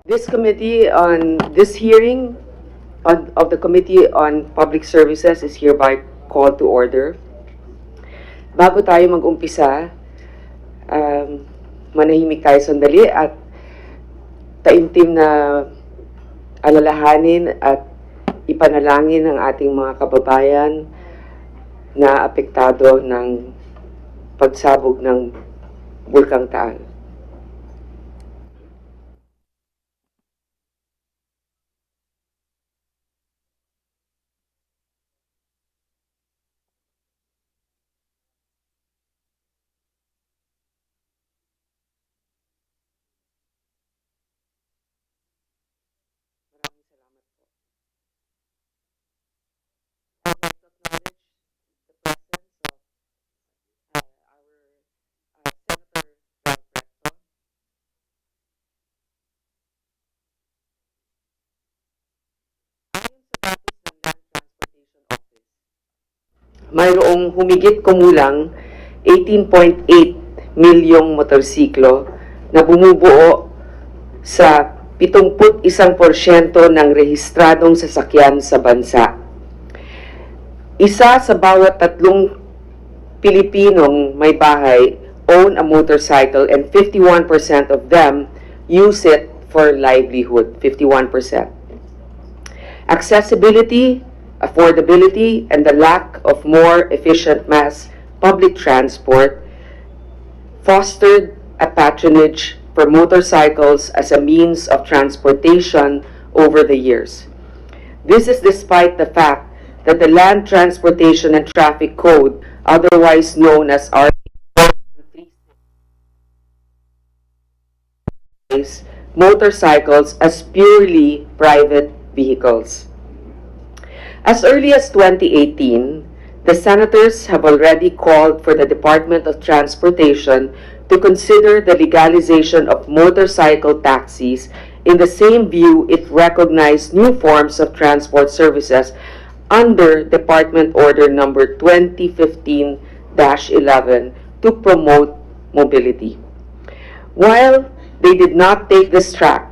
This committee on this hearing of the Committee on Public Services is hereby called to order. Bago tayo mag-umpisa, manahimik tayo sandali at taimtim na alalahanin at ipanalangin ang ating mga kababayan na apektado ng pagsabog ng Bulkang Taal. Mayroong humigit kumulang 18.8 milyong motorsiklo na bumubuo sa 71% ng rehistradong sasakyan sa bansa. Isa sa bawat 3 Pilipinong may bahay own a motorcycle and 51% of them use it for livelihood, 51%. Accessibility, affordability, and the lack of more efficient mass public transport fostered a patronage for motorcycles as a means of transportation over the years. This is despite the fact that the Land Transportation and Traffic Code, otherwise known as motorcycles as purely private vehicles. As early as 2018, the senators have already called for the Department of Transportation to consider the legalization of motorcycle taxis in the same view it recognized new forms of transport services under Department Order Number 2015-11 to promote mobility. While they did not take this track,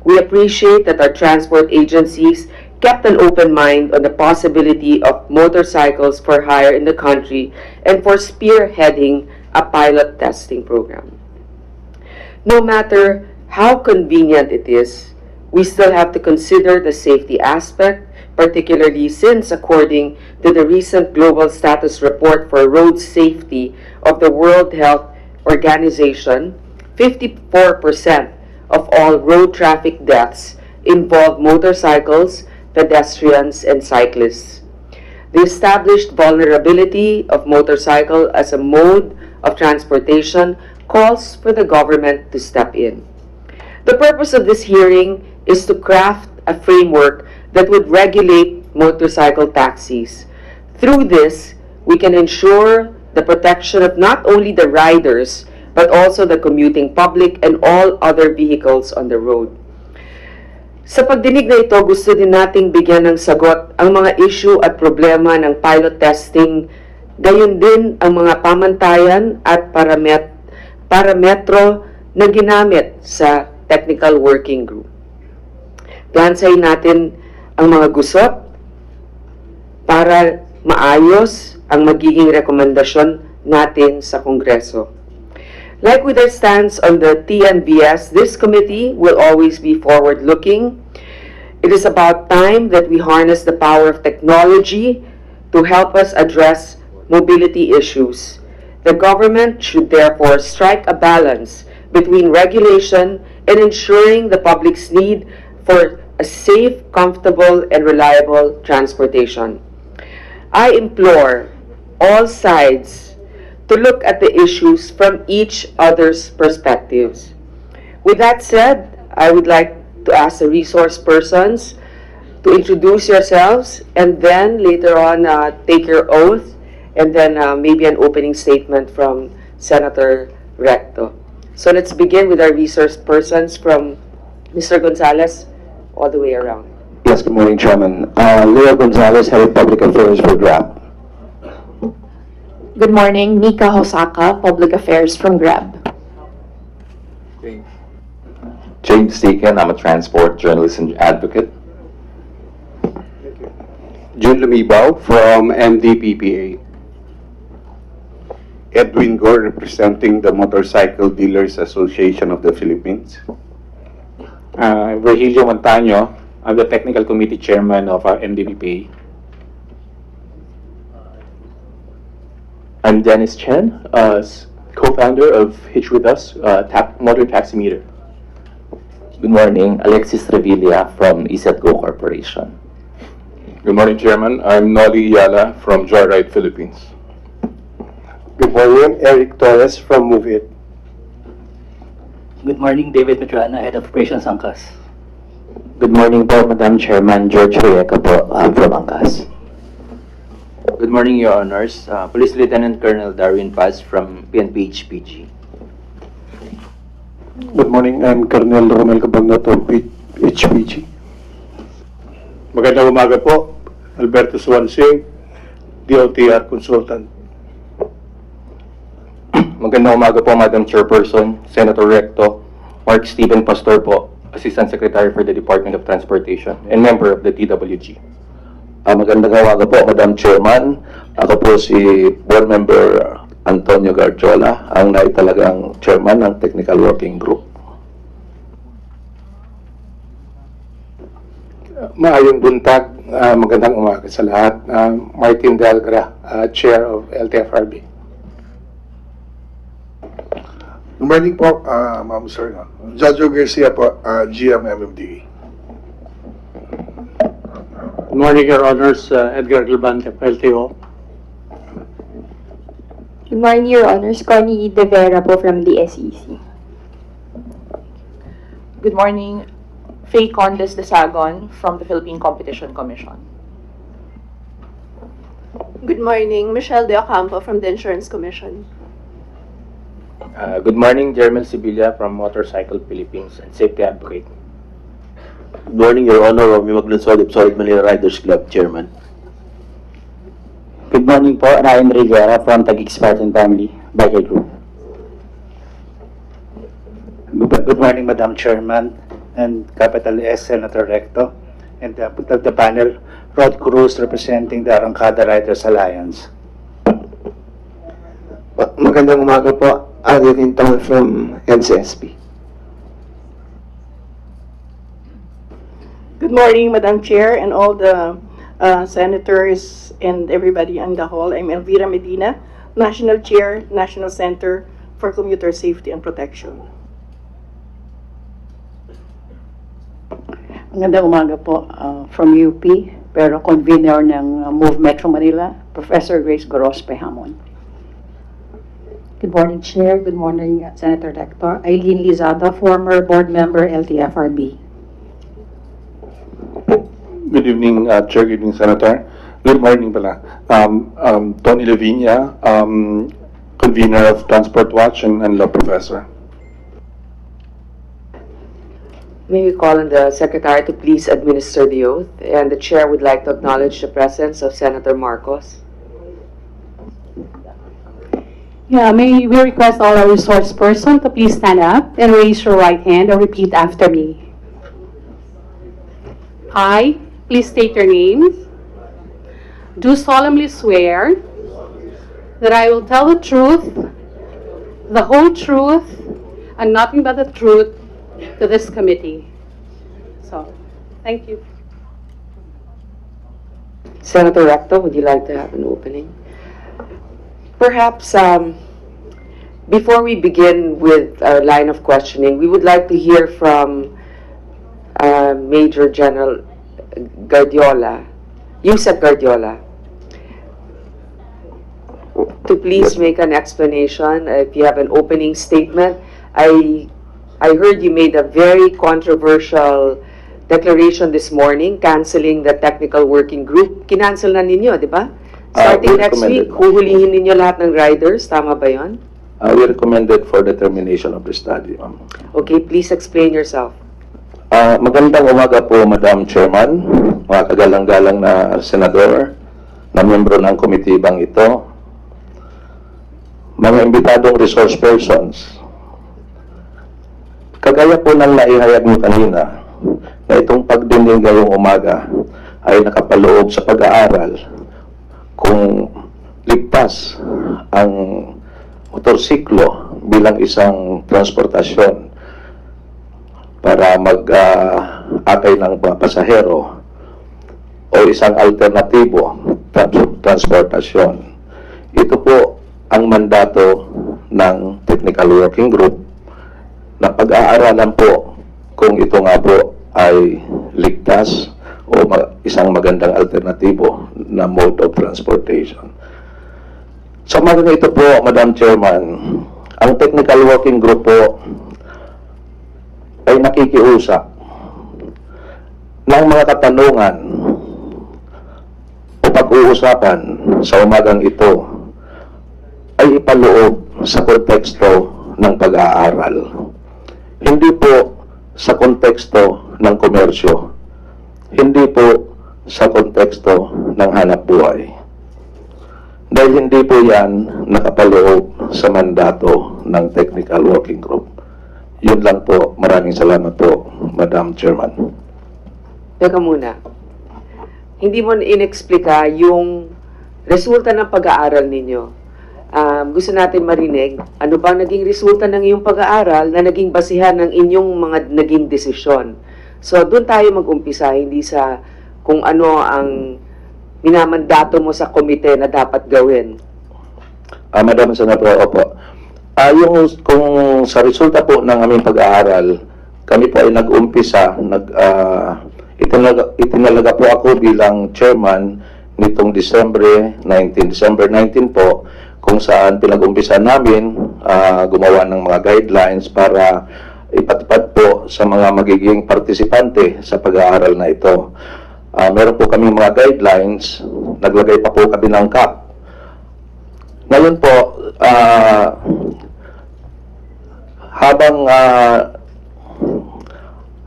we appreciate that our transport agencies kept an open mind on the possibility of motorcycles for hire in the country and for spearheading a pilot testing program. No matter how convenient it is, we still have to consider the safety aspect, particularly since, according to the recent Global Status Report for Road Safety of the World Health Organization, 54% of all road traffic deaths involve motorcycles, pedestrians, and cyclists. The established vulnerability of motorcycle as a mode of transportation calls for the government to step in. The purpose of this hearing is to craft a framework that would regulate motorcycle taxis. Through this, we can ensure the protection of not only the riders, but also the commuting public and all other vehicles on the road. Sa pagdinig na ito, gusto din nating bigyan ng sagot ang mga issue at problema ng pilot testing, gayon din ang mga pamantayan at parametro na ginamit sa Technical Working Group. Plansahin natin ang mga gusot para maayos ang magiging rekomendasyon natin sa Kongreso. Like with our stance on the TNVS, this committee will always be forward-looking. It is about time that we harness the power of technology to help us address mobility issues. The government should therefore strike a balance between regulation and ensuring the public's need for a safe, comfortable, and reliable transportation. I implore all sides to look at the issues from each other's perspectives. With that said, I would like to ask the resource persons to introduce yourselves and then later on take your oath and then maybe an opening statement from Senator Recto. So let's begin with our resource persons from Mr. Gonzalez all the way around. Yes, good morning, Chairman. Leo Gonzalez, Head of Public Affairs for GRAB. Good morning, Nika Hosaka, Public Affairs from GRAB. Okay. James Deacon, I'm a transport journalist and advocate. June Lumibaw from MDPPA. Edwin Gore, representing the Motorcycle Dealers Association of the Philippines. Virgilio Montaño, I'm the Technical Committee Chairman of MDPPA. I'm Dennis Chen, co-founder of Hitch With Us, Motor Taximeter. Good morning, Alexis Revilla from ESETGO Corporation. Good morning, Chairman. I'm Noli Yala from Joyride Philippines. Good morning, Eric Torres from Move It. Good morning, David Medrana, Head of Operations Angkas. Good morning po, Madam Chairman. George Huyeca po, from Angkas. Good morning, Your Honors. Police Lieutenant Colonel Darwin Paz from PNP HPG. Good morning, I'm Colonel Romel Cabangot of HPG. Magandang umaga po, Alberto Suwansing, DOTR Consultant. Magandang umaga po, Madam Chairperson, Senator Recto, Mark Stephen Pastor po, Assistant Secretary for the Department of Transportation and member of the TWG. Magandang umaga po, Madam Chairman. Ako po si Board Member Antonio Garjola, ang naitalagang Chairman ng Technical Working Group. Maayong buntag, magandang umaga sa lahat. Martin Delgra, Chair of LTFRB. Good morning po, Ma'am Sir. Jojo Garcia po, GMMMDA. Good morning, Your Honors. Edgar Galbante, LTO. Good morning, Your Honors. Connie De Vera po from the SEC. Good morning, Faye Condes de Sagon from the Philippine Competition Commission. Good morning, Michelle De Ocampo from the Insurance Commission. Good morning, Jermel Sibilia from Motorcycle Philippines and Safety Advocate. Good morning, Your Honor. Romy Maglansod, Solid Manila Riders Club Chairman. Good morning po, Ryan Rivera from Taguig Spartan Family, Biker Group. Good morning, Madam Chairman and Capital S Senator Recto, and the panel, Rod Cruz representing the Arrancada Riders Alliance. Magandang umaga po, Adi Quintal from NCSP. Good morning, Madam Chair and all the senators and everybody on the hall. I'm Elvira Medina, National Chair, National Center for Commuter Safety and Protection. Magandang umaga po from UP, pero convener ng Move Metro Manila, Professor Grace Gorospe Hamon. Good morning, Chair. Good morning, Senator Rector. Eileen Lizada, former board member, LTFRB. Good evening, Chair. Good evening, Senator. Good morning pala. Tony Lavinia, convener of Transport Watch and law professor. May we call on the Secretary to please administer the oath, and the Chair would like to acknowledge the presence of Senator Marcos. Yeah, may we request all our resource person to please stand up and raise your right hand and repeat after me. I, please state your name, do solemnly swear that I will tell the truth, the whole truth, and nothing but the truth to this committee. So, thank you. Senator Recto, would you like to have an opening? Perhaps before we begin with our line of questioning, we would like to hear from Major General Guardiola, Yusef Guardiola, to please make an explanation. If you have an opening statement, I heard you made a very controversial declaration this morning, canceling the technical working group. Kinancel na ninyo, di ba? Starting next week, huhulihin ninyo lahat ng riders. Tama ba yun? We recommended for the termination of the study, ma'am. Okay, please explain yourself. Magandang umaga po, Madam Chairman, mga kagalang-galang na senador, na membro ng komitibang ito, mga imbitadong resource persons. Kagaya po ng naihayag mo kanina, na itong pagdinig ngayong umaga ay nakapaloob sa pag-aaral kung ligtas ang motorsiklo bilang isang transportasyon para mag-akay ng mga pasahero o isang alternatibo transportasyon. Ito po ang mandato ng Technical Working Group na pag-aaralan po kung ito nga po ay ligtas o isang magandang alternatibo na mode of transportation. Sa mga ito po, Madam Chairman, ang Technical Working Group po ay nakikiusap ng mga katanungan o pag-uusapan sa umagang ito ay ipaloob sa konteksto ng pag-aaral. Hindi po sa konteksto ng komersyo. Hindi po sa konteksto ng hanap buhay. Dahil hindi po yan nakapaloob sa mandato ng Technical Working Group. Yun lang po. Maraming salamat po, Madam Chairman. Teka muna. Hindi mo inexplika yung resulta ng pag-aaral ninyo. Gusto natin marinig, ano ba naging resulta ng iyong pag-aaral na naging basihan ng inyong mga naging desisyon? So, doon tayo mag-umpisa, hindi sa kung ano ang minamandato mo sa komite na dapat gawin. Madam Senator, opo. Kung sa resulta po ng aming pag-aaral, kami po ay nag-umpisa, itinalaga po ako bilang chairman nitong December 19 po, kung saan pinag-umpisa namin gumawa ng mga guidelines para ipatupad po sa mga magiging partisipante sa pag-aaral na ito. Meron po kaming mga guidelines, naglagay pa po kami ng cap. Ngayon po,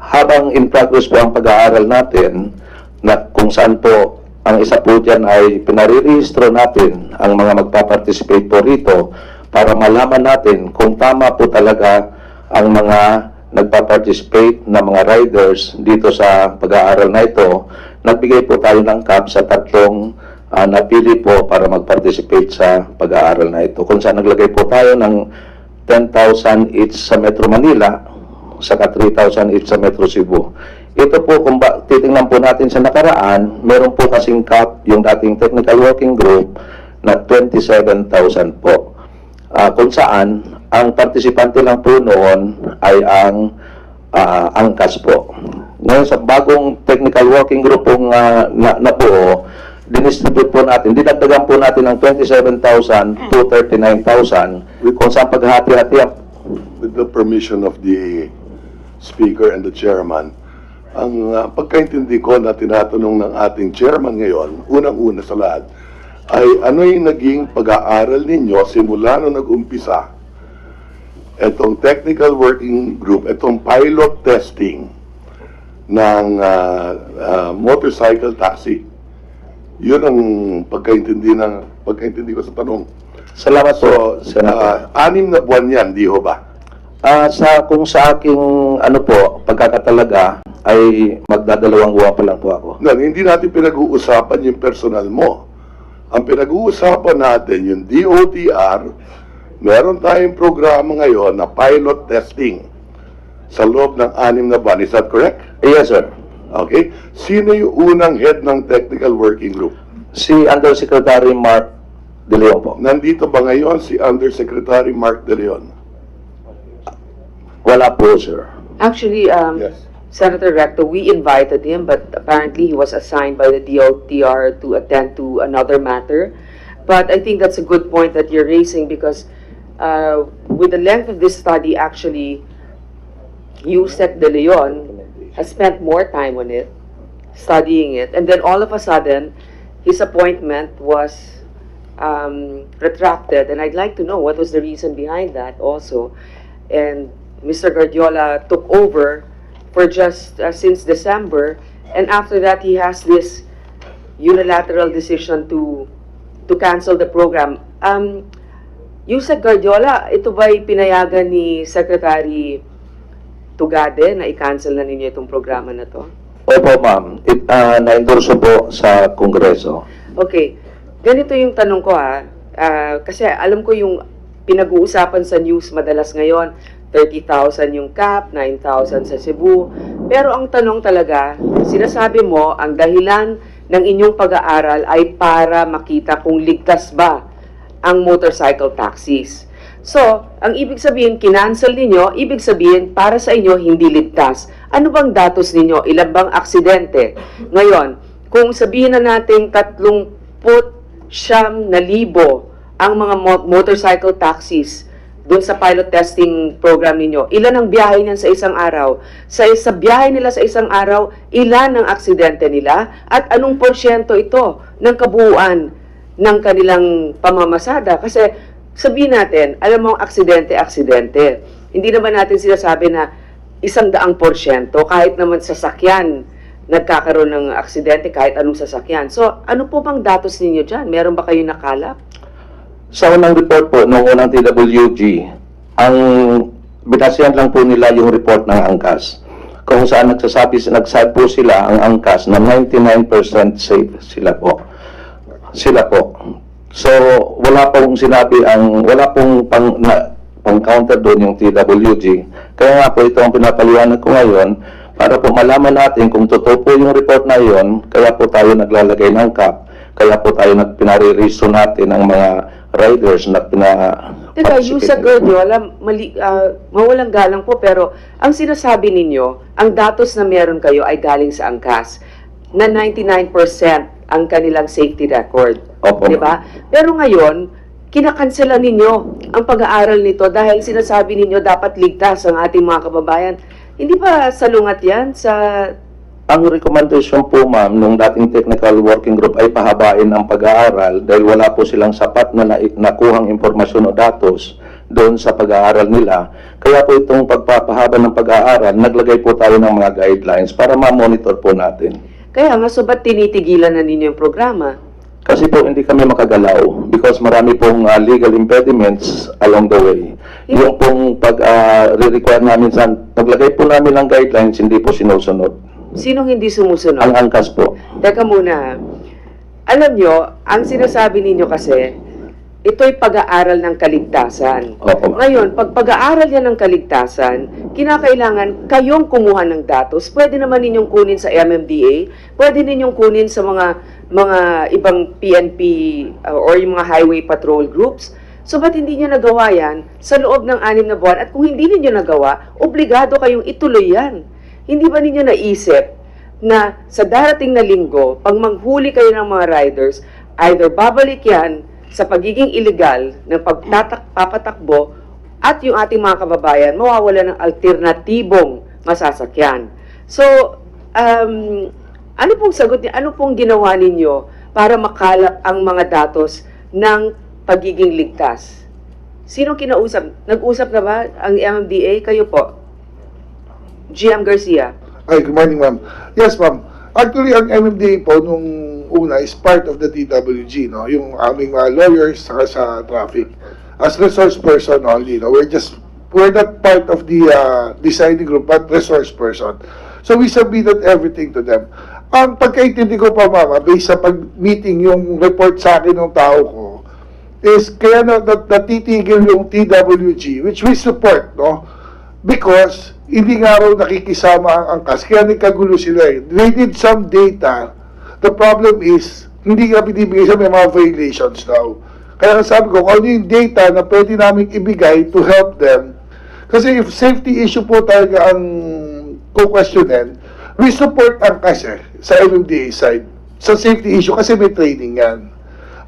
habang in progress po ang pag-aaral natin, na kung saan po ang isa po dyan ay pinarerehistro natin ang mga magpaparticipate po rito para malaman natin kung tama po talaga ang mga nagpaparticipate na mga riders dito sa pag-aaral na ito. Nagbigay po tayo ng cap sa tatlong napili po para mag-participate sa pag-aaral na ito. Kung saan naglagay po tayo ng 10,000 each sa Metro Manila, saka 3,000 each sa Metro Cebu. Ito po, kung titingnan po natin sa nakaraan, meron po kasing cap yung dating Technical Working Group na 27,000 po. Kung saan, ang partisipante lang po noon ay ang angkas po. Ngayon, sa bagong Technical Working Group pong nabuo, dinistribute po natin, dinagdagan po natin ng 27,000 to 39,000 kung saan paghati-hati. With the permission of the Speaker and the Chairman, ang pagkaintindi ko na tinatanong ng ating chairman ngayon, unang-una sa lahat, ay ano yung naging pag-aaral ninyo simula nung nag-umpisa itong Technical Working Group, itong pilot testing ng motorcycle taxi. Yun ang pagkaintindi ko sa tanong. Salamat po, Senator. 6 na buwan yan, di ho ba? Kung sa aking pagkakatalaga ay magdadalawang buwan pa lang po ako. Hindi natin pinag-uusapan yung personal mo. Ang pinag-uusapan natin yung DOTR, meron tayong programa ngayon na pilot testing sa loob ng 6 na buwan. Is that correct? Yes, sir. Okay. Sino yung unang head ng Technical Working Group? Si Undersecretary Mark De Leon po. Nandito ba ngayon si Undersecretary Mark De Leon? Wala po, sir. Actually, yes. Senator Recto, we invited him, but apparently he was assigned by the DOTR to attend to another matter. But I think that's a good point that you're raising because with the length of this study, actually, Yusek De Leon has spent more time on it, studying it, and then all of a sudden, his appointment was retracted, and I'd like to know what was the reason behind that also. And Mr. Guardiola took over for just since December, and after that he has this unilateral decision to cancel the program. Yusek Guardiola, ito ba'y pinayagan ni Secretary tugade na i-cancel na ninyo itong programa na to? Opo, ma'am. Na-endorso po sa Kongreso. Okay. Ganito yung tanong ko kasi alam ko yung pinag-uusapan sa news madalas ngayon, 30,000 yung cap, 9,000 sa Cebu. Pero ang tanong talaga, sinasabi mo, ang dahilan ng inyong pag-aaral ay para makita kung ligtas ba ang motorcycle taxis. So, ang ibig sabihin, kinancel ninyo, ibig sabihin, para sa inyo, hindi ligtas. Ano bang datos ninyo? Ilan bang aksidente? Ngayon, kung sabihin na natin 39,000 ang mga motorcycle taxis doon sa pilot testing program ninyo, ilan ang biyahe niyan sa isang araw? Sa biyahe nila sa isang araw, ilan ang aksidente nila? At anong porsyento ito ng kabuuan ng kanilang pamamasada? Kasi sabihin natin, alam mo, aksidente. Hindi naman natin sinasabi na 100% kahit naman sasakyan nagkakaroon ng aksidente, kahit anong sasakyan. So, ano po bang datos ninyo dyan? Meron ba kayong nakalap? Sa unang report po, noong unang TWG, ang binasihan lang po nila yung report ng angkas. Kung saan nagsasabi po sila ang angkas na 99% safe sila po. So, wala pong sinabi wala pong pang-counter doon yung TWG. Kaya nga po ito ang pinapaliwanag ko ngayon para po malaman natin kung totoo po yung report na yon, kaya po tayo naglalagay ng cap, kaya po tayo pinare-register natin ang mga riders na Teka, Yusa Gordio, mawalang galang po, pero ang sinasabi ninyo, ang datos na meron kayo ay galing sa angkas, na 99% ang kanilang safety record. Di ba? Pero ngayon, kinakansela ninyo ang pag-aaral nito dahil sinasabi ninyo dapat ligtas ang ating mga kababayan. Hindi ba salungat yan sa... Ang recommendation po, ma'am, nung dating technical working group ay pahabain ang pag-aaral dahil wala po silang sapat na nakuhang impormasyon o datos doon sa pag-aaral nila. Kaya po itong pagpapahaba ng pag-aaral, naglagay po tayo ng mga guidelines para ma-monitor po natin. Kaya nga, so ba't tinitigilan na ninyo yung programa? Kasi po hindi kami makagalaw because marami pong legal impediments along the way. Yung pong pag-require namin paglagay po namin ng guidelines, hindi po sinusunod. Sinong hindi sumusunod? Ang angkas po. Teka muna. Alam nyo, ang sinasabi ninyo kasi, ito'y pag-aaral ng kaligtasan. Opo. Ngayon, pag pag-aaral yan ng kaligtasan, kinakailangan kayong kumuha ng datos. Pwede naman ninyong kunin sa MMDA, pwede ninyong kunin sa mga ibang PNP or yung mga highway patrol groups. So, ba't hindi nyo nagawa yan sa loob ng 6 na buwan? At kung hindi ninyo nagawa, obligado kayong ituloy yan. Hindi ba ninyo naisip na sa darating na linggo, pag manghuli kayo ng mga riders, either babalik yan sa pagiging illegal ng pagpapatakbo at yung ating mga kababayan mawawala ng alternatibong masasakyan. So, ano pong sagot niyo? Ano pong ginawa ninyo para makalap ang mga datos ng pagiging ligtas? Sino kinausap? Nag-usap na ba ang MMDA? Kayo po? GM Garcia. Hi, good morning, ma'am. Yes, ma'am. Actually, ang MMDA po nung una is part of the TWG, no? Yung aming mga lawyers sa traffic. As resource person only, no? We're not part of the deciding group, but resource person. So we submitted everything to them. Ang pagkaintindi ko pa, ma'am, based sa pag-meeting yung report sa akin ng tao ko, is kaya natitigil yung TWG, which we support, no? Because hindi nga raw nakikisama ang angkas, kaya nagkagulo sila eh. They did some data. The problem is, hindi nga binibigay sa may mga violations daw. Kaya sabi ko, kung ano yung data na pwede namin ibigay to help them, kasi if safety issue po talaga ang kukwestiyonin, we support angkas sa MMDA side, sa safety issue, kasi may training yan.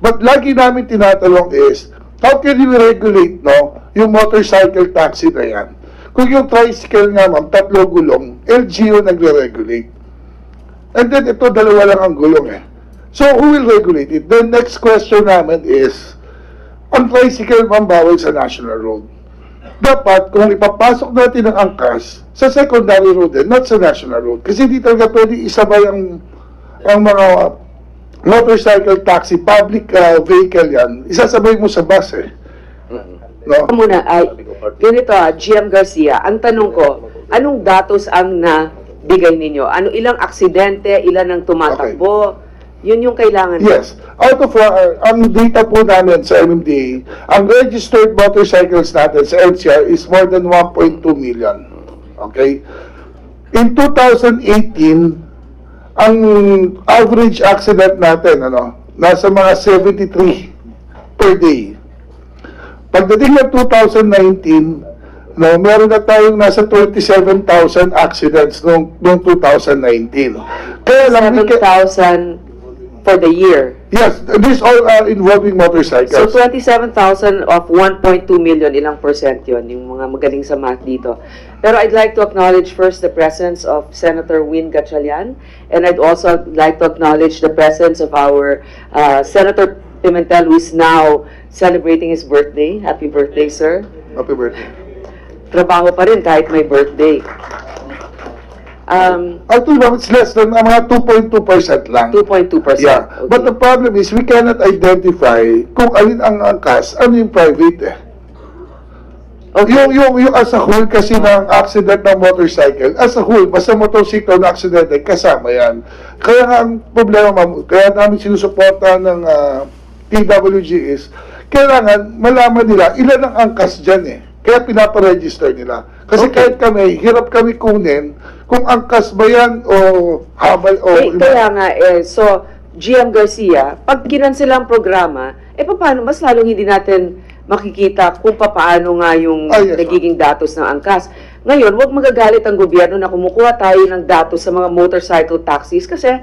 But lagi namin tinatanong is, how can we regulate, no, yung motorcycle taxi na yan? Kung yung tricycle nga, ma'am, 3 gulong, LGU nagre-regulate. And then, ito, 2 lang ang gulong eh. So, who will regulate it? The next question naman is, ang tricycle, ma'am, bawal sa national road. Dapat, kung ipapasok natin ang angkas, sa secondary road din, not sa national road. Kasi hindi talaga pwede isabay ang mga motorcycle taxi, public vehicle yan, isasabay mo sa bus eh. No? Muna, ganito GM Garcia, ang tanong ko, anong datos ang nabigay ninyo? Ilang aksidente, ilan ang tumatakbo? Yun yung kailangan. Yes. Out of ang data po namin sa MMDA, ang registered motorcycles natin sa NCR is more than 1.2 million. Okay? In 2018, ang average accident natin, nasa mga 73 per day. Pagdating ng 2019, meron na tayong nasa 27,000 accidents noong 2019. Kaya lang 7,000 for the year. Yes, these all are involving motorcycles. So 27,000 of 1.2 million, ilang percent yun? Yung mga magaling sa math dito. Pero I'd like to acknowledge first the presence of Senator Win Gatchalian, and I'd also like to acknowledge the presence of our Senator Pimentel, who is now celebrating his birthday. Happy birthday, sir. Happy birthday. Trabaho pa rin kahit may birthday. Actually, it's less than mga 2.2% lang. 2.2%. Yeah. Okay. But the problem is, we cannot identify kung alin ang angkas, ano yung private eh. Okay. Yung as a whole kasi ng accident ng motorcycle, as a whole, basta motorcycle na accident, kasama yan. Kaya nga ang problema, kaya namin sinusuporta ng TWG is, kailangan malaman nila ilan ang angkas dyan eh. Kaya pinaparegister nila. Kasi kahit kami, hirap kami kunin kung angkas ba yan o habal o iba. Kaya nga, so, GM Garcia, pag kinansel ang programa, paano, mas lalong hindi natin makikita kung paano nga yung nagiging datos ng angkas. Ngayon, huwag magagalit ang gobyerno na kumukuha tayo ng datos sa mga motorcycle taxis kasi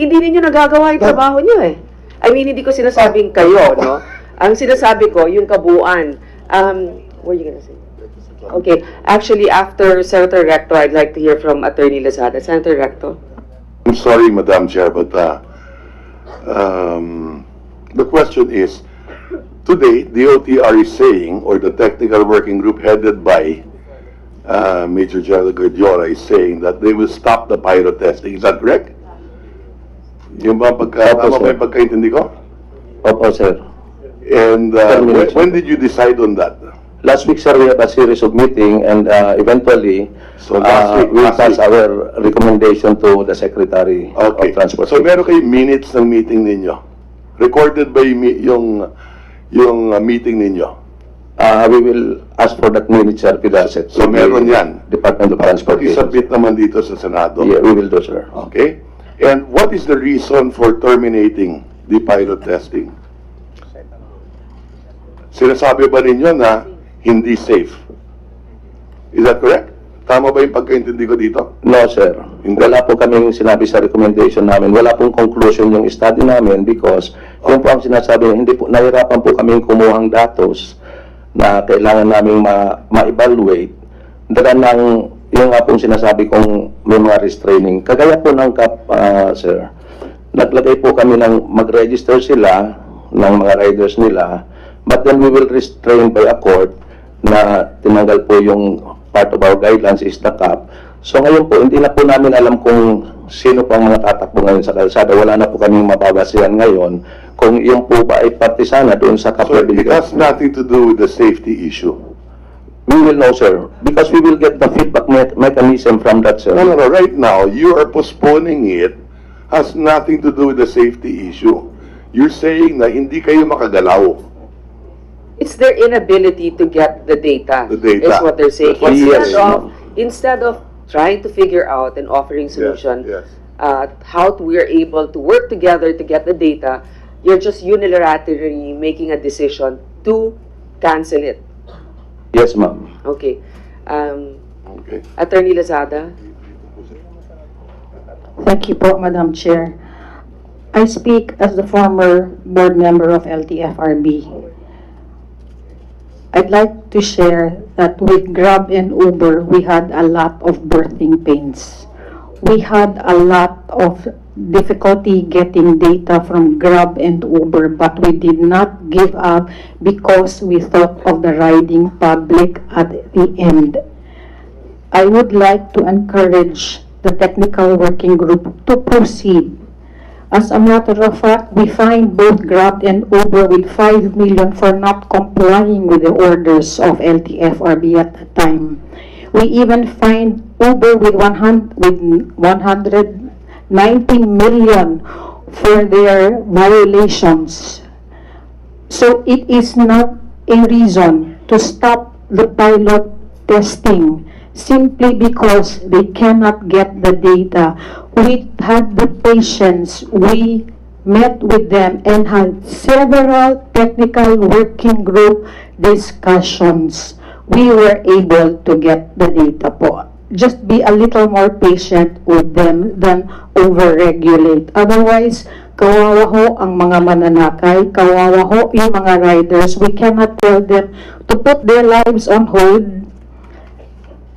hindi ninyo nagagawa yung trabaho nyo eh. I mean, hindi ko sinasabing kayo, no? Ang sinasabi ko, yung kabuuan. What are you gonna say? Okay. Actually, after Senator Recto, I'd like to hear from Attorney Lazada. Senator Recto. I'm sorry, Madam Chair, but the question is, today, DOTR is saying, or the technical working group headed by Major General Guardiola is saying that they will stop the pilot testing. Is that correct? Yung ba tama ba yung pagkaintindi ko? Opo, sir. And when did you decide on that? Last week, sir, we had a series of meeting, and eventually, we passed our recommendation to the Secretary of Transport. So meron kayo minutes ng meeting ninyo? Recorded ba yung meeting ninyo? We will ask for that minute, sir, Pidaset. So meron yan? Department of Transportation. Isabit naman dito sa Senado? Yeah, we will do, sir. Okay. And what is the reason for terminating the pilot testing? Sinasabi ba ninyo na hindi safe? Is that correct? Tama ba yung pagkaintindi ko dito? No, sir. Wala po kaming sinabi sa recommendation namin. Wala pong conclusion yung study namin because yung po ang sinasabi, hindi po, nahirapan po kaming kumuhang datos na kailangan naming ma-evaluate. Dala ng yung nga pong sinasabi kong may mga restraining. Kagaya po ng sir, naglagay po kami ng mag-register sila ng mga riders nila, but then we will restrain by a court na tinanggal po yung part of our guidelines is the cap. So ngayon po, hindi na po namin alam kung sino pang mga tatakbo ngayon sa kalsada. Wala na po kaming mababasihan ngayon kung yung po ba ay partisana doon sa cap. So it has nothing to do with the safety issue? We will know, sir, because we will get the feedback mechanism from that, sir. No. Right now, you are postponing it. Has nothing to do with the safety issue. You're saying na hindi kayo makagalaw. It's their inability to get the data. The data. Is what they're saying. Yes. Instead of trying to figure out and offering solution, how we're able to work together to get the data, you're just unilaterally making a decision to cancel it. Yes, ma'am. Okay. Attorney Lazada. Thank you po, Madam Chair. I speak as the former board member of LTFRB. I'd like to share that with Grab and Uber, we had a lot of birthing pains. We had a lot of difficulty getting data from Grab and Uber, but we did not give up because we thought of the riding public at the end. I would like to encourage the technical working group to proceed. As a matter of fact, we fined both Grab and Uber with 5 million for not complying with the orders of LTFRB at the time. We even fined Uber with 190 million for their violations. So it is not a reason to stop the pilot testing simply because they cannot get the data. We had the patience, we met with them and had several technical working group discussions. We were able to get the data po. Just be a little more patient with them than over-regulate. Otherwise, kawawa ho ang mga mananakay, kawawa ho yung mga riders. We cannot tell them to put their lives on hold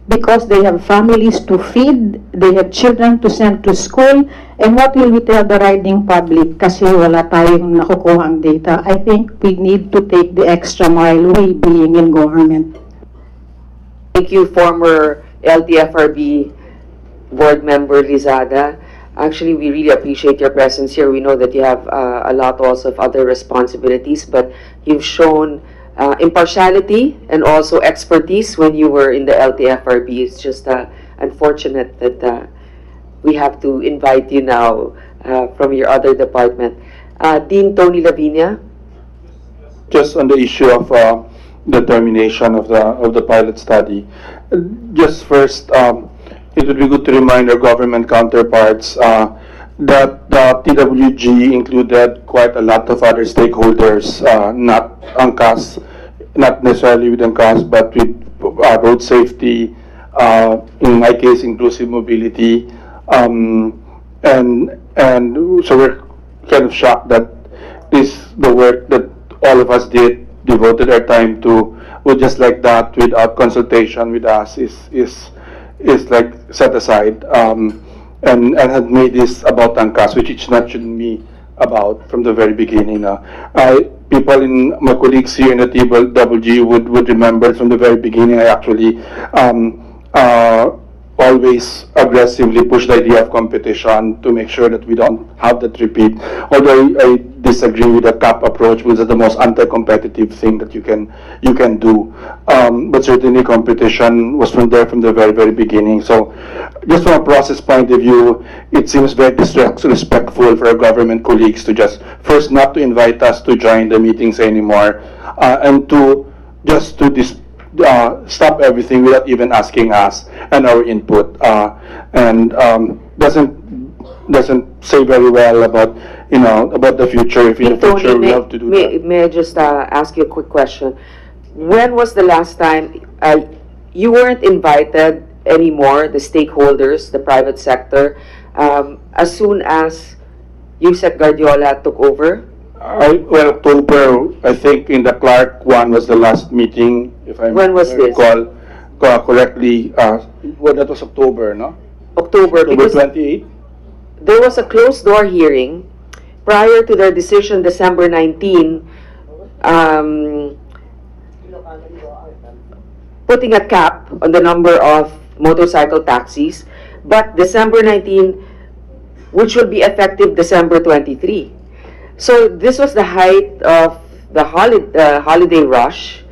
because they have families to feed, they have children to send to school, and what will we tell the riding public kasi wala tayong nakukuhang data? I think we need to take the extra mile, we being in government. Thank you, former LTFRB board member Lizada. Actually, we really appreciate your presence here. We know that you have a lot also of other responsibilities, but you've shown impartiality and also expertise when you were in the LTFRB. It's just unfortunate that we have to invite you now from your other department. Dean Tony Lavinia. Just on the issue of the termination of the pilot study, just first, it would be good to remind our government counterparts that the TWG included quite a lot of other stakeholders, not ANCAS, not necessarily with ANCAS, but with road safety, in my case, inclusive mobility, and so we're kind of shocked that the work that all of us devoted our time to, would just like that, without consultation with us, is like set aside, and had made this about ANCAS, which it shouldn't be about from the very beginning. People in my colleagues here in the TWG would remember from the very beginning. I actually always aggressively push the idea of competition to make sure that we don't have that repeat. Although I disagree with the cap approach, because it's the most anti-competitive thing that you can do. But certainly competition was from the very, very beginning. So just from a process point of view, it seems very disrespectful for our government colleagues to just first not to invite us to join the meetings anymore, and to just to stop everything without even asking us and our input, and doesn't say very well about about the future. If in the future we have to do that. May I just ask you a quick question? When was the last time you weren't invited anymore, the stakeholders, the private sector, as soon as Yusek Guardiola took over? October, I think in the Clark one was the last meeting, if I recall correctly. Well, that was October, no? October 28. There was a closed door hearing prior to their decision December 19, putting a cap on the number of motorcycle taxis, but December 19, which will be effective December 23. So this was the height of the holiday rush,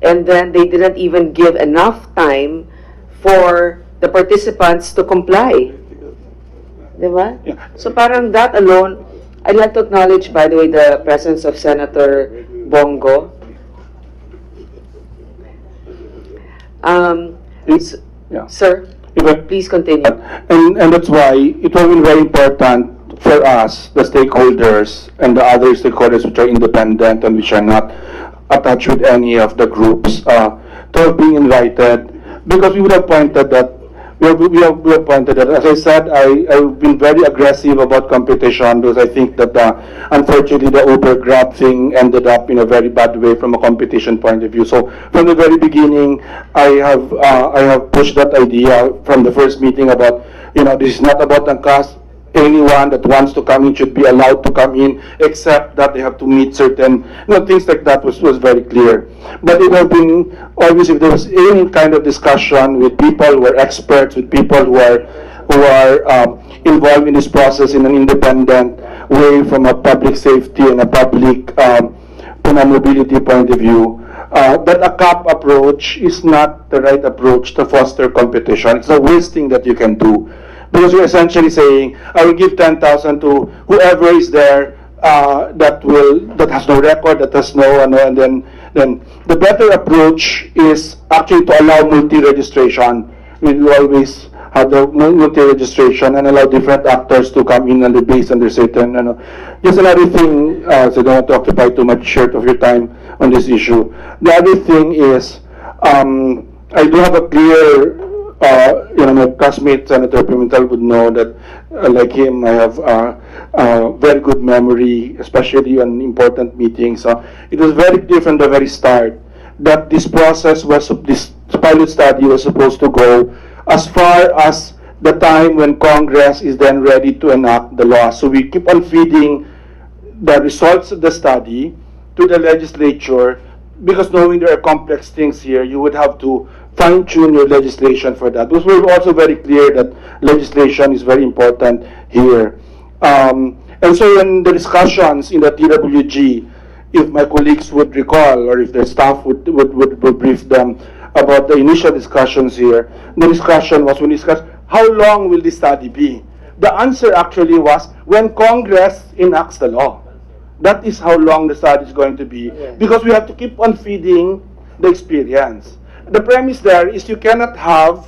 and then they didn't even give enough time for the participants to comply. Diba? Yeah. So parang that alone, I'd like to acknowledge, by the way, the presence of Senator Bongo. Sir, please continue. And that's why it will be very important for us, the stakeholders, and the other stakeholders which are independent and which are not attached with any of the groups, to have been invited, because we would have pointed that, as I said, I've been very aggressive about competition, because I think that unfortunately the Uber Grab thing ended up in a very bad way from a competition point of view. So from the very beginning, I have pushed that idea from the first meeting about, this is not about ANCAS. Anyone that wants to come in should be allowed to come in, except that they have to meet certain, things like that was very clear. But it would have been obvious if there was any kind of discussion with people who are experts, with people who are involved in this process in an independent way from a public safety and a public mobility point of view. that a cap approach is not the right approach to foster competition. It's the worst thing that you can do, because you're essentially saying, I will give 10,000 to whoever is there that has no record, that has no, and then the better approach is actually to allow multi-registration. We always have the multi-registration and allow different actors to come in on the base under certain, Just another thing, so I don't want to occupy too much short of your time on this issue. The other thing is, I do have a clear, my classmate, Senator Pimentel, would know that, like him, I have a very good memory, especially on important meetings. So it was very clear from the very start that this process this pilot study was supposed to go as far as the time when Congress is then ready to enact the law. So we keep on feeding the results of the study to the legislature, because knowing there are complex things here, you would have to fine-tune your legislation for that. Because we're also very clear that legislation is very important here. And so in the discussions in the TWG, if my colleagues would recall, or if their staff would brief them about the initial discussions here, the discussion was, when discussed, how long will this study be? The answer actually was, when Congress enacts the law. That is how long the study is going to be, because we have to keep on feeding the experience. The premise there is you cannot have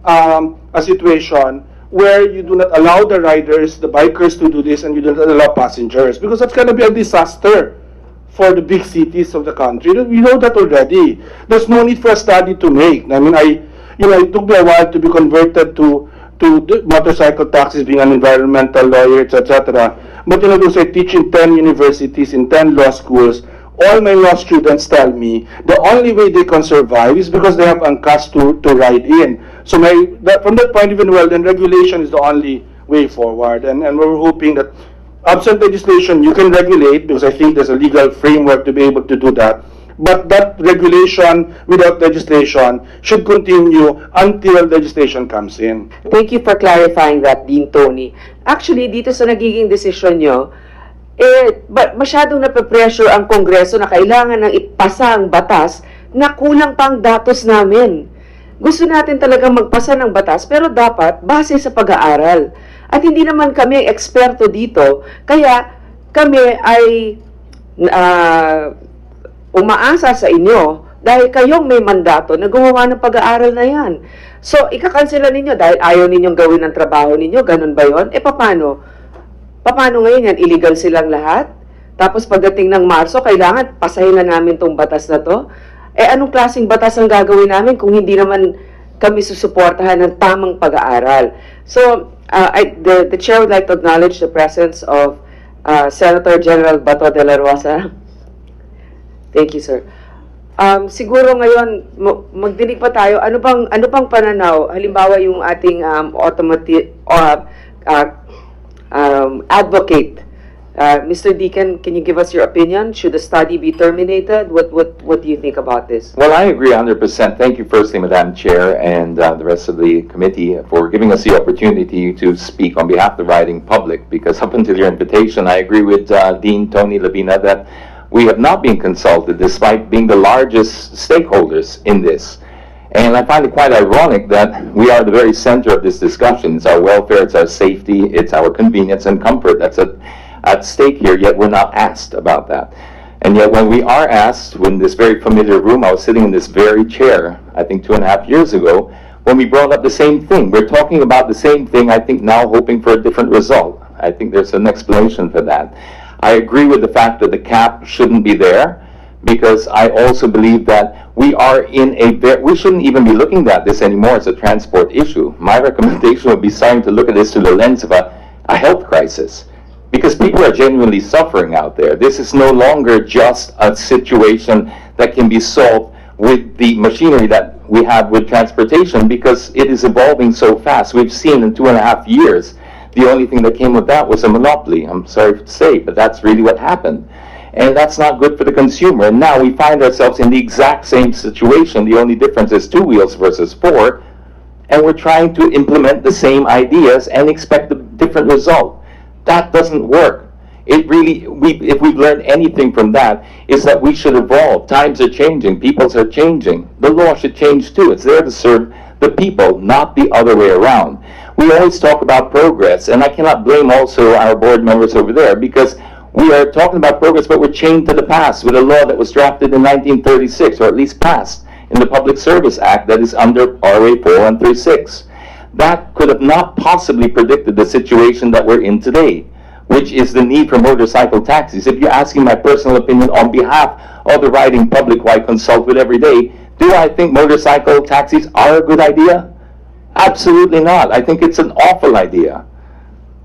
a situation where you do not allow the riders, the bikers to do this, and you do not allow passengers, because that's going to be a disaster for the big cities of the country. We know that already. There's no need for a study to make. I mean, it took me a while to be converted to the motorcycle taxes, being an environmental lawyer, etc. But because I teach in 10 universities, in 10 law schools, all my law students tell me the only way they can survive is because they have ANCAS to ride in. So from that point of view, well, then regulation is the only way forward. And we're hoping that absent legislation, you can regulate, because I think there's a legal framework to be able to do that. But that regulation without legislation should continue until legislation comes in. Thank you for clarifying that, Dean Tony. Actually, dito sa nagiging desisyon nyo, masyadong nape-pressure ang Kongreso na kailangan nang ipasa ang batas na kulang pang datos namin. Gusto natin talagang magpasa ng batas, pero dapat base sa pag-aaral. At hindi naman kami eksperto dito, kaya kami ay umaasa sa inyo dahil kayong may mandato na gumawa ng pag-aaral na yan. So, ikakansela ninyo dahil ayaw ninyong gawin ang trabaho ninyo, ganun ba yun? Paano? Paano ngayon yan? Illegal silang lahat? Tapos pagdating ng Marso, kailangan pasahin na namin tong batas na to? Anong klaseng batas ang gagawin namin kung hindi naman kami susuportahan ng tamang pag-aaral? So, the Chair would like to acknowledge the presence of Senator General Bato de la Rosa. Thank you, sir. Siguro ngayon, magdinig pa tayo. Ano bang pananaw? Halimbawa yung ating advocate. Mr. Deacon, can you give us your opinion? Should the study be terminated? What do you think about this? Well, I agree 100%. Thank you firstly, Madam Chair, and the rest of the committee for giving us the opportunity to speak on behalf of the riding public, because up until your invitation, I agree with Dean Tony Labina that we have not been consulted despite being the largest stakeholders in this. And I find it quite ironic that we are the very center of this discussion. It's our welfare, it's our safety, it's our convenience and comfort that's at stake here, yet we're not asked about that. And yet when we are asked, in this very familiar room, I was sitting in this very chair, I think 2.5 years ago, when we brought up the same thing. We're talking about the same thing, I think now hoping for a different result. I think there's an explanation for that. I agree with the fact that the cap shouldn't be there, because I also believe that we are we shouldn't even be looking at this anymore as a transport issue. My recommendation would be starting to look at this through the lens of a health crisis, because people are genuinely suffering out there. This is no longer just a situation that can be solved with the machinery that we have with transportation, because it is evolving so fast. We've seen in 2.5 years, the only thing that came with that was a monopoly. I'm sorry to say, but that's really what happened. And that's not good for the consumer. And now we find ourselves in the exact same situation. The only difference is 2 wheels versus 4. And we're trying to implement the same ideas and expect a different result. That doesn't work. It really, if we've learned anything from that, is that we should evolve. Times are changing, peoples are changing. The law should change too. It's there to serve the people, not the other way around. We always talk about progress, and I cannot blame also our board members over there, because we are talking about progress, but we're chained to the past with a law that was drafted in 1936, or at least passed in the Public Service Act that is under RA 4136. That could have not possibly predicted the situation that we're in today, which is the need for motorcycle taxis. If you're asking my personal opinion on behalf of the riding public who I consult with every day, do I think motorcycle taxis are a good idea? Absolutely not. I think it's an awful idea.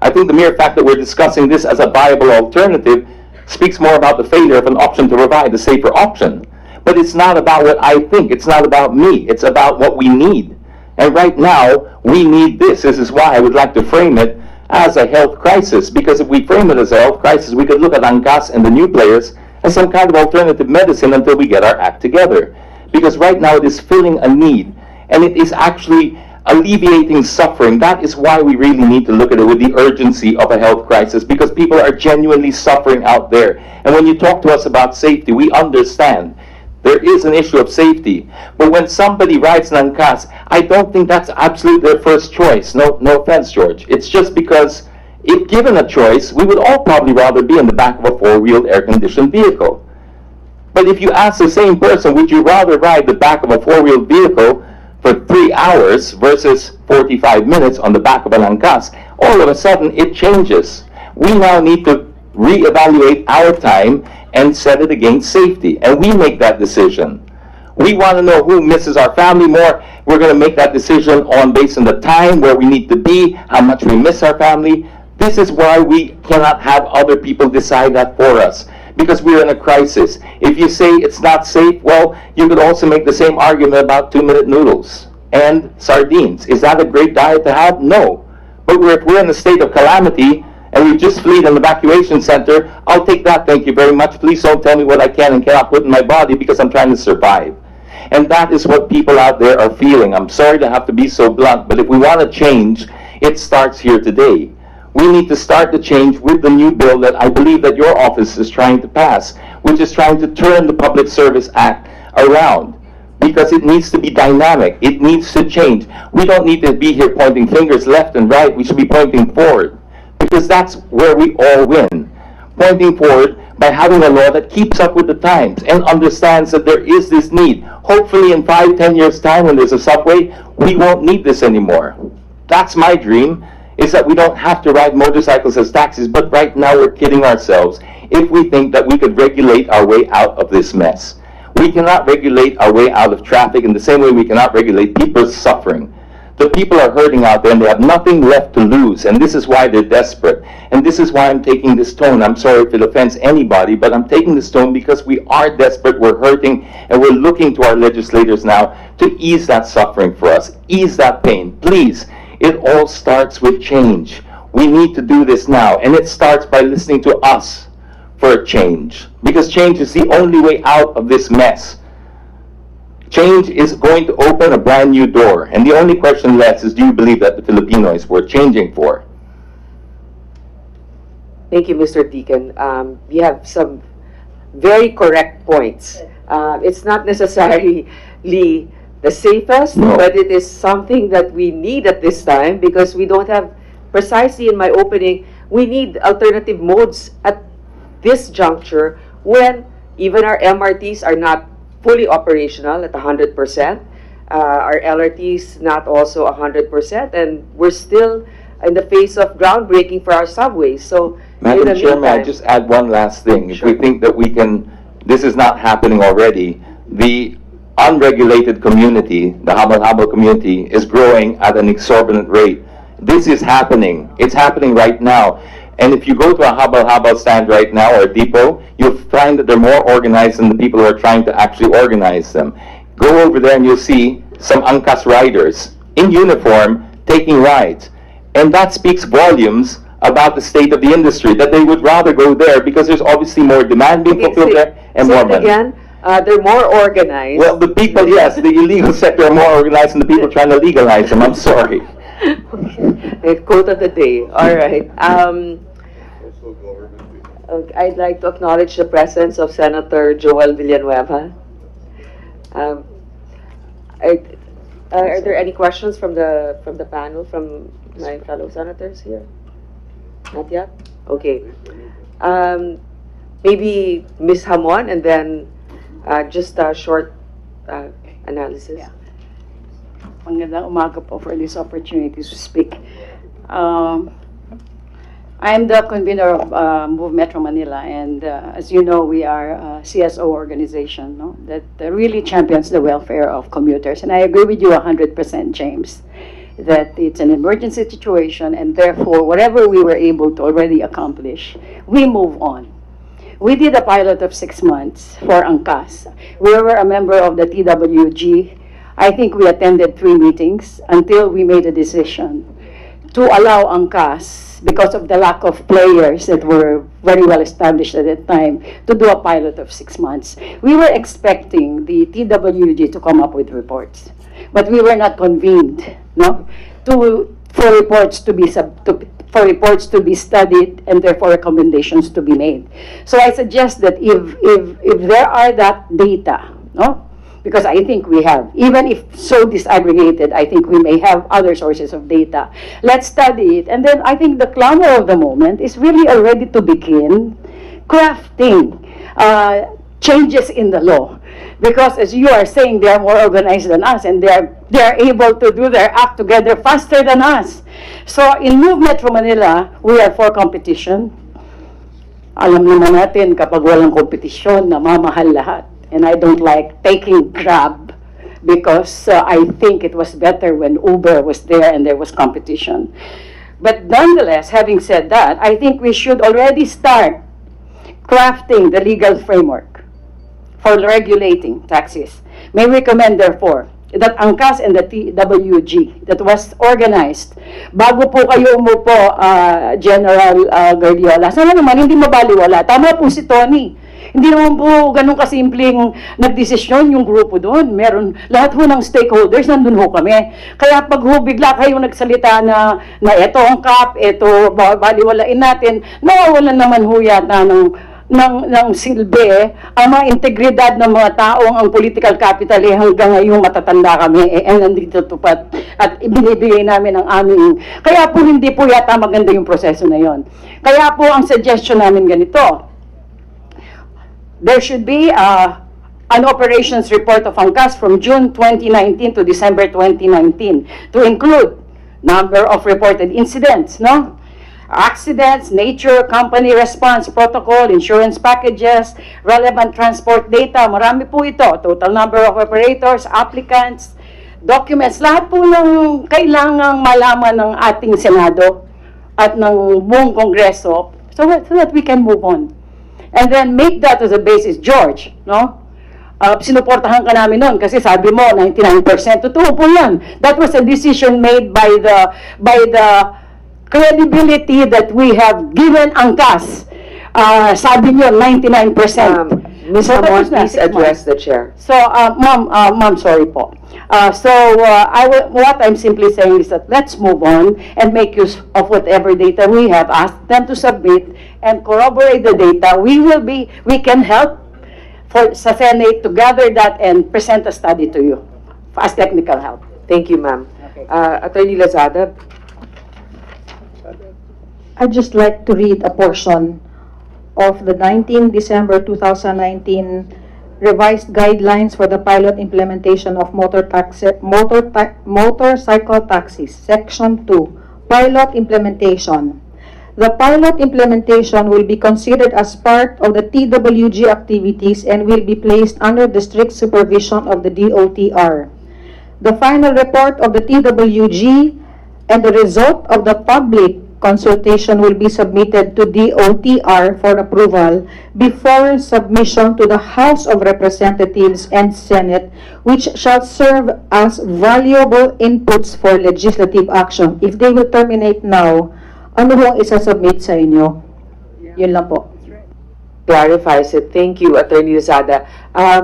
I think the mere fact that we're discussing this as a viable alternative speaks more about the failure of an option to provide a safer option. But it's not about what I think. It's not about me. It's about what we need. And right now, we need this. This is why I would like to frame it as a health crisis, because if we frame it as a health crisis, we could look at ANCAS and the new players as some kind of alternative medicine until we get our act together. Because right now it is filling a need, and it is actually alleviating suffering. That is why we really need to look at it with the urgency of a health crisis, because people are genuinely suffering out there. And when you talk to us about safety, we understand there is an issue of safety. But when somebody rides an ANCAS, I don't think that's absolutely their first choice. No offense, George. It's just because if given a choice, we would all probably rather be in the back of a four-wheeled air-conditioned vehicle. But if you ask the same person, would you rather ride the back of a four-wheeled vehicle for 3 hours versus 45 minutes on the back of an ANCAS, all of a sudden it changes. We now need to reevaluate our time and set it against safety, and we make that decision. We want to know who misses our family more. We're going to make that decision based on the time, where we need to be, how much we miss our family. This is why we cannot have other people decide that for us, because we're in a crisis. If you say it's not safe, well, you could also make the same argument about 2-minute noodles and sardines. Is that a great diet to have? No. But if we're in a state of calamity and we just fleed an evacuation center, I'll take that, thank you very much. Please don't tell me what I can and cannot put in my body, because I'm trying to survive. And that is what people out there are feeling. I'm sorry to have to be so blunt, but if we want to change, it starts here today. We need to start the change with the new bill that I believe that your office is trying to pass, which is trying to turn the Public Service Act around, because it needs to be dynamic. It needs to change. We don't need to be here pointing fingers left and right. We should be pointing forward, because that's where we all win. Pointing forward by having a law that keeps up with the times and understands that there is this need. Hopefully in 5-10 years' time, when there's a subway, we won't need this anymore. That's my dream, is that we don't have to ride motorcycles as taxis, but right now we're kidding ourselves if we think that we could regulate our way out of this mess. We cannot regulate our way out of traffic in the same way we cannot regulate people's suffering. The people are hurting out there and they have nothing left to lose, and this is why they're desperate. And this is why I'm taking this tone. I'm sorry if it offends anybody, but I'm taking this tone because we are desperate, we're hurting, and we're looking to our legislators now to ease that suffering for us, ease that pain. Please, it all starts with change. We need to do this now, and it starts by listening to us for a change, because change is the only way out of this mess. Change is going to open a brand new door, and the only question left is, do you believe that the Filipinos were changing for? Thank you, Mr. Deacon. You have some very correct points. It's not necessarily the safest, but it is something that we need at this time, because we don't have, precisely in my opening, we need alternative modes at this juncture when even our MRTs are not fully operational at 100%. Our LRTs not also 100%, and we're still in the face of groundbreaking for our subways. So, Madam Chair, may I just add one last thing? If we think that we can, this is not happening already, the unregulated community, the habal-habal community, is growing at an exorbitant rate. This is happening. It's happening right now. And if you go to a habal-habal stand right now, or a depot, you'll find that they're more organized than the people who are trying to actually organize them. Go over there and you'll see some ANCAS riders in uniform taking rides. And that speaks volumes about the state of the industry, that they would rather go there because there's obviously more demand being fulfilled there and more money. Again, they're more organized. Well, the people, yes, the illegal sector are more organized than the people trying to legalize them. I'm sorry. Quote of the day. All right. I'd like to acknowledge the presence of Senator Joel Villanueva. Are there any questions from the panel, from my fellow senators here? Not yet? Okay. Maybe Ms. Hamon, and then just a short analysis. Yeah. Magandang umaga po for this opportunity to speak. I'm the convener of Move Metro Manila, and as you know, we are a CSO organization, no, that really champions the welfare of commuters. And I agree with you 100%, James, that it's an emergency situation, and therefore, whatever we were able to already accomplish, we move on. We did a pilot of 6 months for Angkas. We were a member of the TWG. I think we attended 3 meetings until we made a decision to allow Angkas, because of the lack of players that were very well established at that time, to do a pilot of 6 months. We were expecting the TWG to come up with reports, but we were not convened, no, for reports to be studied, and therefore recommendations to be made. So I suggest that if there are that data, no, because I think we have, even if so disaggregated, I think we may have other sources of data. Let's study it, and then I think the clamor of the moment is really already to begin crafting changes in the law. Because as you are saying, they are more organized than us, and they are able to do their act together faster than us. So in Move Metro Manila, we are for competition. Alam naman natin, kapag walang kompetisyon, namamahal lahat. And I don't like taking Grab, because I think it was better when Uber was there and there was competition. But nonetheless, having said that, I think we should already start crafting the legal framework for regulating taxis. May we recommend, therefore, that Angkas and the TWG that was organized, bago po kayo umupo, General Guardiola, sana naman hindi mabaliwala. Tama po si Tony. Hindi naman po ganun kasimpleng nagdesisyon yung grupo doon. Meron, lahat ho ng stakeholders, nandun ho kami. Kaya pag ho bigla kayo nagsalita na eto ang CAP, eto baliwalain natin, nawawalan naman ho yata ng silbi, ang mga integridad ng mga taong ang political capital hanggang ngayong matatanda kami nandito tupat at ibinibigay namin ang aming. Kaya po hindi po yata maganda yung proseso na yon. Kaya po ang suggestion namin ganito. There should be an operations report of Angkas from June 2019 to December 2019 to include number of reported incidents, no? Accidents, nature, company response protocol, insurance packages, relevant transport data, marami po ito. Total number of operators, applicants, documents, lahat po ng kailangang malaman ng ating Senado at ng buong Kongreso so that we can move on. And then make that as a basis, George, no? Sinuportahan ka namin nun kasi sabi mo 99%. Totoo po yan. That was a decision made by the credibility that we have given Angkas. Sabi niyo 99%. Ms. Hamon, please address the chair. So, ma'am, sorry po. What I'm simply saying is that let's move on and make use of whatever data we have, asked them to submit and corroborate the data. We can help sa Senate to gather that and present a study to you as technical help. Thank you, ma'am. Okay. Attorney Lazada. I'd just like to read a portion of the 19 December 2019 revised guidelines for the pilot implementation of motorcycle taxis, Section 2, Pilot Implementation. The pilot implementation will be considered as part of the TWG activities and will be placed under the strict supervision of the DOTR. The final report of the TWG and the result of the public consultation will be submitted to DOTR for approval before submission to the House of Representatives and Senate, which shall serve as valuable inputs for legislative action. If they will terminate now, ano hong isasubmit sa inyo? Yun lang po. Clarifies it. Thank you, Attorney Lazada.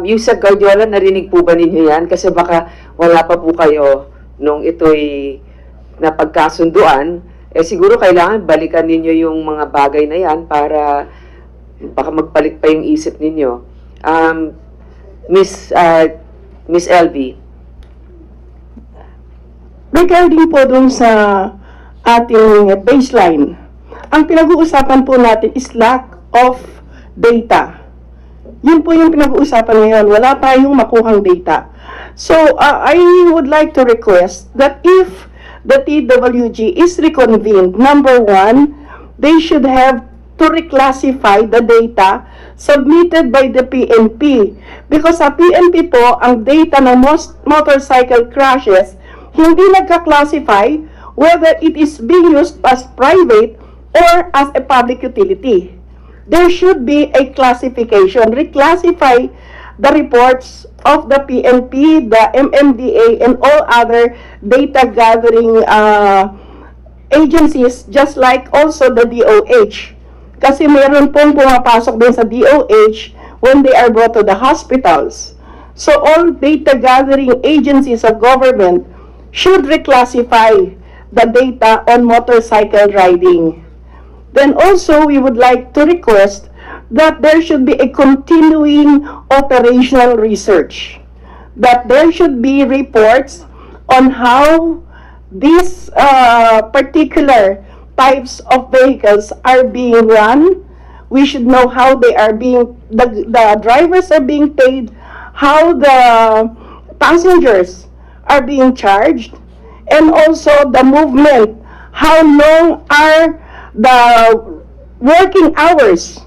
Yusek Guardiola, narinig po ba ninyo yan? Kasi baka wala pa po kayo nung ito'y napagkasunduan. Siguro kailangan balikan ninyo yung mga bagay na yan para baka magpalit pa yung isip ninyo. Miss LV. Regarding po dun sa ating baseline, ang pinag-uusapan po natin is lack of data. Yun po yung pinag-uusapan ngayon. Wala tayong makuhang data. So, I would like to request that if the TWG is reconvened, number one, they should have to reclassify the data submitted by the PNP. Because sa PNP po, ang data ng motorcycle crashes, hindi nagka-classify whether it is being used as private or as a public utility. There should be a classification. Reclassify the reports of the PNP, the MMDA, and all other data gathering agencies, just like also the DOH. Kasi mayroon pong pumapasok din sa DOH when they are brought to the hospitals. So all data gathering agencies of government should reclassify the data on motorcycle riding. Then also, we would like to request that there should be a continuing operational research. That there should be reports on how these particular types of vehicles are being run. We should know how they are being, the drivers are being paid, how the passengers are being charged, and also the movement, how long are the working hours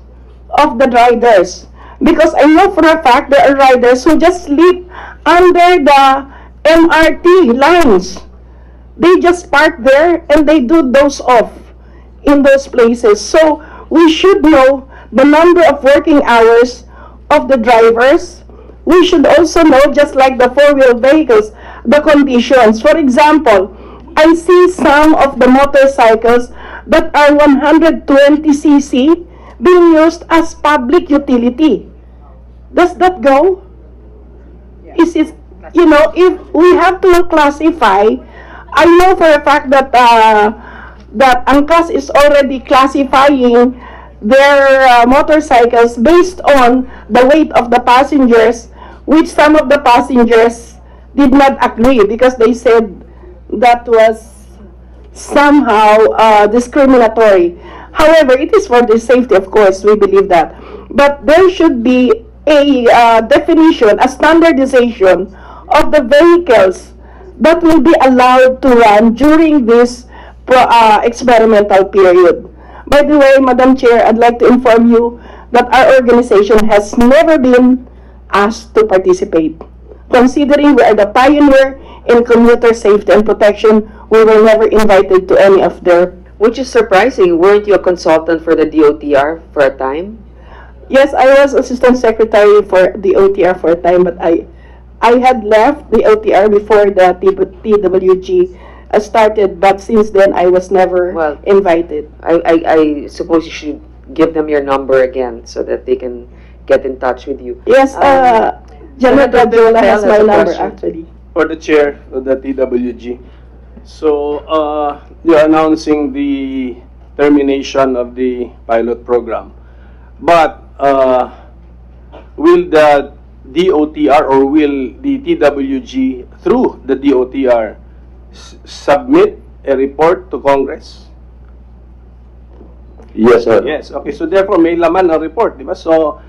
of the riders. Because I know for a fact there are riders who just sleep under the MRT lines. They just park there and they do doze off in those places. So we should know the number of working hours of the drivers. We should also know, just like the four-wheel vehicles, the conditions. For example, I see some of the motorcycles that are 120cc being used as public utility. Does that go? Is it, you know, if we have to classify, I know for a fact that that ANCAS is already classifying their motorcycles based on the weight of the passengers, which some of the passengers did not agree because they said that was somehow discriminatory. However, it is for the safety, of course, we believe that. But there should be a definition, a standardization of the vehicles that will be allowed to run during this experimental period. By the way, Madam Chair, I'd like to inform you that our organization has never been asked to participate. Considering we are the pioneer in commuter safety and protection, we were never invited to any of their... Which is surprising. Weren't you a consultant for the DOTR for a time? Yes, I was Assistant Secretary for the OTR for a time, but I had left the OTR before the TWG started, but since then I was never invited. I suppose you should give them your number again so that they can get in touch with you. Yes, General Radiola has my number actually. For the chair of the TWG. So, you're announcing the termination of the pilot program. But, will the DOTR or will the TWG, through the DOTR, submit a report to Congress? Yes, sir. Yes, okay. So, therefore, may laman ang report, di ba? So,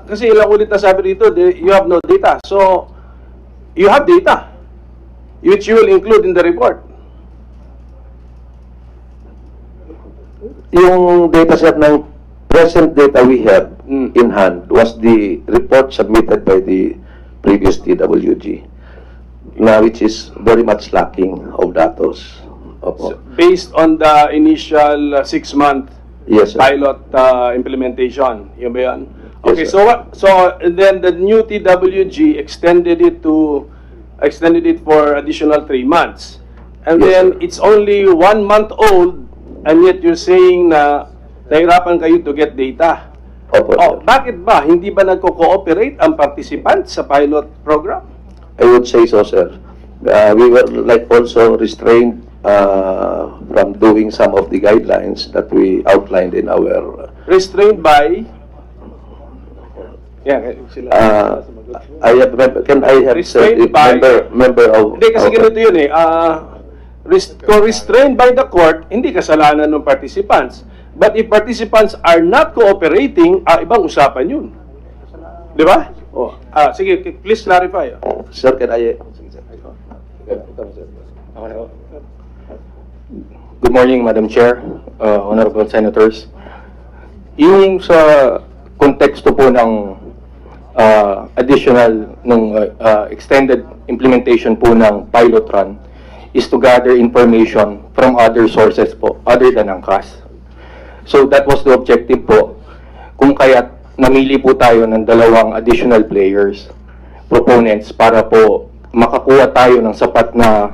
kasi ilang ulit na sabi dito, you have no data. So, you have data, which you will include in the report. Yung data set ng present data we have in hand was the report submitted by the previous TWG, which is very much lacking of datos. So, based on the initial 6-month pilot implementation, yun ba yan? Okay, Yes, so then the new TWG extended it for additional 3 months, and then it's only 1 month old, and yet you're saying na nahirapan kayo to get data. Bakit ba? Hindi ba nagko-cooperate ang participants sa pilot program? I would say so, sir. We were also restrained from doing some of the guidelines that we outlined in our restrained by... Can I have Restrained by- member of... Hindi, kasi ganito yun eh. Kung restrained by the court, hindi kasalanan ng participants. But if participants are not cooperating, ibang usapan yun. Di ba? Sige, please clarify. Sir, can I... Good morning, Madam Chair, Honorable Senators. Yung sa konteksto po ng additional, extended implementation po ng pilot run is to gather information from other sources po, other than ang CAS. So that was the objective po. Kung kaya't namili po tayo ng dalawang additional players, proponents, para po makakuha tayo ng sapat na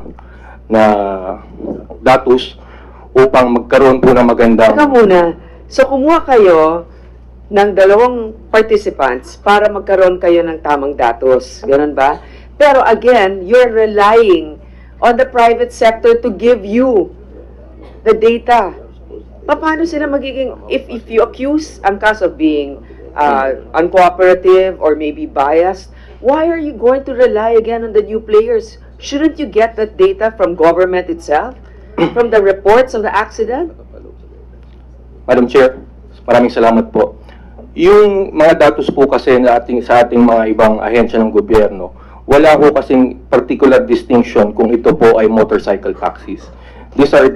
datos upang magkaroon po ng magandang... Teka muna. So, kumuha kayo ng dalawang participants para magkaroon kayo ng tamang datos. Ganun ba? Pero again, you're relying on the private sector to give you the data. Paano sila magiging... If you accuse ang case of being uncooperative or maybe biased, why are you going to rely again on the new players? Shouldn't you get that data from government itself? From the reports of the accident? Madam Chair, maraming salamat po. Yung mga datos po kasi sa ating mga ibang ahensya ng gobyerno, wala po kasing particular distinction kung ito po ay motorcycle taxis. These are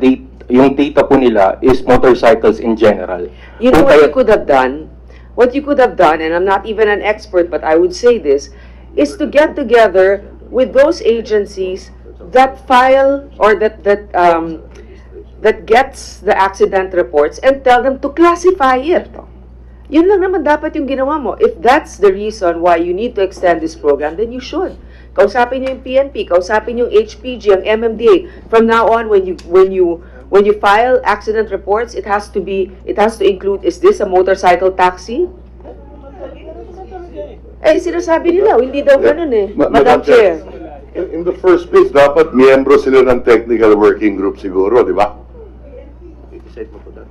yung data po nila is motorcycles in general. You know what you could have done? What you could have done, and I'm not even an expert, but I would say this, is to get together with those agencies that file or that gets the accident reports and tell them to classify it. Yun lang naman dapat yung ginawa mo. If that's the reason why you need to extend this program, then you should. Kausapin nyo yung PNP, kausapin yung HPG, ang MMDA. From now on, when you file accident reports, it has to include, is this a motorcycle taxi? Sinasabi nila, hindi daw ganun eh. Madam Chair. In the first place, dapat miyembro sila ng technical working group siguro, di ba?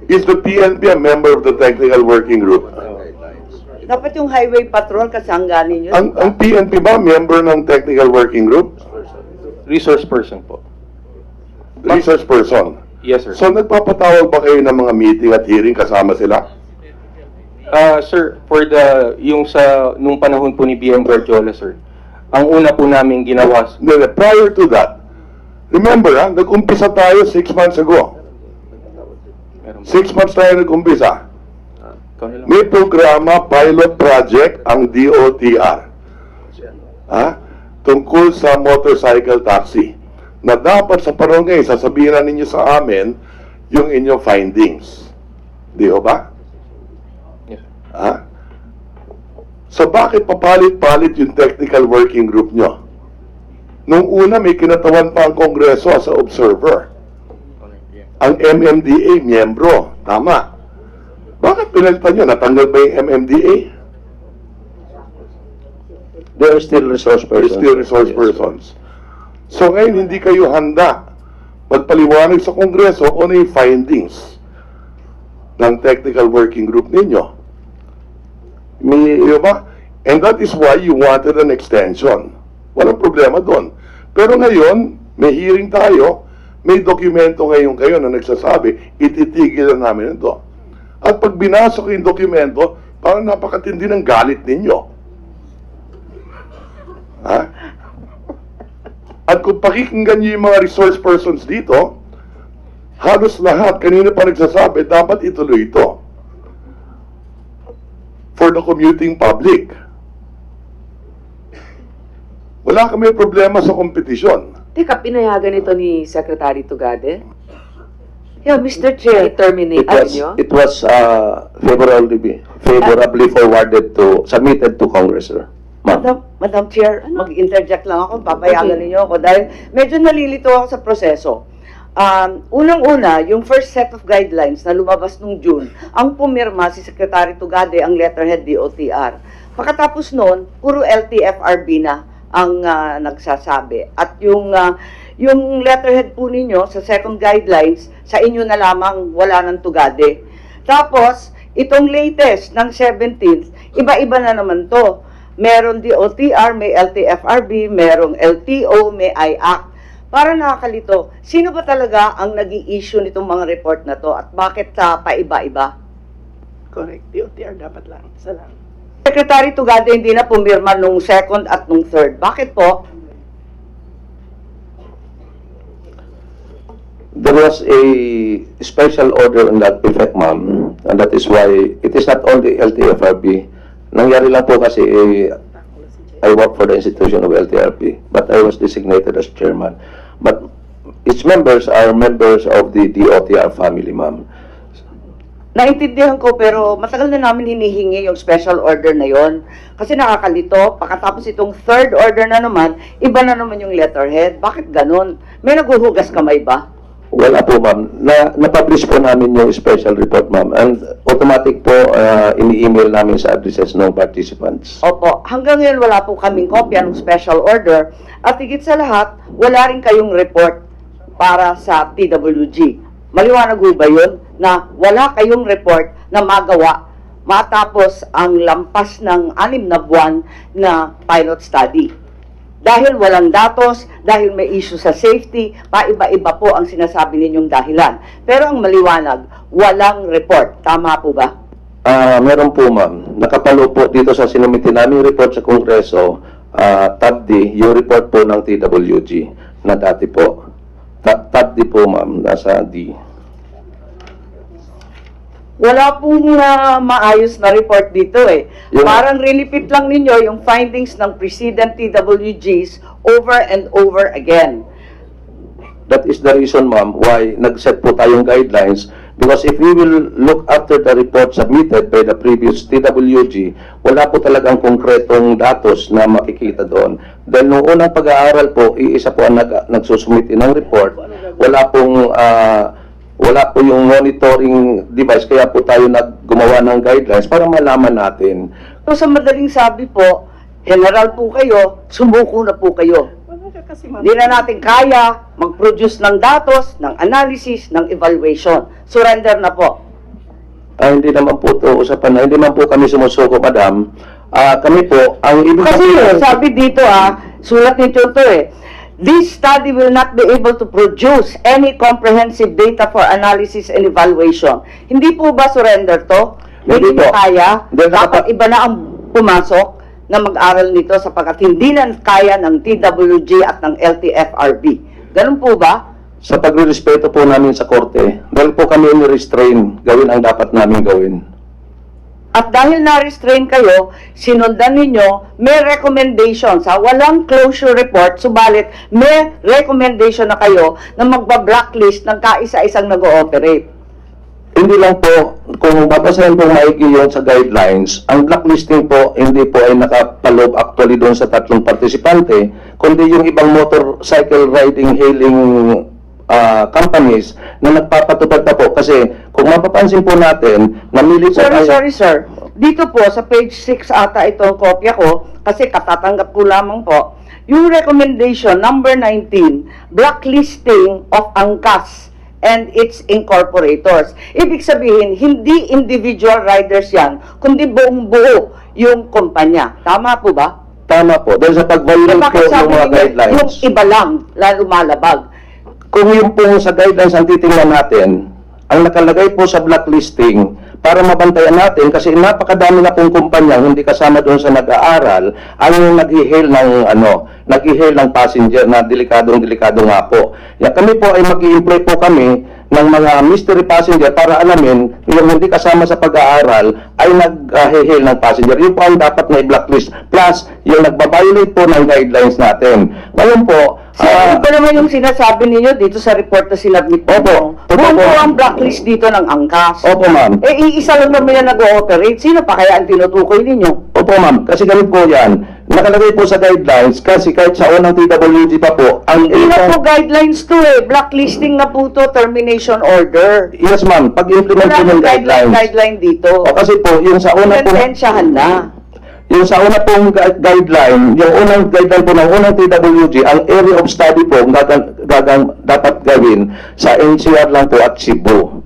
Is the PNP a member of the technical working group? Dapat yung highway patrol kasangganin yun. Ang PNP ba member ng technical working group? Resource person po. Resource person? Yes, sir. So nagpapatawag ba kayo ng mga meeting at hearing kasama sila? Sir, nung panahon po ni BM Guardiola, sir, ang una po namin ginawa... Prior to that, remember, nag-umpisa tayo 6 months ago. 6 months tayo nag-umpisa. May programa, pilot project, ang DOTR. Tungkol sa motorcycle taxi. Na dapat sa panahon ngayon, sasabihin na ninyo sa amin yung inyong findings. Di ba? Yes. So bakit papalit-palit yung technical working group nyo? Nung una, may kinatawan pa ang Kongreso as a observer. Ang MMDA, miyembro. Tama. Bakit pinalitan nyo? Natanggal ba yung MMDA? They are still resource persons. They're still resource persons. So ngayon, hindi kayo handa magpaliwanag sa Kongreso kung ano yung findings ng technical working group ninyo. Diba? And that is why you wanted an extension. Walang problema doon. Pero ngayon, may hearing tayo, may dokumento ngayon kayo na nagsasabi, ititigil na namin ito. At pag binasa ko yung dokumento, parang napakatindi ng galit ninyo. At kung pakikinggan nyo yung mga resource persons dito, halos lahat, kanina pa nagsasabi, dapat ituloy ito. For the commuting public. Wala kami problema sa kompetisyon. Teka, pinayagan ito ni Secretary Tugade? Yeah, Mr. Chair, terminate nyo? It was favorably submitted to Congress, sir. Madam Chair, mag-interject lang ako, papayagan ninyo ako dahil medyo nalilito ako sa proseso. Unang-una, yung first set of guidelines na lumabas nung June, ang pumirma si Secretary Tugade, ang letterhead DOTR. Pagkatapos noon, puro LTFRB na ang nagsasabi. At yung letterhead po ninyo sa second guidelines, sa inyo na lamang, wala ng Tugade. Tapos, Itong latest ng 17th, iba-iba na naman to. Meron DOTR, may LTFRB, merong LTO, may IAC. Para nakakalito, sino ba talaga ang nag-i-issue nitong mga report na to at bakit paiba-iba? Correct. DOTR dapat lang. Isa lang. Secretary Tugade hindi na pumirma nung second at nung third. Bakit po? There was a special order on that effect, ma'am, and that is why it is not only LTFRB. Nangyari lang po kasi I work for the institution of LTFRB, but I was designated as chairman. But its members are members of the DOTR family, ma'am. Naintindihan ko pero matagal na namin hinihingi yung special order na yon. Kasi nakakalito, pagkatapos itong third order na naman, iba na naman yung letterhead. Bakit ganun? May naguhugas kamay ba? Wala po, ma'am. Na-publish po namin yung special report, ma'am. And automatic po, ini-email namin sa addresses ng participants. Opo, hanggang ngayon wala po kaming kopya ng special order. At higit sa lahat, wala rin kayong report para sa TWG. Maliwanag ho ba yun na wala kayong report na magawa matapos ang lampas ng 6 na buwan na pilot study? Dahil walang datos, dahil may issue sa safety, paiba-iba po ang sinasabi ninyong dahilan. Pero ang maliwanag, walang report. Tama po ba? Meron po, ma'am. Nakapalo po dito sa sinumiti naming report sa Kongreso, tab D, yung report po ng TWG na dati po. Tab D po, ma'am, nasa D. Wala pong maayos na report dito eh. Parang rinipit lang ninyo yung findings ng precedent TWGs over and over again. That is the reason, ma'am, why nag-set po tayong guidelines. Because if we will look after the report submitted by the previous TWG, wala po talagang konkretong datos na makikita doon. Dahil nung unang pag-aaral po, iisa po ang nagsusumiti ng report, wala po yung monitoring device, kaya po tayo gumawa ng guidelines para malaman natin. So sa madaling sabi po, general po kayo, sumuko na po kayo. Hindi na natin kaya mag-produce ng datos, ng analysis, ng evaluation. Surrender na po. Hindi naman po ito usapan na, hindi naman po kami sumusuko, madam. Kami po, ang ibig Kasi sabi dito sulat nito ito this study will not be able to produce any comprehensive data for analysis and evaluation. Hindi po ba surrender to? Hindi po kaya? Dapat iba na ang pumasok na mag-aral nito sapagkat hindi na kaya ng TWG at ng LTFRB. Ganun po ba? Sa pagre-respeto po namin sa korte, dahil po kami ni-restrain, gawin ang dapat namin gawin. At dahil na-restrain kayo, sinundan ninyo, may recommendation sa walang closure report, subalit may recommendation na kayo na magba-blacklist ng kaisa-isang nag-ooperate. Hindi lang po, kung babasahin po maigi yun sa guidelines, ang blacklisting po, hindi po ay nakapaloob actually doon sa 3 partisipante, kundi yung ibang motorcycle riding hailing companies na nagpapatupad pa po. Kasi kung mapapansin po natin, namili po Sorry sir. Dito po sa page 6 ata itong kopya ko, kasi katatanggap ko lamang po, yung recommendation number 19, blacklisting of angkas and its incorporators. Ibig sabihin, hindi individual riders yan, kundi buong buo yung kumpanya. Tama po ba? Tama po. Dahil sa pag-violate po ng mga guidelines. Yung iba lang, lalo malabag. Kung yung po sa guidelines ang titingnan natin, ang nakalagay po sa blacklisting, para mabantayan natin, kasi napakadami na pong kumpanya, hindi kasama doon sa nag-aaral, ang nag-i-hail ng passenger na delikado nga po. Kami po ay mag-i-employ po kami ng mga mystery passenger para alamin yung hindi kasama sa pag-aaral ay nag-hail ng passenger. Yun po ang dapat na i-blacklist. Plus, yung nagbabiolate po ng guidelines natin. Ngayon po, ano ba naman yung sinasabi ninyo dito sa report na sinabit mo? Opo. Buong po ang blacklist dito ng angkas. Opo, ma'am. Iisa lang naman yan nag-ooperate. Sino pa kaya ang tinutukoy ninyo? Opo, ma'am. Kasi ganun po yan. Nakalagay po sa guidelines kasi kahit sa unang TWG pa po, hindi na po guidelines to blacklisting na po to, termination order. Yes, ma'am. Pag-implement po ng guideline dito. O kasi po, yung sa una po, yung sa una pong guideline, yung unang guideline po ng unang TWG, ang area of study po dapat gawin sa NCR lang po at Cebu.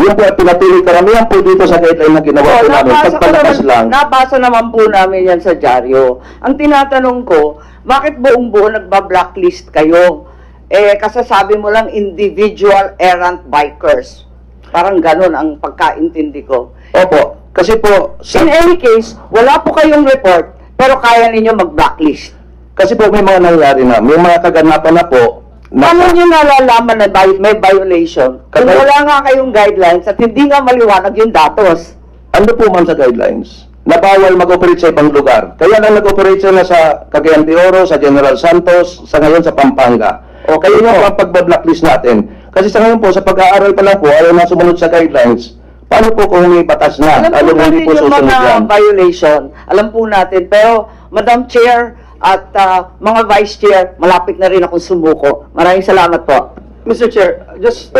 Yun po at pinatuloy karamihan po dito sa guideline na ginawa po namin. Pagpalakas lang. Nabasa naman po namin yan sa dyaryo. Ang tinatanong ko, bakit buong-buo nagba-blacklist kayo? Kasasabi mo lang individual errant bikers. Parang ganun ang pagkaintindi ko. Opo, kasi po... In any case, wala po kayong report, pero kaya ninyo mag-blacklist. Kasi po may mga nangyari na, may mga kaganapan na po. Paano nyo nalalaman na may violation? Kung wala nga kayong guidelines at hindi nga maliwanag yung datos. Ano po man sa guidelines? Na bawal mag-operate sa ibang lugar. Kaya lang nag-operate sila sa Cagayan de Oro, sa General Santos, sa ngayon sa Pampanga. O kaya yun po ang pagbablacklist natin. Kasi sa ngayon po, sa pag-aaral pa lang po, ayaw na sumunod sa guidelines. Paano po kung may batas na? Alam po natin hindi po yung susunod mga yan. violation. Alam po natin. Pero, Madam Chair at mga Vice Chair, malapit na rin akong sumuko. Maraming salamat po. Mr. Chair, just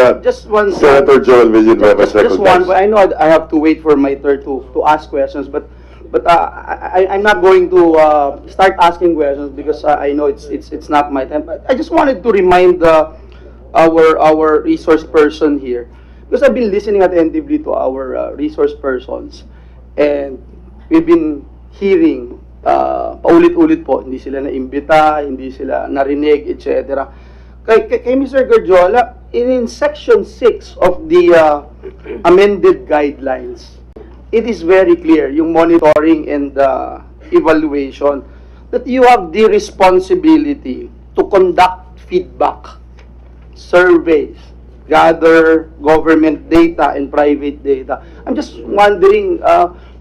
one... Senator Joel Villanueva is just one. recognized. I know I have to wait for my turn to ask questions, but I'm not going to start asking questions because I know it's not my time. But I just wanted to remind our resource person here, because I've been listening attentively to our resource persons, and we've been hearing paulit-ulit po, hindi sila naimbita, hindi sila narinig, etc. Kay Mr. Gardiola, in section 6 of the amended guidelines, it is very clear, yung monitoring and evaluation, that you have the responsibility to conduct feedback, surveys, gather government data and private data. I'm just wondering,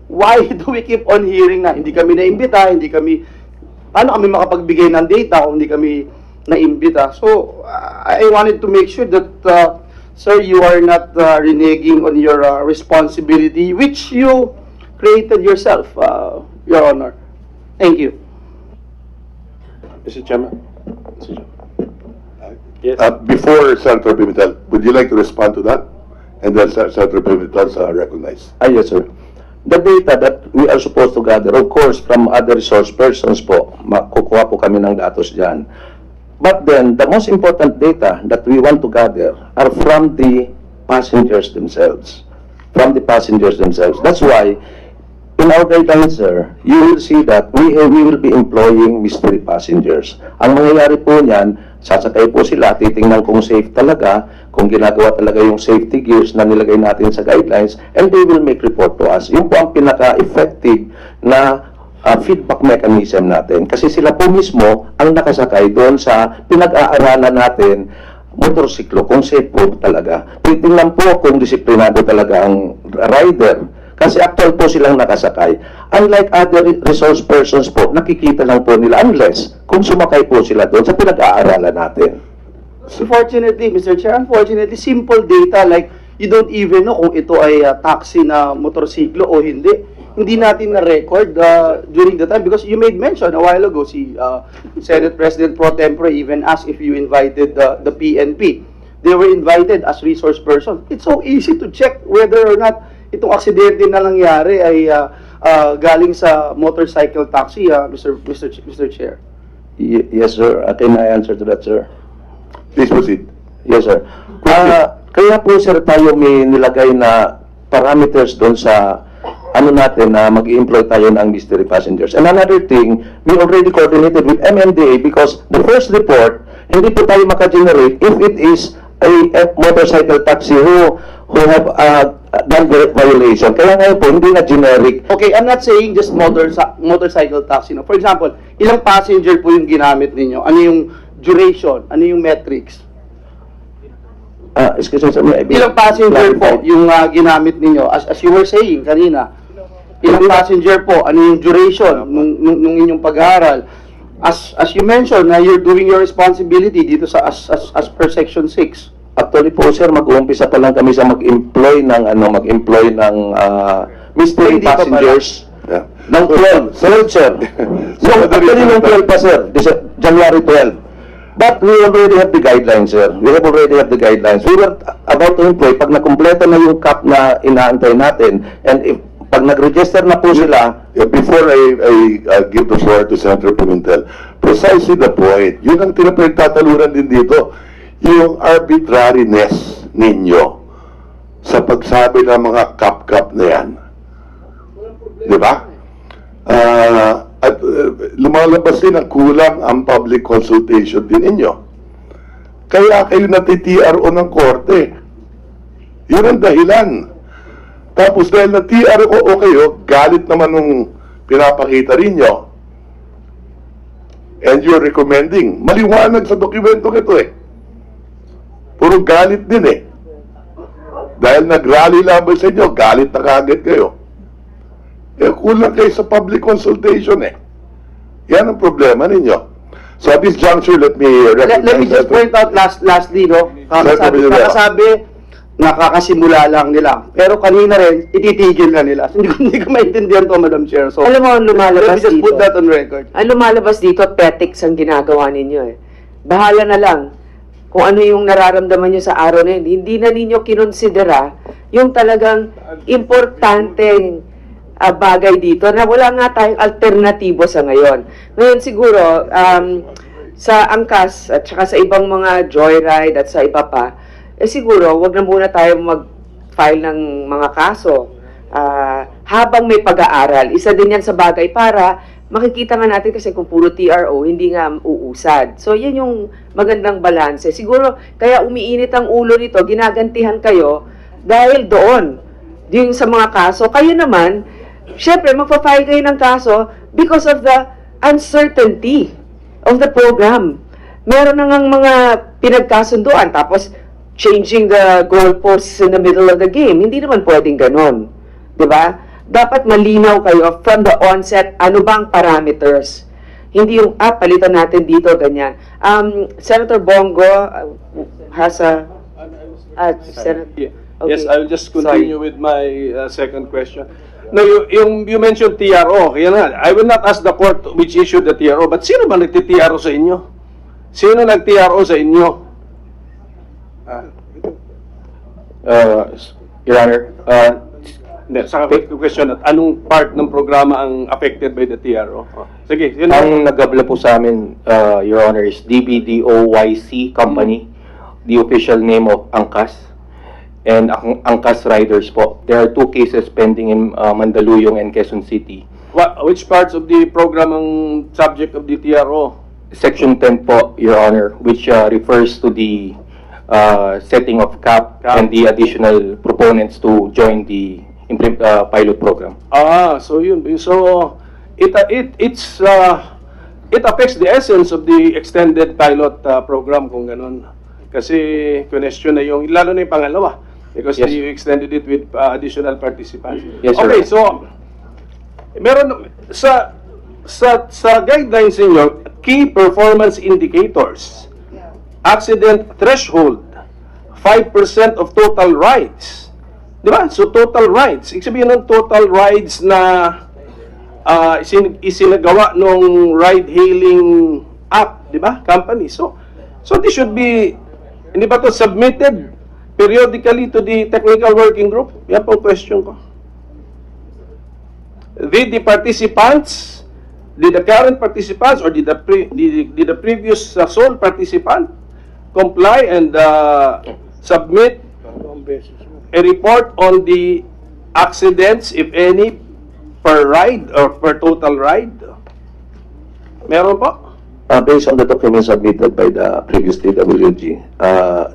why do we keep on hearing na hindi kami naimbita, paano kami makapagbigay ng data kung hindi kami naimbita? So, I wanted to make sure that, sir, you are not reneging on your responsibility, which you created yourself, Your Honor. Thank you. Mr. Chairman. Yes. Before Senator Pimentel, would you like to respond to that? And then Senator Pimentel recognized. Yes, sir. The data that we are supposed to gather, of course, from other resource persons po, makukuha po kami ng datos dyan. But then, the most important data that we want to gather are from the passengers themselves. From the passengers themselves. That's why, in our guidelines, sir, you will see that we will be employing mystery passengers. Ang mangyayari po niyan, sasakay po sila, titingnan kung safe talaga, kung ginagawa talaga yung safety gears na nilagay natin sa guidelines, and they will make report to us. Yun po ang pinaka-effective na feedback mechanism natin. Kasi sila po mismo ang nakasakay doon sa pinag-aaralan natin motorsiklo, kung safe po talaga. Titingnan po kung disiplinado talaga ang rider. Kasi actual po silang nakasakay. Unlike other resource persons po, nakikita lang po nila unless kung sumakay po sila doon sa pinag-aaralan natin. Unfortunately, Mr. Chair, unfortunately, simple data like you don't even know kung ito ay taxi na motorsiklo o hindi. Hindi natin na-record during the time because you made mention a while ago, si Senate President Pro Tempore even asked if you invited the PNP. They were invited as resource person. It's so easy to check whether or not itong aksidente na nangyari ay galing sa motorcycle taxi, Mr. Chair. Yes, sir. Can I answer to that, sir? Please proceed. Yes, sir. Kaya po, sir, tayo may nilagay na parameters doon sa ano natin na mag-i-employ tayo ng mystery passengers. And another thing, we already coordinated with MMDA because the first report, hindi po tayo maka-generate if it is a motorcycle taxi who have done violation. Kaya ngayon po, hindi na generic. Okay, I'm not saying just motorcycle taxi. No? For example, ilang passenger po yung ginamit ninyo? Ano yung duration? Ano yung metrics? Excuse me, sir. Ilang passenger po yung ginamit ninyo? As you were saying kanina, ilang passenger po? Ano yung duration nung inyong pag-aaral? As you mentioned, na you're doing your responsibility dito sa as per section 6. Actually po, sir, mag-uumpisa pa lang kami sa mag-employ ng mystery passengers ng 12, sir. So, actually ng 12 pa, sir. January 12. But we already have the guidelines, sir. We already have the guidelines. We were about to employ, pag nakumpleto na yung cap na inaantay natin, and if pag nag-register na po sila, before I give the floor to Senator Pimentel, precisely the point, yun ang tinapagtatalunan din dito, yung arbitrariness ninyo sa pagsabi ng mga kap-kap na yan. Di ba? At lumalabas din ang kulang ang public consultation din ninyo. Kaya kayo nati-TRO ng korte. Yun ang dahilan. Tapos dahil na-TRO kayo, galit naman nung pinapakita ninyo. And you're recommending. Maliwanag sa dokumento ito eh. Puro galit din eh. Dahil nag-rally laban sa inyo, galit na kagad kayo. Eh, kulang kayo sa public consultation eh. Yan ang problema ninyo. So at this juncture, let me just point out lastly, no? Kakasabi, nakakasimula lang nila. Pero kanina rin, ititigil na nila. So, hindi ko maintindihan to, Madam Chair. So, alam mo, ang lumalabas let me just dito. put that on record. Ang lumalabas dito, petics ang ginagawa ninyo eh. Bahala na lang kung ano yung nararamdaman nyo sa araw na yun. Hindi na ninyo kinonsidera yung talagang importanteng bagay dito na wala nga tayong alternatibo sa ngayon. Ngayon siguro, sa angkas at saka sa ibang mga joyride at sa iba pa, siguro, wag na muna tayo mag-file ng mga kaso habang may pag-aaral. Isa din yan sa bagay para makikita nga natin kasi kung puro TRO, hindi nga uusad. So, yan yung magandang balanse. Siguro, kaya umiinit ang ulo nito, ginagantihan kayo dahil doon, yung sa mga kaso. Kayo naman, syempre, magpa-file kayo ng kaso because of the uncertainty of the program. Meron na ngang mga pinagkasunduan, tapos changing the goalposts in the middle of the game. Hindi naman pwedeng ganon. Diba? Dapat malinaw kayo from the onset, ano bang parameters. Hindi yung, palitan natin dito, ganyan. Senator Bongo has a... Yes, I will just continue with my second question. No, you mentioned TRO. Yan nga. I will not ask the court which issued the TRO, but sino ba nagti-TRO sa inyo? Sino nag-TRO sa inyo? Your Honor, sa question at anong part ng programa ang affected by the TRO? Sige, yun ang nag-abla po sa amin, Your Honor, is DBDOYC Company, the official name of Angkas, and Angkas Riders po. There are 2 cases pending in Mandaluyong and Quezon City. Which parts of the program ang subject of the TRO? Section 10 po, Your Honor, which refers to the setting of cap and the additional proponents to join the pilot program. So yun. So it affects the essence of the extended pilot program kung ganun. Kasi question na yung, lalo na yung pangalawa. Because Yes. you extended it with additional participants. Yes, sir. Okay, so meron sa guidelines niyo, key performance indicators, accident threshold, 5% of total rides. Di ba? So total rides. Ibig sabihin ng total rides na isinagawa ng ride-hailing app, di ba? Company. So this should be, hindi ba to submitted periodically to the technical working group? Yan po ang question ko. Did the participants, did the current participants, or did the previous sole participant comply and submit a report on the accidents, if any, per ride or per total ride? Meron po? Based on the documents submitted by the previous TWG,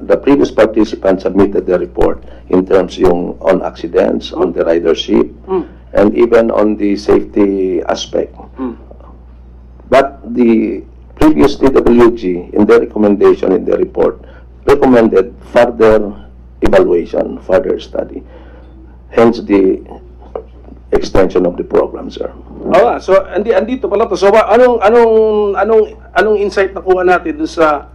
the previous participant submitted the report in terms yung on accidents, on the ridership, and even on the safety aspect. But the previous TWG, in their recommendation in their report, recommended further evaluation, further study. Hence the extension of the program, sir. So andito pala to. So anong insight nakuha natin dun sa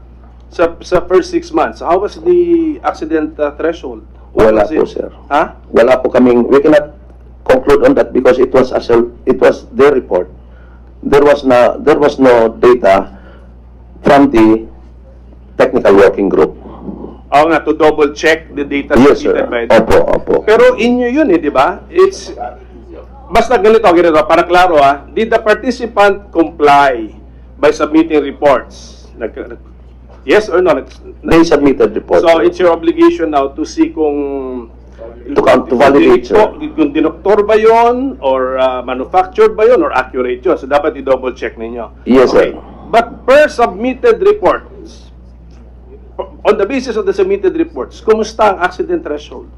first 6 months? How was the accident threshold? Wala po, sir. Ha? Wala po kaming, we cannot conclude on that because it was their report. There was no data from the technical working group. To double check the data Yes, sir. submitted by them. Opo. Pero inyo yun di ba? It's basta ganito para klaro did the participant comply by submitting reports? Yes or no? They submitted reports. So it's your obligation now to see kung to validate, sir. Kung dinoktor ba yon or manufactured ba yon or accurate yun. So dapat i-double check ninyo. Yes, sir. But per submitted reports, on the basis of the submitted reports, kumusta ang accident threshold?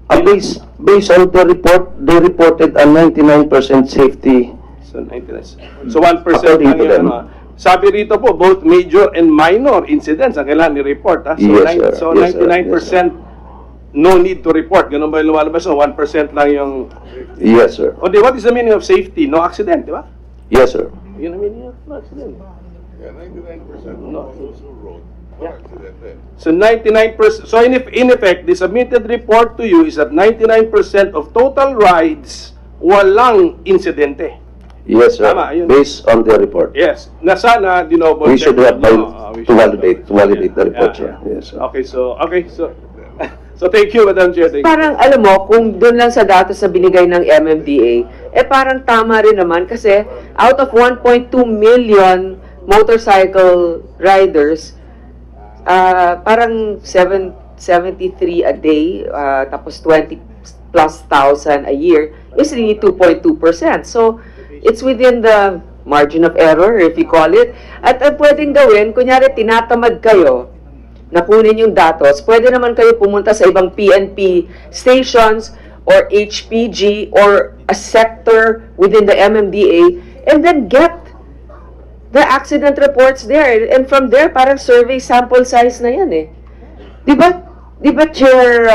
Based on the report, they reported a 99% safety. So 99. So 1% According lang to yun. them. Sabi rito po, both major and minor incidents ang kailangan ni-report. So, Yes, sir. so Yes, sir. 99% no need to report. Ganun ba yung lumalabas? So 1% lang yung... Yes, sir. O di, what is the meaning of safety? No accident, di ba? Yes, sir. Yun ang meaning of no accident. Yeah, 99% no road. So 99%, so in effect, the submitted report to you is that 99% of total rides walang insidente. Yes, sir. Tama, yun. Based on the report. Yes. Na sana dinoble We should have check. to validate the report, sir. Yes, sir. Okay, so so thank you, Madam Chair. Thank you. Parang alam mo, kung doon lang sa datos na binigay ng MMDA, parang tama rin naman kasi out of 1.2 million motorcycle riders, parang 73 a day, tapos 20 plus thousand a year is really 2.2%. So, it's within the margin of error, if you call it. At pwedeng gawin, kunyari tinatamad kayo na kunin yung datos, pwede naman kayo pumunta sa ibang PNP stations or HPG or a sector within the MMDA and then get the accident reports there. And from there, parang survey sample size na yan eh. Di ba, Chair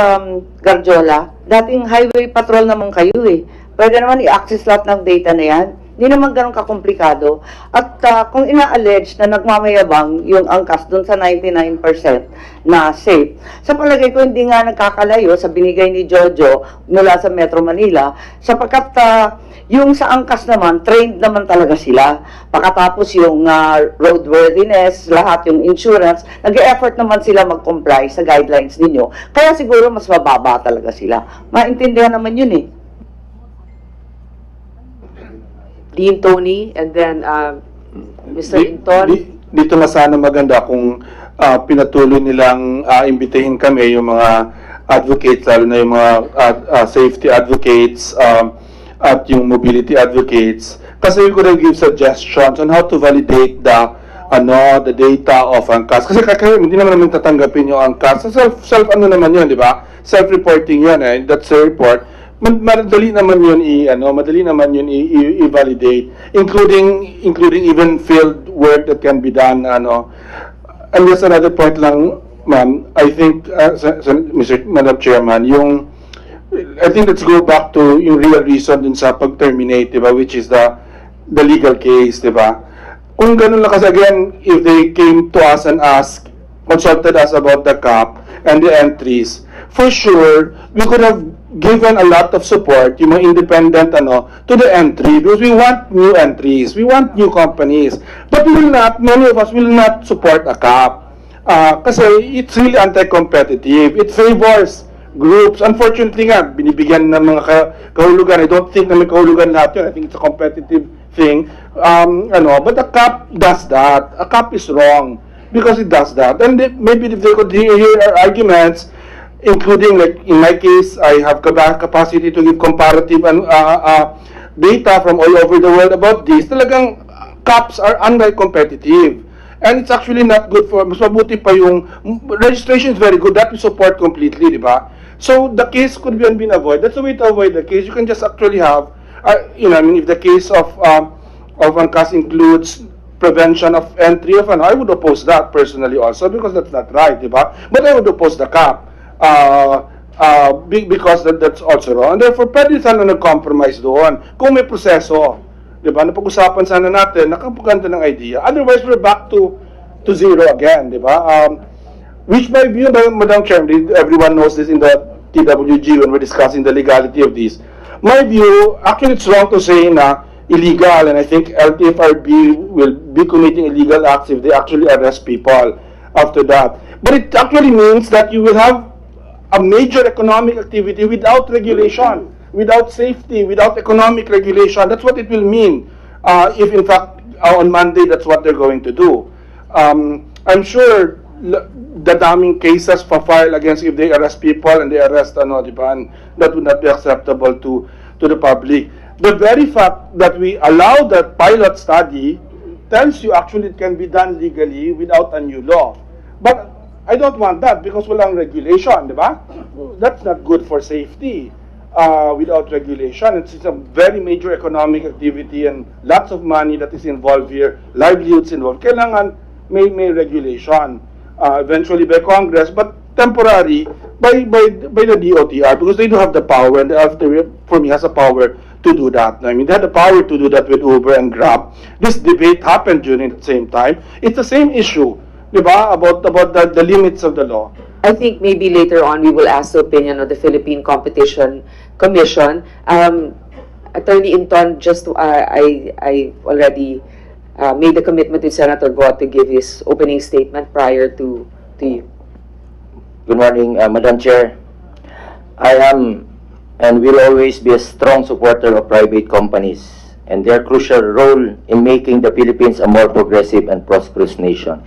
Garjola, dating highway patrol naman kayo eh. Pwede naman i-access lahat ng data na yan. Hindi naman ganun kakomplikado. At kung ina-allege na nagmamayabang yung angkas dun sa 99% na safe, sa palagay ko hindi nga nagkakalayo sa binigay ni Jojo mula sa Metro Manila, sapagkat yung sa angkas naman, trained naman talaga sila. Pagkatapos yung roadworthiness, lahat yung insurance, nag-e-effort naman sila mag-comply sa guidelines ninyo. Kaya siguro mas mababa talaga sila. Maintindihan naman yun eh. Dean Tony, and then Mr. Inton. Dito na sana maganda kung pinatuloy nilang imbitahin kami yung mga advocates, lalo na yung mga safety advocates at yung mobility advocates, kasi we could give suggestions on how to validate the data of angkas. Kasi hindi naman namin tatanggapin yung angkas. Self naman yun, di ba? Self-reporting yun eh. That's a report. Madali naman yun i-validate, including even field work that can be done, And just another point lang, ma'am, I think, Madam Chairman, I think let's go back to yung real reason dun sa pag-terminate, diba, which is the legal case, diba? Kung ganun lang kasi, again, if they came to us and consulted us about the cap and the entries, for sure, we could have given a lot of support, yung mga independent, to the entry, because we want new entries, we want new companies, but many of us will not support a cap, kasi it's really anti-competitive, it favors groups. Unfortunately nga, binibigyan ng mga kahulugan. I don't think na may kahulugan lahat yun. I think it's a competitive thing, but a cap does that. A cap is wrong, because it does that, and maybe if they could hear our arguments, including, like in my case, I have capacity to give comparative data from all over the world about this. Talagang caps are anti-competitive. And it's actually not good for, mas mabuti pa yung, registration is very good, that we support completely, di ba? So the case could be avoided. That's the way to avoid the case. You can just actually have, if the case of ANCAS includes prevention of entry of, I would oppose that personally also, because that's not right, di ba? But I would oppose the cap. Because that's also wrong. And therefore, pwede sana nag-compromise doon. Kung may proseso, di ba, napag-usapan sana natin, nakapaganda ng idea. Otherwise, we're back to zero again, di ba? Which my view, Madam Chairman, everyone knows this in the TWG when we're discussing the legality of this. My view, actually, it's wrong to say na illegal, and I think LTFRB will be committing illegal acts if they actually arrest people after that. But it actually means that you will have a major economic activity without regulation, without safety, without economic regulation. That's what it will mean if, in fact, on Monday, that's what they're going to do. I'm sure dadaming cases pa-file against if they arrest people and they arrest di ba? And that would not be acceptable to the public. The very fact that we allow that pilot study tells you actually it can be done legally without a new law. But I don't want that because walang regulation, di ba? That's not good for safety. Without regulation, it's a very major economic activity and lots of money that is involved here, livelihoods involved. Kailangan may regulation eventually by Congress, but temporary by the DOTR because they do have the power, and the LTO for me has the power to do that. I mean, they had the power to do that with Uber and Grab. This debate happened during the same time. It's the same issue, diba, about the limits of the law. I think maybe later on we will ask the opinion of the Philippine Competition Commission. Attorney Inton, just I already made the commitment with Senator Go to give his opening statement prior to you. Good morning, Madam Chair. I am and will always be a strong supporter of private companies and their crucial role in making the Philippines a more progressive and prosperous nation.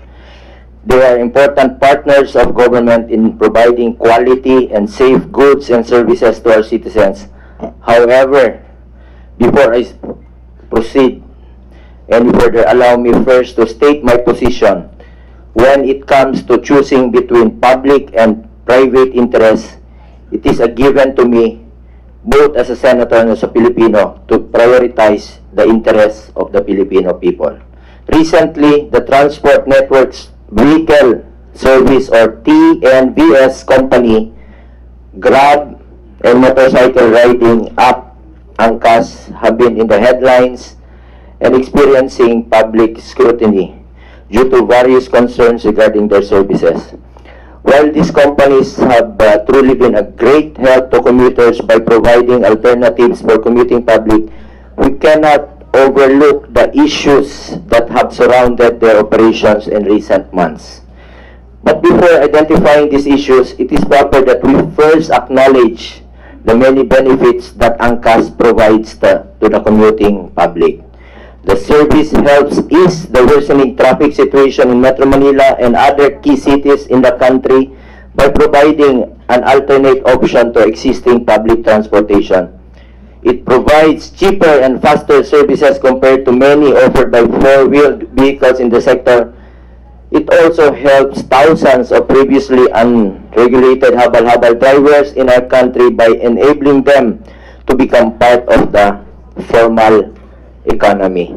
They are important partners of government in providing quality and safe goods and services to our citizens. However, before I proceed any further, allow me first to state my position. When it comes to choosing between public and private interests, it is a given to me, both as a senator and as a Filipino, to prioritize the interests of the Filipino people. Recently, the Transport Networks Vehicle Service or TNVS company, Grab, and motorcycle riding app Angkas have been in the headlines and experiencing public scrutiny due to various concerns regarding their services. While these companies have truly been a great help to commuters by providing alternatives for commuting public, we cannot overlook the issues that have surrounded their operations in recent months. But before identifying these issues, it is proper that we first acknowledge the many benefits that Angkas provides to the commuting public. The service helps ease the worsening traffic situation in Metro Manila and other key cities in the country by providing an alternate option to existing public transportation. It provides cheaper and faster services compared to many offered by four-wheeled vehicles in the sector. It also helps thousands of previously unregulated habal-habal drivers in our country by enabling them to become part of the formal economy.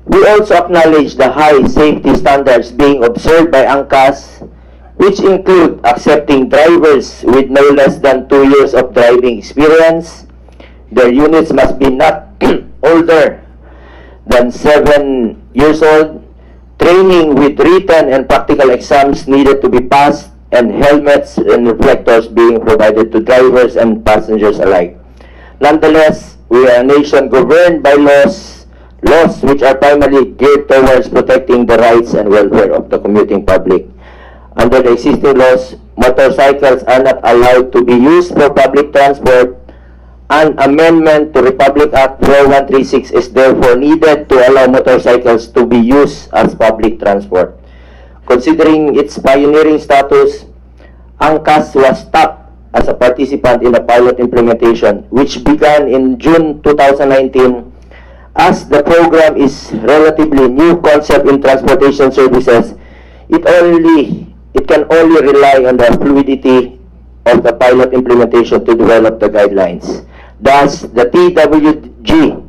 We also acknowledge the high safety standards being observed by Angkas, which include accepting drivers with no less than 2 years of driving experience. Their units must be not older than 7 years old, training with written and practical exams needed to be passed, and helmets and reflectors being provided to drivers and passengers alike. Nonetheless, we are a nation governed by laws which are primarily geared towards protecting the rights and welfare of the commuting public. Under the existing laws, motorcycles are not allowed to be used for public transport. An amendment to Republic Act 4136 is therefore needed to allow motorcycles to be used as public transport. Considering its pioneering status, Angkas was tapped as a participant in the pilot implementation, which began in June 2019. As the program is relatively new concept in transportation services, it can only rely on the fluidity of the pilot implementation to develop the guidelines. Thus, the TWG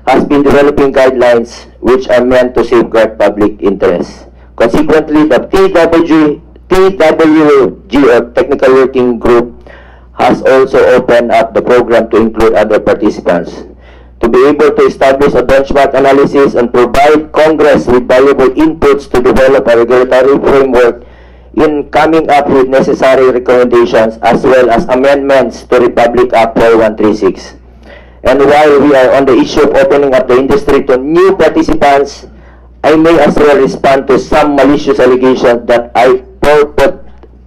has been developing guidelines which are meant to safeguard public interests. Consequently, the TWG or Technical Working Group has also opened up the program to include other participants. To be able to establish a benchmark analysis and provide Congress with valuable inputs to develop a regulatory framework in coming up with necessary recommendations as well as amendments to Republic Act 4136. And while we are on the issue of opening up the industry to new participants, I may as well respond to some malicious allegations that I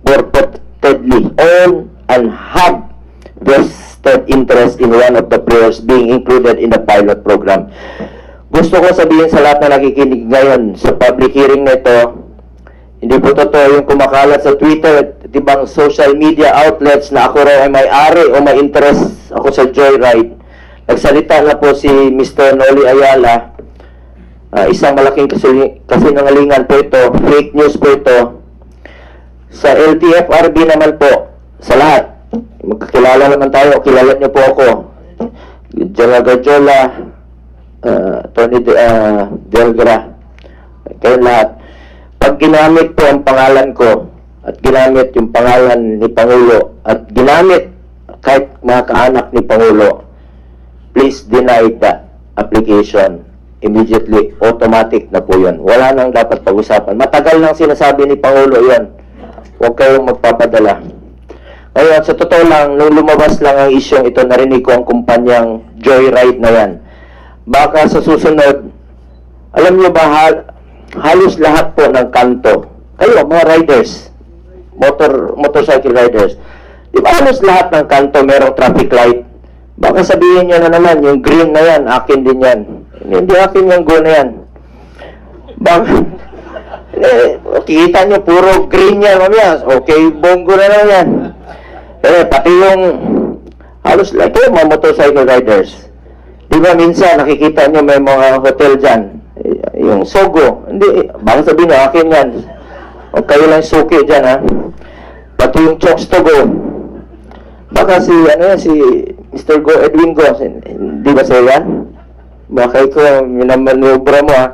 purportedly own and have vested interest in one of the players being included in the pilot program. Gusto ko sabihin sa lahat na nakikinig ngayon sa public hearing na ito, Hindi po totoo yung kumakalat sa Twitter at ibang social media outlets na ako raw ay may-ari o may interest ako sa Joyride. Nagsalita na po si Mr. Noli Ayala. Isang malaking kasinungalingan po ito. Fake news po ito. Sa LTFRB naman po, sa lahat, magkakilala naman tayo, kilala niyo po ako. Jola Garjola, Tony Delgra, kayo lahat. Pag ginamit po ang pangalan ko at ginamit yung pangalan ni Pangulo at ginamit kahit mga kaanak ni Pangulo, please deny that application immediately. Automatic na po yun. Wala nang dapat pag-usapan. Matagal nang sinasabi ni Pangulo yun. Huwag kayong magpapadala. Ngayon, sa totoo lang, nung lumabas lang ang isyong ito, narinig ko ang kumpanyang Joyride na yan. Baka sa susunod, alam nyo ba, halos lahat po ng kanto, kayo, mga riders, motorcycle riders, di ba halos lahat ng kanto merong traffic light? Baka sabihin nyo na naman, yung green na yan, akin din yan. Hindi akin yung go na yan. Baka, kikita nyo, puro green yan, mamaya. Okay, bongo na lang yan. Pati yung, halos lahat, kayo, mga motorcycle riders. Di ba minsan, nakikita nyo may mga hotel dyan, yung Sogo, hindi, baka sabihin na akin yan. O kayo lang suki dyan, ha. Pati yung Chokes to Go. Baka si Mr. Go, Edwin Go, hindi ba sa'yo yan? Baka ikaw, minamanubra mo, ha.